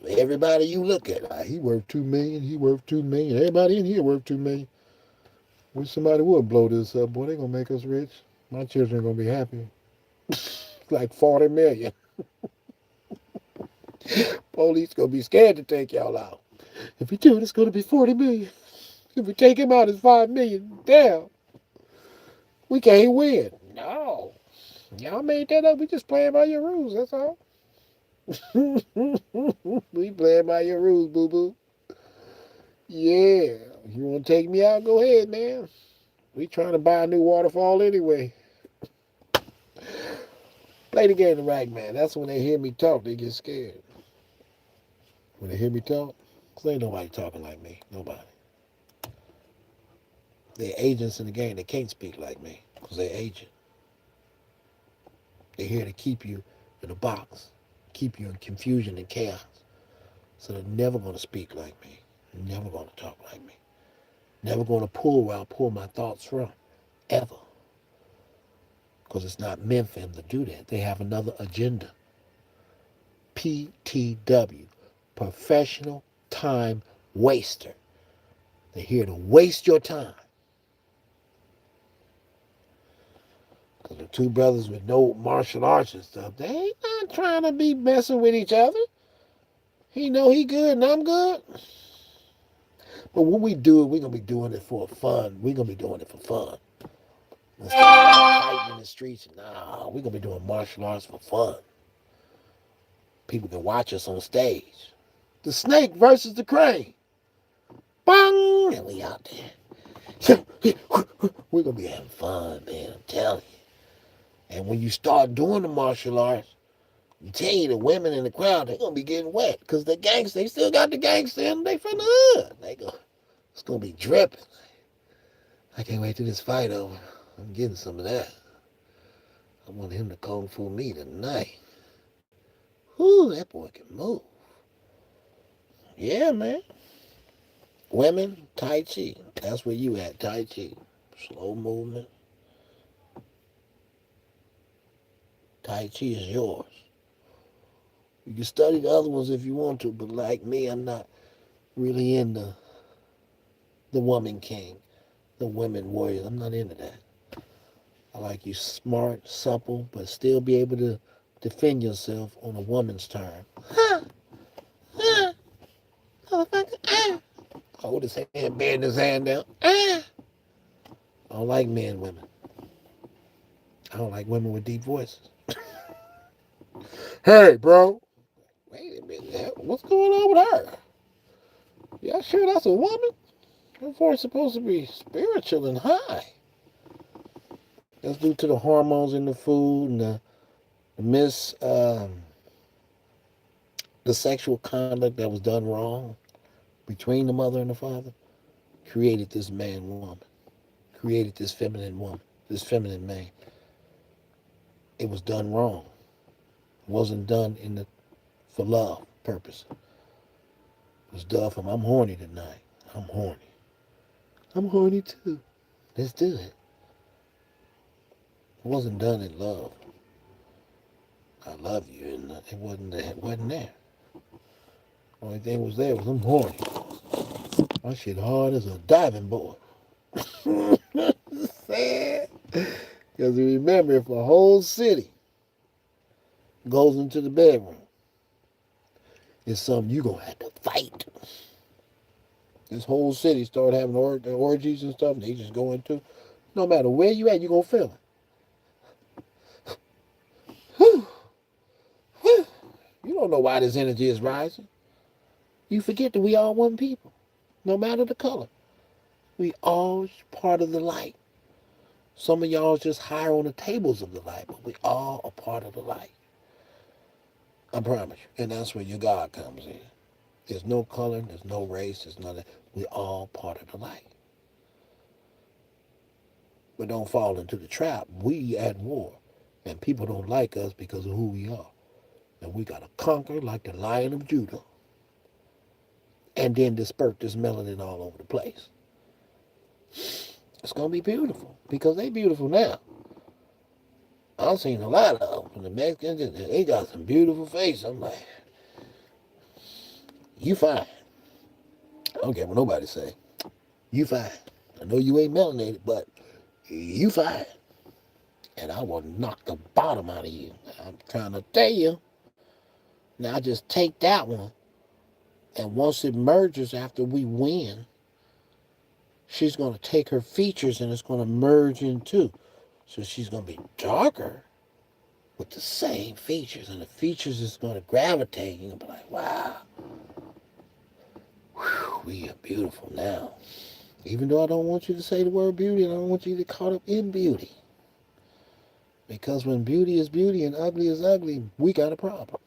So everybody you look at, he worth $2 million, he worth $2 million, everybody in here worth $2 million. Wish somebody would blow this up, boy, they're going to make us rich. My children are going to be happy. Like 40 million. Police going to be scared to take y'all out. If we do it, it's going to be 40 million. If we take him out, it's 5 million. Damn. We can't win. No. Y'all made that up. We just playing by your rules, that's all. We playing by your rules, boo-boo. Yeah. You want to take me out? Go ahead, man. We trying to buy a new waterfall anyway. Play the game the right, man. That's when they hear me talk, they get scared. When they hear me talk, because ain't nobody talking like me. Nobody. They're agents in the game. They can't speak like me because they're agents. They're here to keep you in a box, keep you in confusion and chaos. So they're never going to speak like me. Never going to talk like me. Never going to pull where I pull my thoughts from. Ever. Because it's not meant for them to do that. They have another agenda. PTW. Professional time waster. They're here to waste your time. Because the two brothers with no martial arts and stuff, they ain't not trying to be messing with each other. He know he good and I'm good. But when we do it, we're going to be doing it for fun. We're going to be doing it for fun. Instead of fighting in the streets, nah, we're going to be doing martial arts for fun. People can watch us on stage. The snake versus the crane. Bang! And we out there. We're going to be having fun, man. I'm telling you. And when you start doing the martial arts, You tell you the women in the crowd, they're gonna be getting wet because the gangster, they still got the gangster in them. They from the hood. It's gonna be dripping. I can't wait till this fight over. I'm getting some of that. I want him to kung fu me tonight. Whoo, that boy can move. Yeah, man. Women, Tai Chi. That's where you at, Tai Chi. Slow movement. Tai Chi is yours. You can study the other ones if you want to, but like me, I'm not really into the woman king, the women warriors. I'm not into that. I like you smart, supple, but still be able to defend yourself on a woman's term. Huh, huh, motherfucker, ah. Hold his hand, bend his hand down. Ah. I don't like men and women. I don't like women with deep voices. Hey, bro. Wait a minute. What's going on with her? Y'all sure that's a woman? Her voice supposed to be spiritual and high. That's due to the hormones in the food and the sexual conduct that was done wrong between the mother and the father. Created this man woman. Created this feminine woman. This feminine man. It was done wrong. It wasn't done for love purpose. It was done for I'm horny tonight. I'm horny. I'm horny too. Let's do it. It wasn't done in love. I love you, and it wasn't there. Only thing was there was I'm horny. My shit hard as a diving board. Sad. Because you remember, if a whole city goes into the bedroom, it's something you gonna have to fight. This whole city start having orgies and stuff, and they just go into. No matter where you at, you gonna feel it. You don't know why this energy is rising. You forget that we all one people, no matter the color. We all part of the light. Some of y'all just higher on the tables of the light, but we all a part of the light. I promise you. And that's where your God comes in. There's no color, there's no race, there's nothing. We all part of the light. But don't fall into the trap. We at war. And people don't like us because of who we are. And we got to conquer like the Lion of Judah. And then disperse this melanin all over the place. It's going to be beautiful. Because they beautiful now. I've seen a lot of them. The Mexicans, they got some beautiful faces. I'm like, you fine. I don't care what nobody say. You fine. I know you ain't melanated, but you fine. And I will knock the bottom out of you. I'm trying to tell you. Now just take that one. And once it merges after we win, she's going to take her features and it's going to merge into. So she's going to be darker with the same features. And the features is going to gravitate. You're going to be like, wow. Whew, we are beautiful now. Even though I don't want you to say the word beauty, and I don't want you to get caught up in beauty. Because when beauty is beauty and ugly is ugly, we got a problem.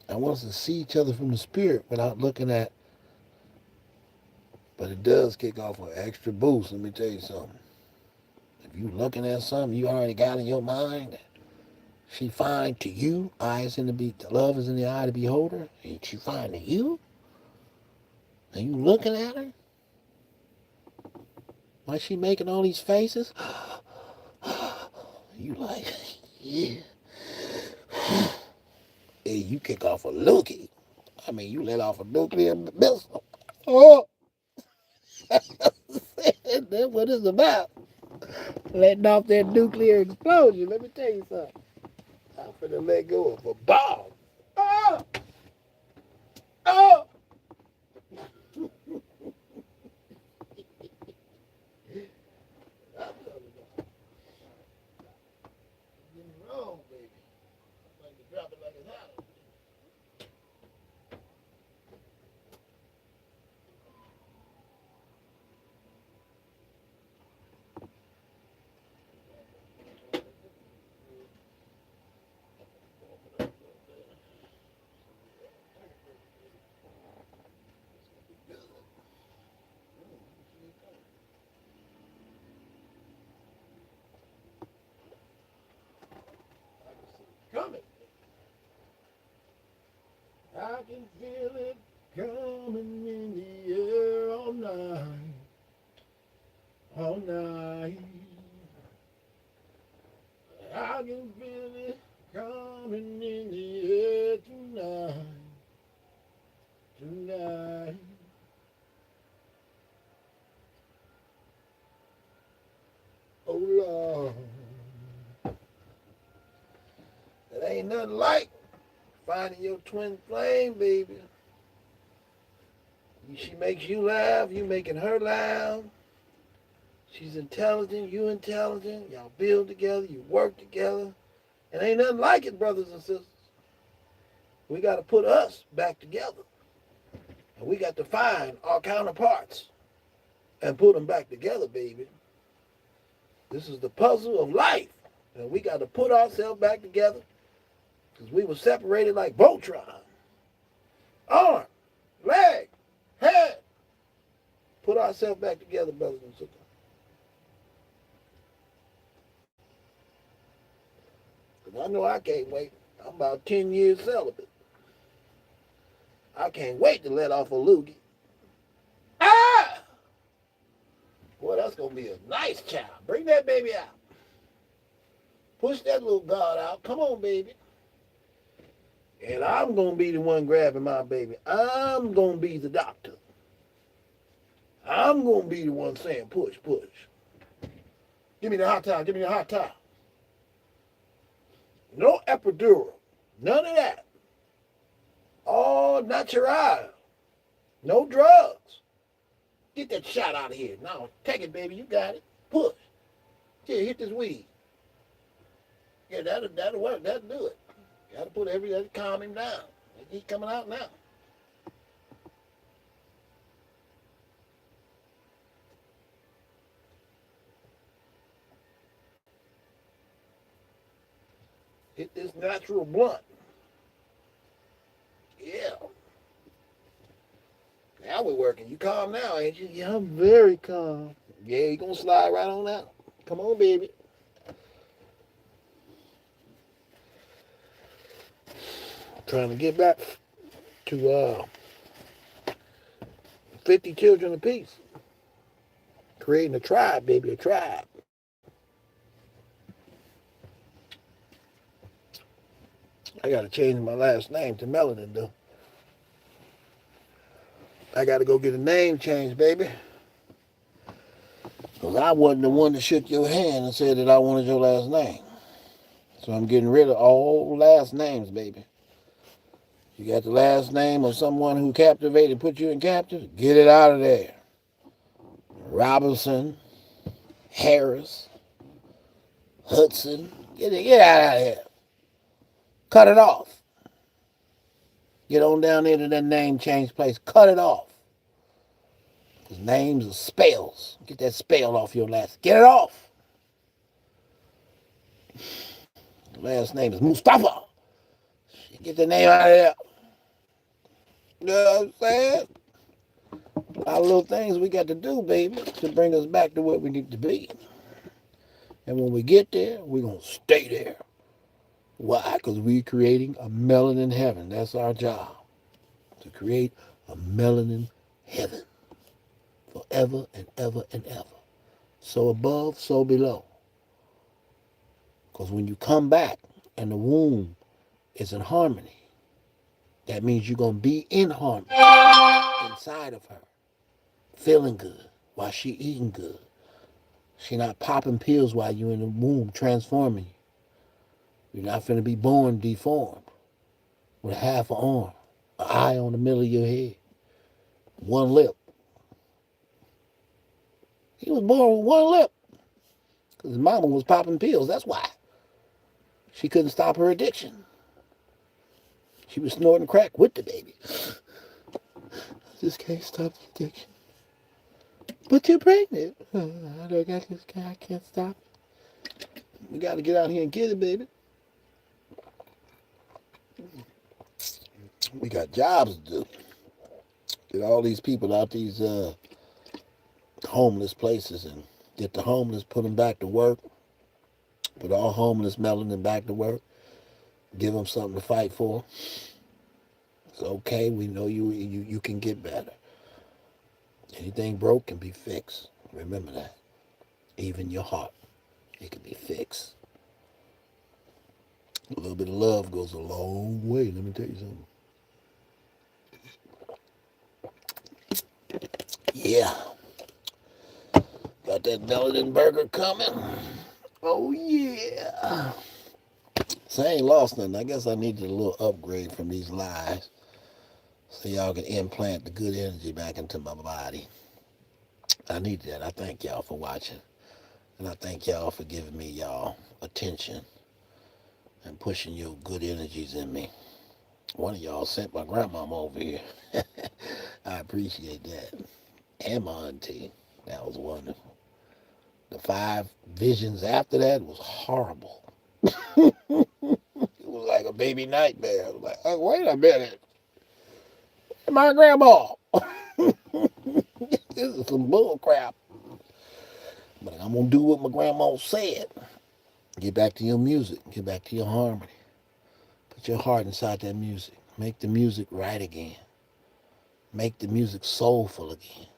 I want us to see each other from the spirit without looking at, but it does kick off an extra boost. Let me tell you something. If you looking at something you already got in your mind, she fine to you, eyes in the love is in the eye of the beholder, and she fine to you, and you looking at her, why she making all these faces? You like, yeah. Hey, you kick off a lookie. I mean, you let off a nuclear missile. Oh, that's what it's about. Letting off that nuclear explosion. Let me tell you something. I'm finna let go of a bomb. Oh, oh. Wrong, baby. I'm like to drop it like it's hot. I can feel it coming in the air all night, all night. I can feel it coming in the air tonight, tonight. Oh Lord, it ain't nothing like finding your twin flame, baby. She makes you laugh, you making her laugh. She's intelligent, you intelligent. Y'all build together, you work together. And ain't nothing like it, brothers and sisters. We got to put us back together. And we got to find our counterparts and put them back together, baby. This is the puzzle of life. And we got to put ourselves back together because we were separated like Voltron. Arm, leg, head. Put ourselves back together, brothers and sisters. Because I know I can't wait. I'm about 10 years celibate. I can't wait to let off a loogie. Ah! Boy, that's going to be a nice child. Bring that baby out. Push that little God out. Come on, baby. And I'm going to be the one grabbing my baby. I'm going to be the doctor. I'm going to be the one saying, push, push. Give me the hot towel. Give me the hot towel. No epidural. None of that. All natural. No drugs. Get that shot out of here. Now, take it, baby. You got it. Push. Here, hit this weed. Yeah, that'll work. That'll do it. Got to put everything, calm him down. He's coming out now. Hit this natural blunt. Yeah. Now we're working. You calm now, ain't you? Yeah, I'm very calm. Yeah, you gonna slide right on out. Come on, baby. Trying to get back to 50 children apiece. Creating a tribe, baby, a tribe. I gotta change my last name to Melanin, though. I gotta go get a name change, baby. Because I wasn't the one that shook your hand and said that I wanted your last name. So I'm getting rid of all last names, baby. You got the last name of someone who captivated, put you in captive? Get it out of there. Robinson, Harris, Hudson. Get out of here. Cut it off. Get on down there to that name change place. Cut it off. Because names are spells. Get that spell off your last. Get it off. Last name is Mustafa. Get the name out of there. You know what I'm saying? A lot of little things we got to do, baby, to bring us back to where we need to be. And when we get there, we're going to stay there. Why? Because we're creating a melanin heaven. That's our job. To create a melanin heaven. Forever and ever and ever. So above, so below. Because when you come back and the womb is in harmony, that means you're going to be in harmony inside of her. Feeling good while she eating good. She not popping pills while you in the womb transforming you. You're not finna be born deformed with half an arm, an eye on the middle of your head, one lip. He was born with one lip because his mama was popping pills. That's why. She couldn't stop her addiction. She was snorting crack with the baby. I just can't stop the addiction. But you're pregnant. I can't stop it. We got to get out here and get it, baby. We got jobs to do. Get all these people out these homeless places and get the homeless, put them back to work. Put all homeless melanin back to work. Give them something to fight for. It's okay. We know you can get better. Anything broke can be fixed. Remember that. Even your heart, it can be fixed. A little bit of love goes a long way. Let me tell you something. Yeah. Got that Melanin burger coming. Oh, yeah. So I ain't lost nothing. I guess I needed a little upgrade from these lies so y'all can implant the good energy back into my body. I need that. I thank y'all for watching. And I thank y'all for giving me y'all attention and pushing your good energies in me. One of y'all sent my grandmama over here. I appreciate that. And my auntie. That was wonderful. The 5 visions after that was horrible. It was like a baby nightmare. I was like, oh, wait a minute. My grandma. This is some bull crap. But I'm going to do what my grandma said. Get back to your music. Get back to your harmony. Put your heart inside that music. Make the music right again. Make the music soulful again.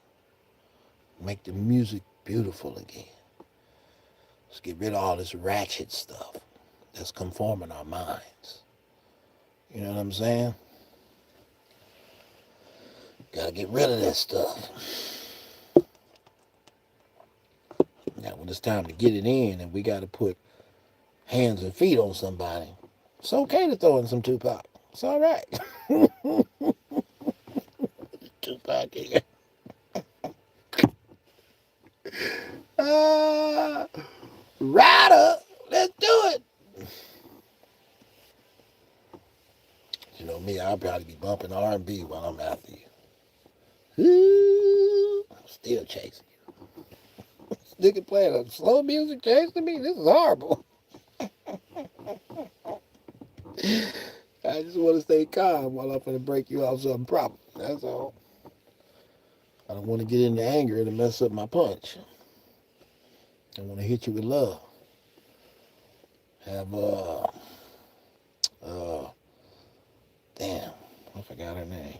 Make the music beautiful again. Let's get rid of all this ratchet stuff that's conforming our minds. You know what I'm saying? Gotta get rid of that stuff. Now, when it's time to get it in and we gotta put hands and feet on somebody, it's okay to throw in some Tupac. It's all right. Tupac here. Rider, let's do it. You know me, I'll probably be bumping R&B while I'm after you. Ooh, I'm still chasing you. This nigga playing a slow music chasing me? This is horrible. I just want to stay calm while I'm going to break you off something proper. That's all. I don't want to get into anger and mess up my punch. I want to hit you with love. Have, damn, I forgot her name.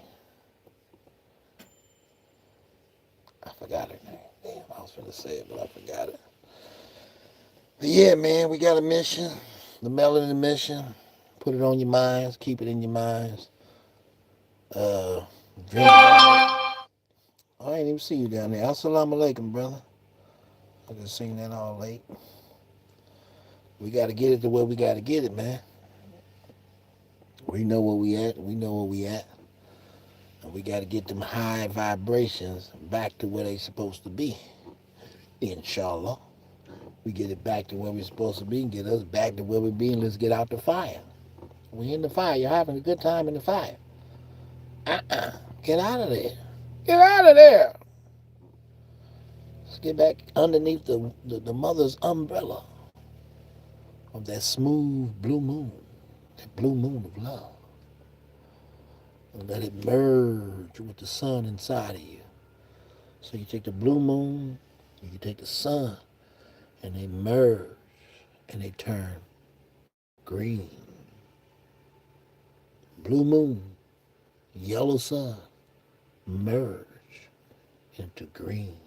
Damn, I was going to say it, but I forgot it. But yeah, man, we got a mission. The Melanin Mission. Put it on your minds. Keep it in your minds. Dream about it. I ain't even see you down there. Assalamu alaikum, brother. I just seen that all late. We got to get it to where we got to get it, man. We know where we at. We know where we at. And we got to get them high vibrations back to where they supposed to be. Inshallah. We get it back to where we're supposed to be and get us back to where we be and let's get out the fire. We in the fire. You're having a good time in the fire. Get out of there. Get out of there. Let's get back underneath the mother's umbrella of that smooth blue moon. That blue moon of love. And let it merge with the sun inside of you. So you take the blue moon, you take the sun, and they merge and they turn green. Blue moon, yellow sun, merge into green.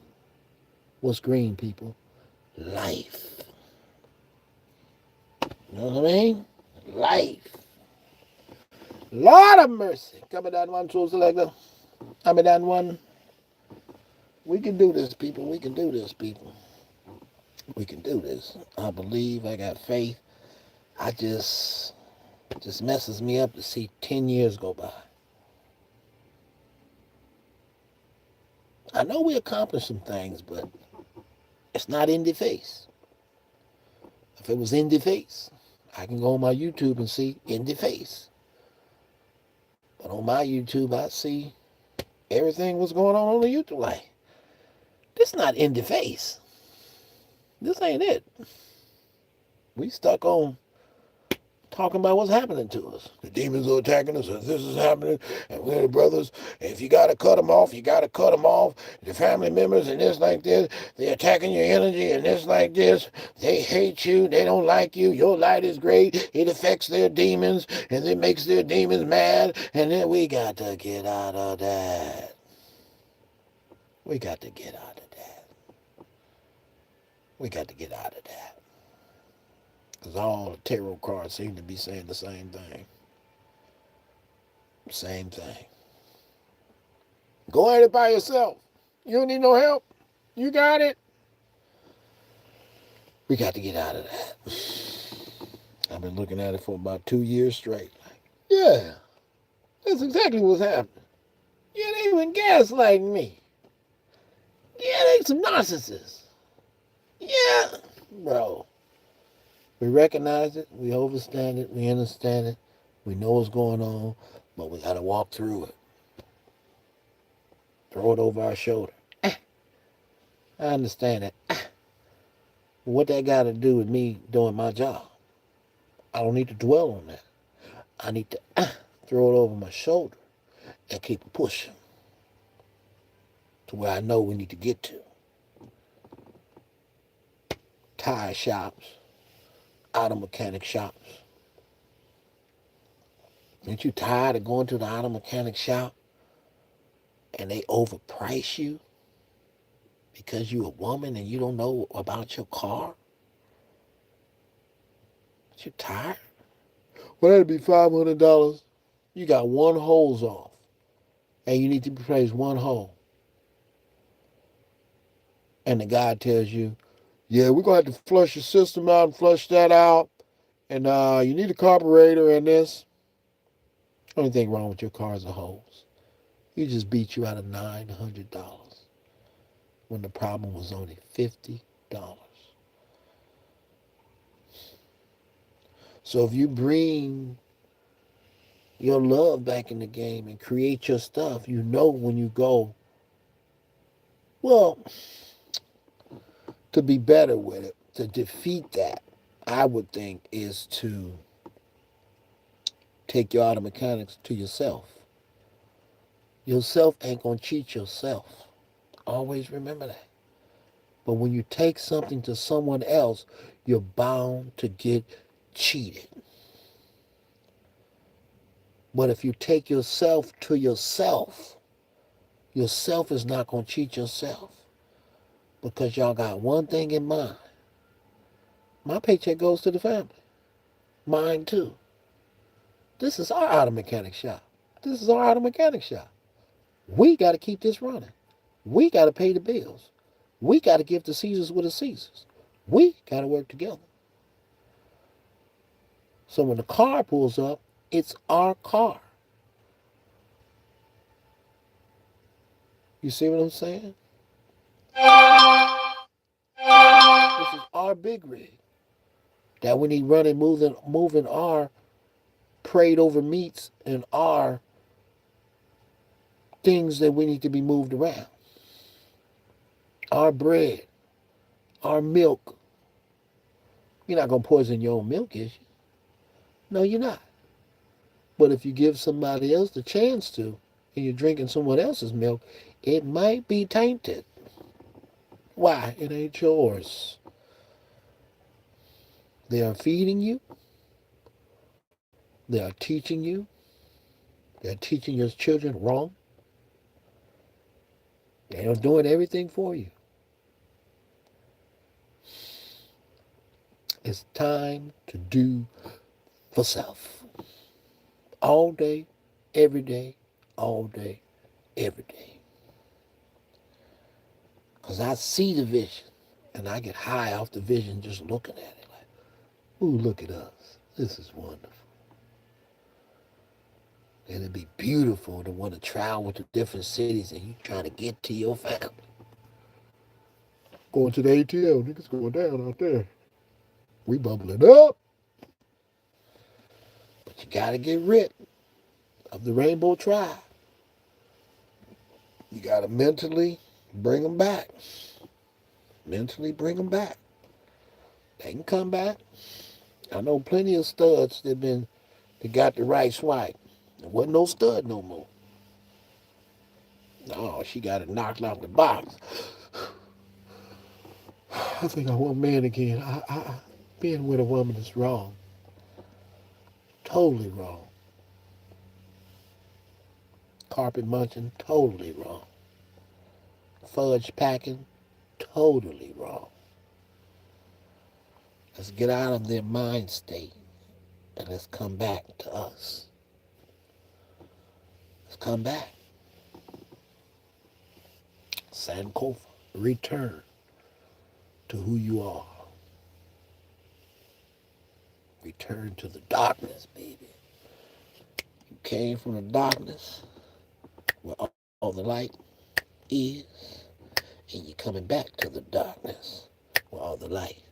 What's green, people? Life. You know what I mean? Life. Lord of mercy. Coming down one, two, selector. Coming down one. We can do this, people. We can do this, people. We can do this. I believe. I got faith. I just messes me up to see 10 years go by. I know we accomplished some things, but it's not in the face. If it was in the face, I can go on my YouTube and see in the face. But on my YouTube, I see everything what's going on the YouTube. Like, this not in the face. This ain't it. We stuck on talking about what's happening to us. The demons are attacking us, and this is happening, and we're the brothers. If you got to cut them off, you got to cut them off. The family members and this like this, they're attacking your energy and this like this. They hate you. They don't like you. Your light is great. It affects their demons, and it makes their demons mad. And then we got to get out of that. We got to get out of that. We got to get out of that. Because all the tarot cards seem to be saying the same thing. Same thing. Go at it by yourself. You don't need no help. You got it. We got to get out of that. I've been looking at it for about 2 years straight. Yeah, that's exactly what's happening. Yeah, they even gaslighting me. Yeah, they some narcissists. Yeah, bro. We recognize it. We understand it. We understand it. We know what's going on, but we got to walk through it. Throw it over our shoulder. I understand it. What that got to do with me doing my job? I don't need to dwell on that. I need to throw it over my shoulder and keep pushing to where I know we need to get to. Tire shops, auto mechanic shops. Aren't you tired of going to the auto mechanic shop and they overprice you because you're a woman and you don't know about your car? Aren't you tired? Well, that'd be $500. You got one hose off and you need to replace one hole. And the guy tells you, yeah, we're going to have to flush your system out and flush that out. And you need a carburetor and this. Only thing wrong with your car is a hose. He just beat you out of $900 when the problem was only $50. So if you bring your love back in the game and create your stuff, you know when you go, well, to be better with it, to defeat that, I would think, is to take your auto mechanics to yourself. Yourself ain't going to cheat yourself. Always remember that. But when you take something to someone else, you're bound to get cheated. But if you take yourself to yourself, yourself is not going to cheat yourself because y'all got one thing in mind. My paycheck goes to the family. Mine too. This is our auto mechanic shop. This is our auto mechanic shop. We got to keep this running. We got to pay the bills. We got to give the Caesars what the Caesars. We got to work together. So when the car pulls up, it's our car. You see what I'm saying? This is our big rig that we need running, moving our prayed over meats and our things that we need to be moved around. Our bread, our milk. You're not going to poison your own milk, is you? No, you're not. But if you give somebody else the chance to, and you're drinking someone else's milk, it might be tainted. Why? It ain't yours. They are feeding you. They are teaching you. They're teaching your children wrong. They're doing everything for you. It's time to do for self. All day, every day, all day, every day. Because I see the vision, and I get high off the vision just looking at it. Like, ooh, look at us. This is wonderful. And it'd be beautiful to want to travel to different cities and you trying to get to your family. Going to the ATL, niggas going down out there. We bubbling up. But you got to get rid of the Rainbow Tribe. You got to mentally bring them back. Mentally bring them back. They can come back. I know plenty of studs that got the right swipe. There wasn't no stud no more. No, she got it knocked out the box. I think I want man again. Being with a woman is wrong. Totally wrong. Carpet munching, totally wrong. Fudge packing, totally wrong. Let's get out of their mind state and let's come back to us. Let's come back. Sankofa, return to who you are. Return to the darkness, baby. You came from the darkness where all the light is, and you're coming back to the darkness where all the light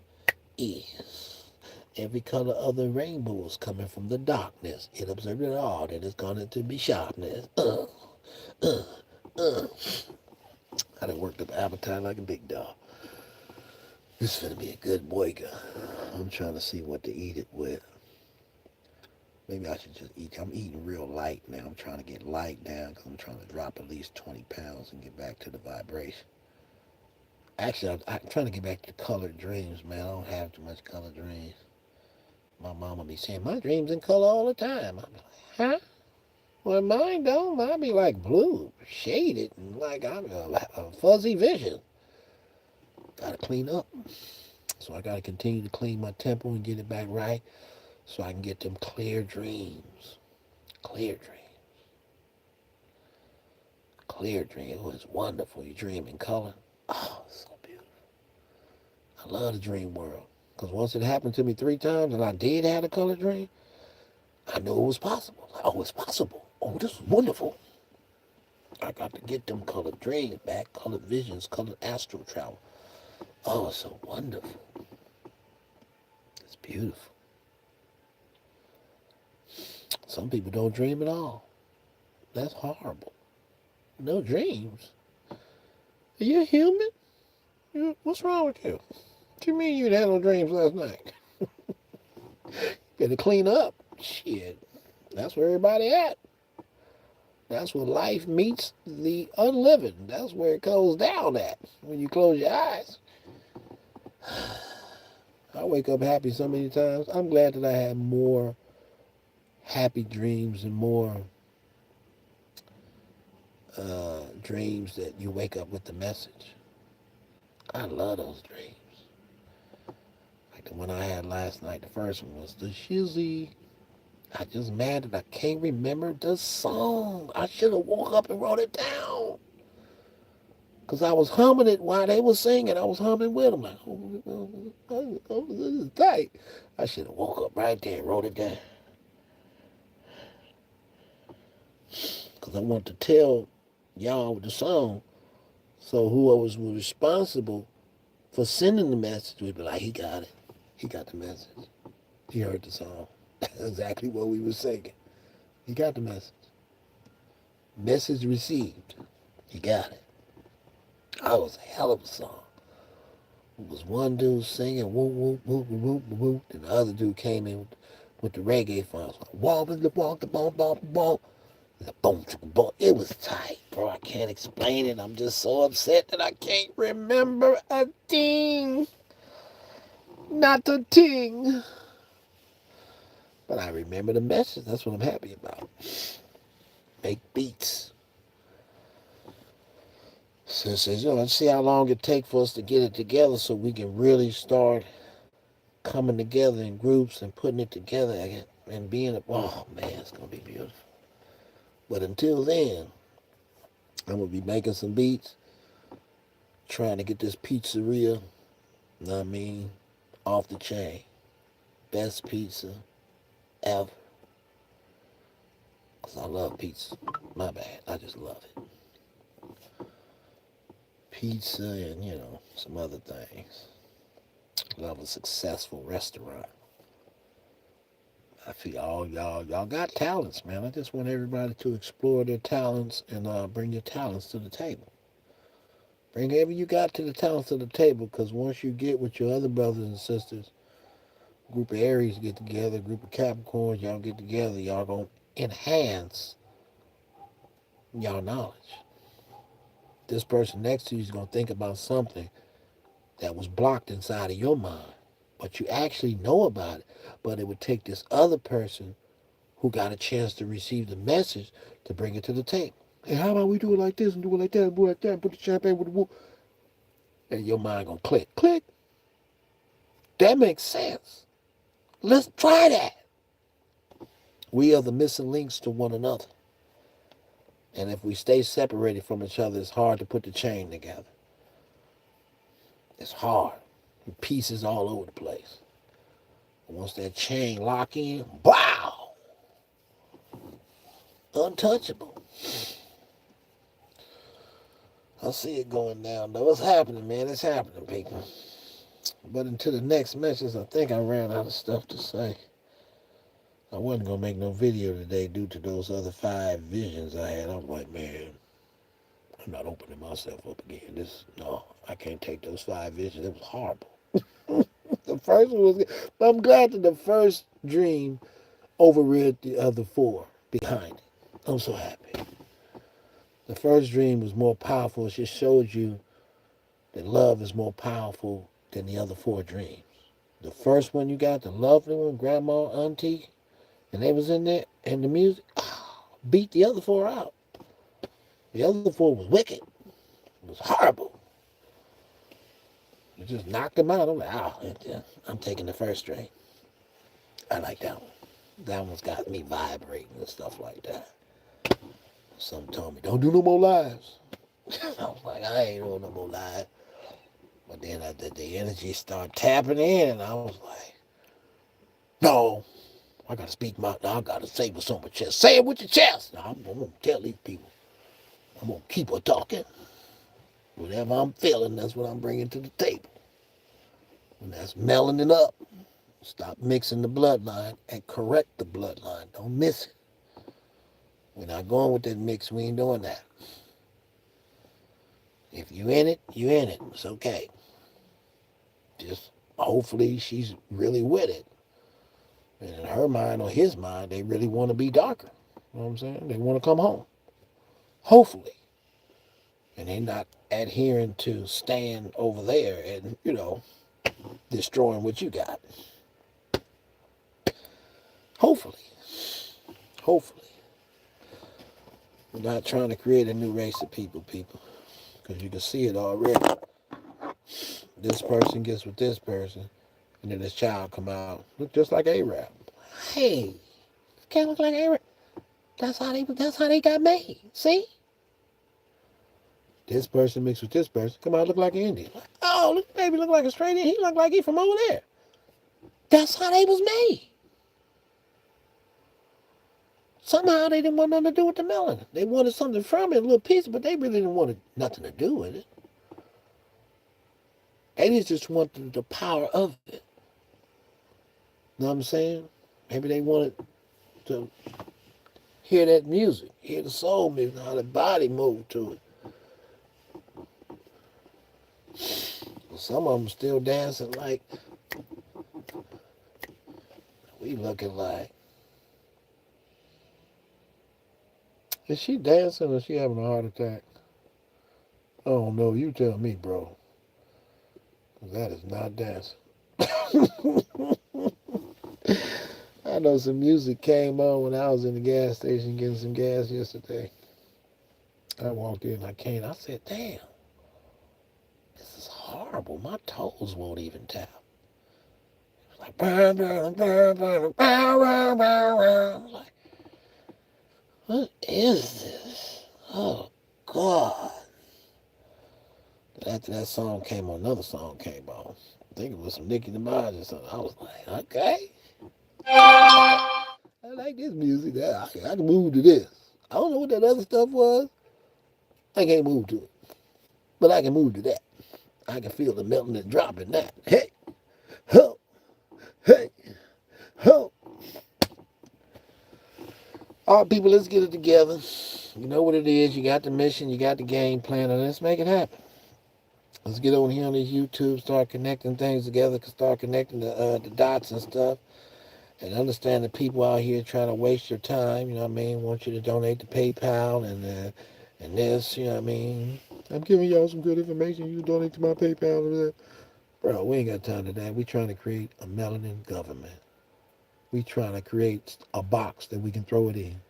is. Every color of the rainbow is coming from the darkness. It observed it all, that it's gone into be sharpness. Uh. I done worked up appetite like a big dog. This is gonna be a good boyga. I'm trying to see what to eat it with. Maybe I should just eat. I'm eating real light now. I'm trying to get light down because I'm trying to drop at least 20 pounds and get back to the vibration. Actually, I'm trying to get back to colored dreams, man. I don't have too much colored dreams. My mama be saying, my dreams in color all the time. I'm like, huh? Well, mine don't. Mine be like blue, shaded, and like I'm a fuzzy vision. Gotta clean up. So I gotta continue to clean my temple and get it back right so I can get them clear dreams. Clear dreams. Clear dream. It was wonderful. You dream in color. Oh, so beautiful. I love the dream world. Because once it happened to me 3 times and I did have a color dream, I knew it was possible. Like, oh, it's possible. Oh, this is wonderful. I got to get them colored dreams back, colored visions, colored astral travel. Oh, it's so wonderful. It's beautiful. Some people don't dream at all. That's horrible. No dreams. Are you human? What's wrong with you? What do you mean you had no dreams last night? Better clean up. Shit. That's where everybody at. That's where life meets the unliving. That's where it goes down at when you close your eyes. I wake up happy so many times. I'm glad that I had more happy dreams and more dreams that you wake up with the message. I love those dreams. Like the one I had last night, the first one was the shizzy. I just mad that I can't remember the song. I should have woke up and wrote it down. Because I was humming it while they were singing. I was humming with them. Like, oh, this is tight. I should have woke up right there and wrote it down. Because I want to tell y'all the song. So whoever was responsible for sending the message would be like, he got it. He got the message. He heard the song. That's exactly what we were singing. He got the message. Message received. He got it. That was a hell of a song. It was one dude singing, whoop, whoop, whoop, whoop, whoop, whoop, and the other dude came in with the reggae funds. Walk, the walk, the bump, bump, bump. Boom, boom. It was tight, bro. I can't explain it. I'm just so upset that I can't remember a thing. Not a thing. But I remember the message. That's what I'm happy about. Make beats. So it says, let's see how long it takes for us to get it together so we can really start coming together in groups and putting it together and being, oh man, it's going to be beautiful. But until then, I'm going to be making some beats, trying to get this pizzeria, you know what I mean, off the chain. Best pizza ever. Because I love pizza. My bad. I just love it. Pizza and, some other things. Love a successful restaurant. I feel y'all got talents, man. I just want everybody to explore their talents and bring your talents to the table. Bring whatever you got to the talents to the table, because once you get with your other brothers and sisters, Group of Aries get together, group of Capricorns, y'all get together, y'all gonna enhance y'all knowledge. This person next to you is gonna think about something that was blocked inside of your mind, but you actually know about it. But it would take this other person who got a chance to receive the message to bring it to the table. Hey, how about we do it like this and do it like that and do it like that and put the champagne with the woo? And your mind gonna click. Click. That makes sense. Let's try that. We are the missing links to one another. And if we stay separated from each other, it's hard to put the chain together. It's hard. Pieces all over the place. Once that chain lock in, wow, untouchable. I see it going down though. It's happening, man. It's happening, people. But until the next message, I think I ran out of stuff to say. I wasn't gonna make no video today due to those other 5 visions I had. I was like, man, I'm not opening myself up again. No, I can't take those 5 visions. It was horrible. The first one was good. But I'm glad that the first dream overrid the other 4 behind it. I'm so happy. The first dream was more powerful. It just showed you that love is more powerful than the other 4 dreams. The first one you got, the lovely one, grandma, auntie, and they was in there, and the music beat the other 4 out. The other 4 was wicked. It was horrible. It just knocked them out. I'm like, I'm taking the first dream. I like that one. That one's got me vibrating and stuff like that. Some told me, don't do no more lives. I was like, I ain't doing no more lives. But then the energy started tapping in, and I was like, no, I got to I got to say what's on my chest. Say it with your chest. Now, I'm going to tell these people. I'm going to keep on talking. Whatever I'm feeling, that's what I'm bringing to the table. And that's melanin up. Stop mixing the bloodline and correct the bloodline. Don't miss it. We're not going with that mix. We ain't doing that. If you in it, you in it. It's okay. Just hopefully she's really with it. And in her mind or his mind, they really want to be darker. You know what I'm saying? They want to come home. Hopefully. And they're not adhering to staying over there and, destroying what you got. Hopefully. Hopefully. We're not trying to create a new race of people. Because you can see it already. This person gets with this person, and then this child come out, look just like A-Rap. Hey, can't look like A-Rap. That's how they got made. See? This person mixed with this person, come out look like an Indian. Oh, look, baby look like a straight Indian. He look like he from over there. That's how they was made. Somehow they didn't want nothing to do with the melanin. They wanted something from it, a little piece, but they really didn't want nothing to do with it. They just wanted the power of it. You know what I'm saying? Maybe they wanted to hear that music, hear the soul music, how the body moved to it. Some of them still dancing like we looking like. Is she dancing or is she having a heart attack? I don't know. You tell me, bro. That is not dancing. I know some music came on when I was in the gas station getting some gas yesterday. I walked in, I said, damn, this is horrible. My toes won't even tap. It was like, burn, burn, burn, burn, burn, burn, burn, burn. Like, what is this? Oh, God. After that song came on, another song came on. I think it was some Nicki Minaj or something. I was like, okay. I like this music. I can move to this. I don't know what that other stuff was. I can't move to it. But I can move to that. I can feel the melanin dropping that. Hey, ho, hey, ho. All right, people, let's get it together. You know what it is. You got the mission. You got the game plan. And let's make it happen. Let's get on here on this YouTube, start connecting things together, start connecting the dots and stuff, and understand the people out here trying to waste your time. You know what I mean? Want you to donate to PayPal and this. You know what I mean? I'm giving y'all some good information. You donate to my PayPal. Bro, we ain't got time to that. We trying to create a melanin government. We trying to create a box that we can throw it in.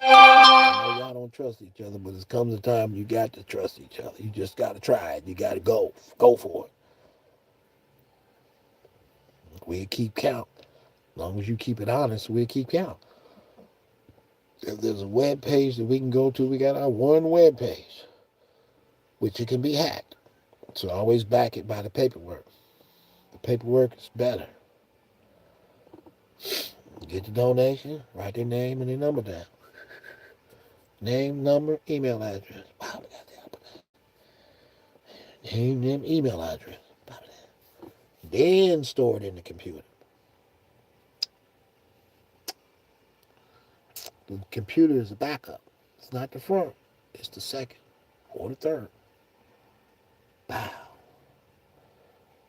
I know y'all don't trust each other, but it comes a time you got to trust each other. You just got to try it. You got to go for it. We'll keep count. As long as you keep it honest, we'll keep count. If there's a web page that we can go to, we got our one web page, which it can be hacked. So always back it by the paperwork. The paperwork is better. Get the donation, write their name and their number down. Name, number, email address. Wow, we got that. Name, email address. Then store it in the computer. The computer is a backup. It's not the front. It's the second or the third. Wow.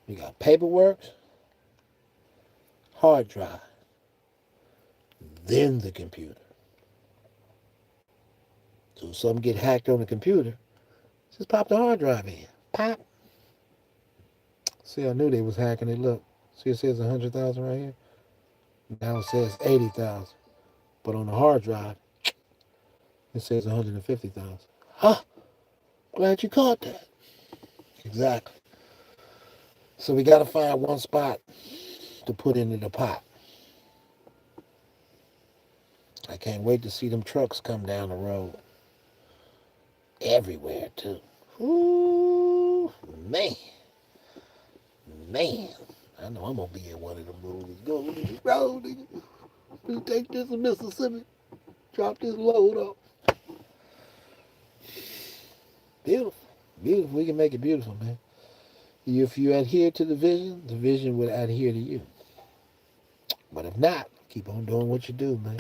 We got paperwork, hard drive, then the computer. So if something get hacked on the computer, just pop the hard drive in. Pop. See, I knew they was hacking it. Look. See, it says 100,000 right here. Now it says 80,000. But on the hard drive, it says 150,000. Huh? Glad you caught that. Exactly. So we got to find one spot to put into the pot. I can't wait to see them trucks come down the road. Everywhere, too. Ooh, man. Man. I know I'm going to be in one of them movies. Go to the road, nigga. We take this to Mississippi. Drop this load off. Beautiful. Beautiful. We can make it beautiful, man. If you adhere to the vision will adhere to you. But if not, keep on doing what you do, man.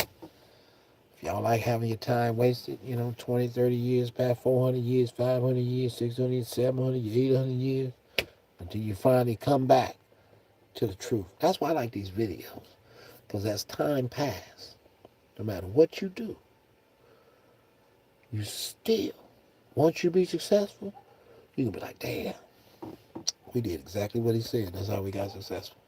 If y'all like having your time wasted, 20, 30 years, past 400 years, 500 years, 600 years, 700 years, 800 years, until you finally come back to the truth. That's why I like these videos. Because as time passes, no matter what you do, you still, once you be successful, you can be like, damn, we did exactly what he said. That's how we got successful.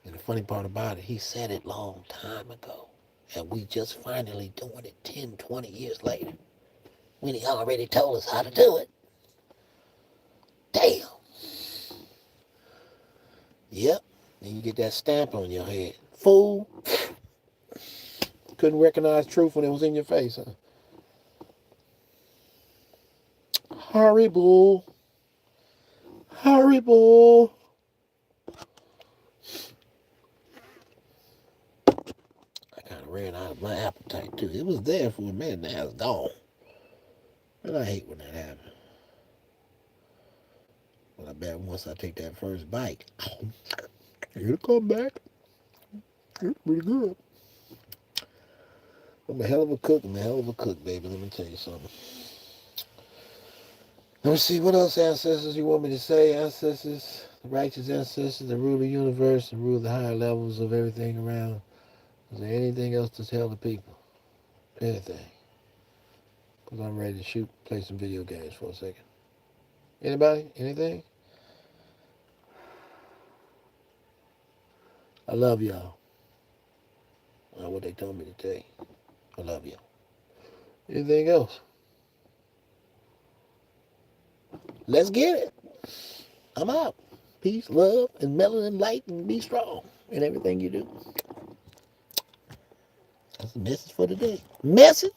And the funny part about it, he said it long time ago. And we just finally doing it 10, 20 years later. When he already told us how to do it. Damn. Yep. Then you get that stamp on your head. Fool. Couldn't recognize truth when it was in your face, huh? Horrible. Horrible. I kind of ran out of my appetite, too. It was there for a minute, now it's gone. And I hate when that happens. But I bet once I take that first bite, it'll come back. It's pretty good. I'm a hell of a cook. I'm a hell of a cook, baby. Let me tell you something. Let me see, what else ancestors you want me to say? Ancestors, the righteous ancestors, that rule the universe and rule the higher levels of everything around. Is there anything else to tell the people? Anything. Because I'm ready to play some video games for a second. Anybody? Anything? I love y'all. That's what they told me to tell you. I love y'all. Anything else? Let's get it. I'm out. Peace, love, and melanin light, and be strong in everything you do. That's the message for today. Message.